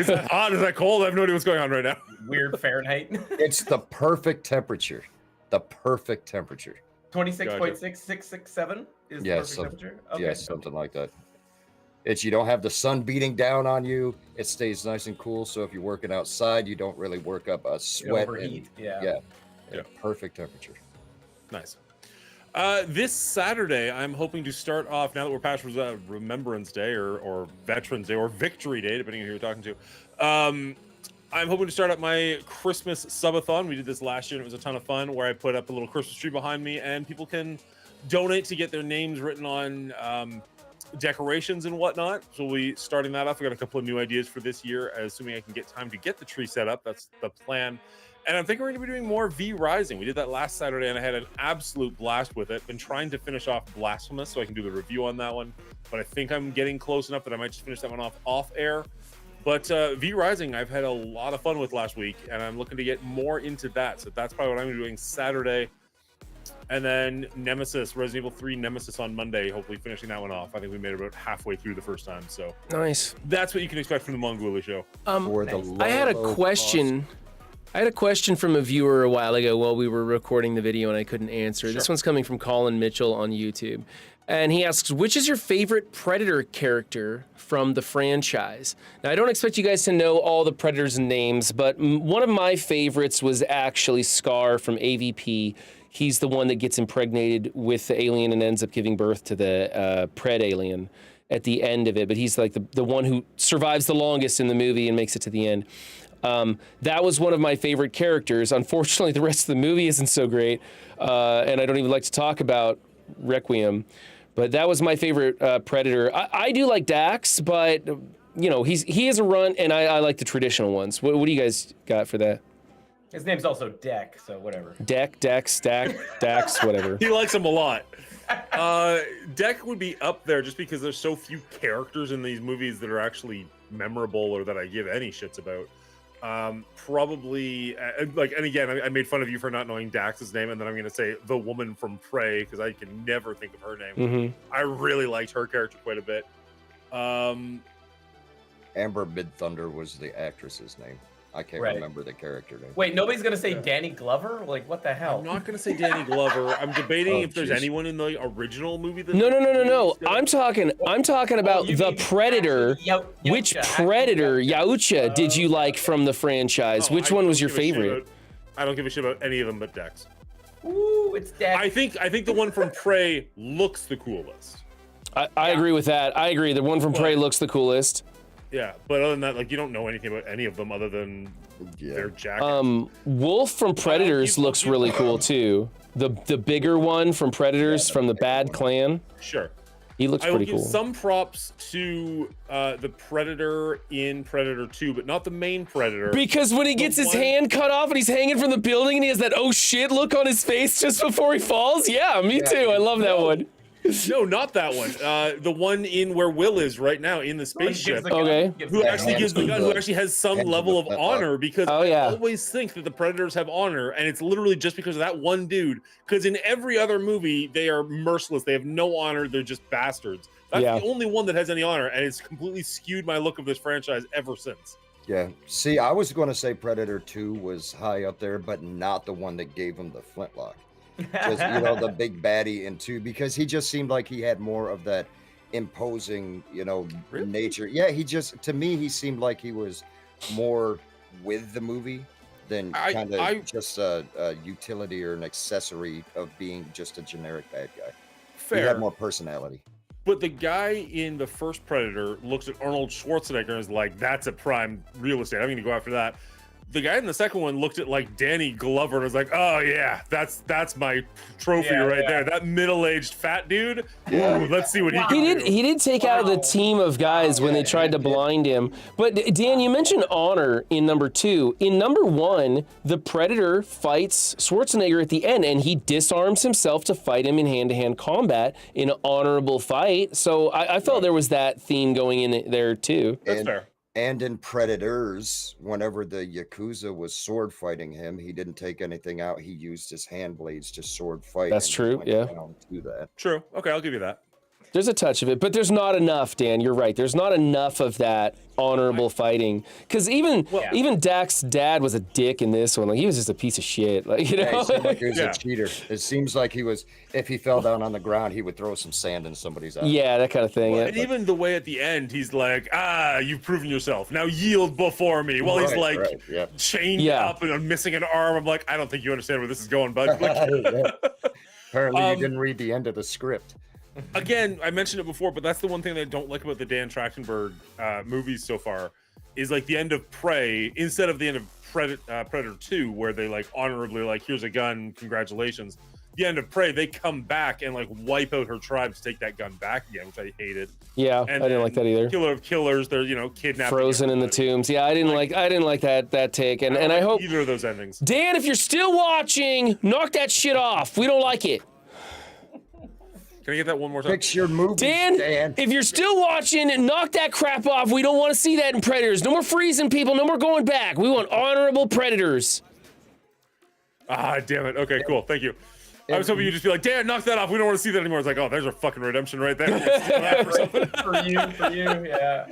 is that hot? Is that cold? I have no idea what's going on right now. Weird Fahrenheit. It's the perfect temperature. The perfect temperature. 26.6667 is the perfect temperature. Okay. Yeah, something like that. You don't have the sun beating down on you. It stays nice and cool. So if you're working outside, you don't really work up a sweat. Overheat. Yeah. Perfect temperature. Nice. This Saturday, I'm hoping to start off, now that we're past Remembrance Day or Veterans Day or Victory Day, depending on who you're talking to. I'm hoping to start up my Christmas subathon. We did this last year and it was a ton of fun, where I put up a little Christmas tree behind me and people can donate to get their names written on decorations and whatnot. So we'll be starting that off. We got a couple of new ideas for this year, assuming I can get time to get the tree set up. That's the plan. And I'm thinking we're going to be doing more V Rising. We did that last Saturday and I had an absolute blast with it. Been trying to finish off Blasphemous so I can do the review on that one, but I think I'm getting close enough that I might just finish that one off air. But V Rising, I've had a lot of fun with last week, and I'm looking to get more into that. So that's probably what I'm doing Saturday. And then Nemesis, Resident Evil 3 Nemesis on Monday, hopefully finishing that one off. I think we made it about halfway through the first time. So Nice. that's what you can expect from the Mongoolie show. I had a question. I had a question from a viewer a while ago while we were recording the video and I couldn't answer. This one's coming from Colin Mitchell on YouTube. And he asks, which is your favorite Predator character from the franchise? Now, I don't expect you guys to know all the Predators' names, but one of my favorites was actually Scar from AVP. He's the one that gets impregnated with the alien and ends up giving birth to the Pred alien at the end of it. But he's like the one who survives the longest in the movie and makes it to the end. That was one of my favorite characters. Unfortunately, the rest of the movie isn't so great, and I don't even like to talk about Requiem. But that was my favorite Predator. I do like Dax, but you know he has a run, and I like the traditional ones. What do you guys got for that? His name's also Deck, so whatever. Dax, whatever. He likes him a lot. Deck would be up there just because there's so few characters in these movies that are actually memorable or that I give any shits about. Probably like, and again, I made fun of you for not knowing Dax's name, and then I'm gonna say the woman from Prey because I can never think of her name. Mm-hmm. I really liked her character quite a bit. Amber Midthunder was the actress's name. I can't remember the character name. Wait, nobody's gonna say Danny Glover? Like, what the hell? I'm not gonna say Danny Glover. I'm debating if there's anyone in the original movie that. No. I'm talking about the Predator. Which Predator, Yautja, did you like from the franchise? Which one was your favorite? I don't give a shit about any of them but Dex. Ooh, it's Dex. I think the one from Prey looks the coolest. I agree with that. I agree. The one from Prey looks the coolest. Yeah, but other than that, like, you don't know anything about any of them other than their jackets. Wolf from Predators looks really cool too. The bigger one from Predators from the Bad Clan. Sure. He looks pretty cool. I will give some props to the Predator in Predator 2, but not the main Predator. Because when he gets his hand cut off and he's hanging from the building and he has that oh shit look on his face just before he falls. Yeah, me too. I love that one. No, not that one. The one in where Will is right now in the spaceship. Okay. Who actually gives the gun, who actually has some level of honor, because I always think that the Predators have honor, and it's literally just because of that one dude. Because in every other movie, they are merciless. They have no honor. They're just bastards. That's the only one that has any honor, and it's completely skewed my look of this franchise ever since. Yeah. See, I was going to say Predator 2 was high up there, but not the one that gave him the flintlock. Just, you know, the big baddie in 2, because he just seemed like he had more of that imposing, you know, nature. Yeah, he just, to me, he seemed like he was more with the movie than kind of just a utility or an accessory of being just a generic bad guy. Fair. He had more personality. But the guy in the first Predator looks at Arnold Schwarzenegger and is like, that's a prime real estate. I'm going to go after that. the guy in the second one looked at like Danny Glover and was like, "Oh yeah, that's my trophy right there. That middle-aged fat dude. Ooh, let's see what he can do." He did take out the team of guys when they tried to blind him. But Dan, you mentioned honor in number 2. In number 1, the Predator fights Schwarzenegger at the end, and he disarms himself to fight him in hand-to-hand combat in an honorable fight. So I felt there was that theme going in there too. That's fair. And in Predators, whenever the Yakuza was sword fighting him, he didn't take anything out. He used his hand blades to sword fight. That's and he true, went yeah. down to that. True. Okay, I'll give you that. There's a touch of it, but there's not enough, Dan. You're right. There's not enough of that honorable fighting. Because even Dak's dad was a dick in this one. Like, he was just a piece of shit. Like, you know? Yeah, he seemed like he was Yeah. a cheater. It seems like he was, if he fell down on the ground, he would throw some sand in somebody's eye. Yeah, that kind of thing. Well, yeah. and even the way at the end, he's like, "You've proven yourself. Now yield before me." While he's like yeah. chained Yeah. up and missing an arm. I'm like, I don't think you understand where this is going, bud. Like, Yeah. Apparently, you didn't read the end of the script. again, I mentioned it before, but that's the one thing that I don't like about the Dan Trachtenberg movies so far, is like the end of Prey instead of the end of Predator 2, where they like honorably like, "Here's a gun, congratulations." The end of Prey, they come back and like wipe out her tribe to take that gun back again, which I hated. Yeah, And I didn't like that either. Killer of Killers, they're kidnapping. Frozen in the everybody. tombs. Yeah, I didn't like that take. And I don't like hope, either of those endings. Dan, if you're still watching, knock that shit off. We don't like it. Can I get that one more time? Fix your movies, Dan, if you're still watching, knock that crap off. We don't want to see that in Predators. No more freezing people. No more going back. We want honorable Predators. Damn it. Okay, cool. Thank you. I was hoping you'd just be like, "Dan, knock that off. We don't want to see that anymore." It's like, "Oh, there's our fucking redemption right there." for you, yeah.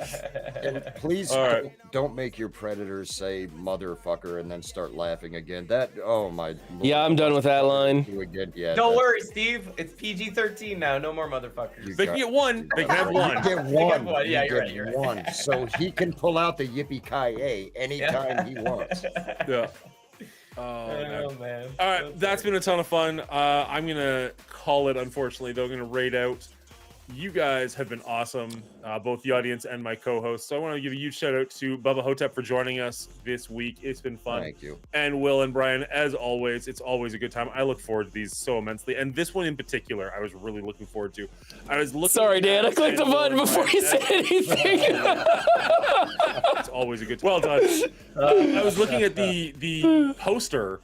And please All right. don't make your Predators say "motherfucker" and then start laughing again. That, oh my. Yeah, I'm done with that line. Again. Yeah, Don't that- worry, Steve. It's PG-13 now. No more motherfuckers. They can get one. They can have You one. get one. one. Yeah, You you're get right, you're right. one. So he can pull out the yippee-ki-yay anytime he wants. Yeah. Oh, man. All right, that's been a ton of fun. I'm gonna call it. Unfortunately, though, I'm gonna raid out. You guys have been awesome, both the audience and my co-host. So I want to give a huge shout out to Bubba Hotep for joining us this week. It's been fun. Thank you. And Will and Brian, as always, it's always a good time. I look forward to these so immensely, and this one in particular, I was really looking forward to. I was looking. Sorry, Dan. I clicked the and Will button and before Brian- you said anything. It's always a good. Well done. I was looking at the poster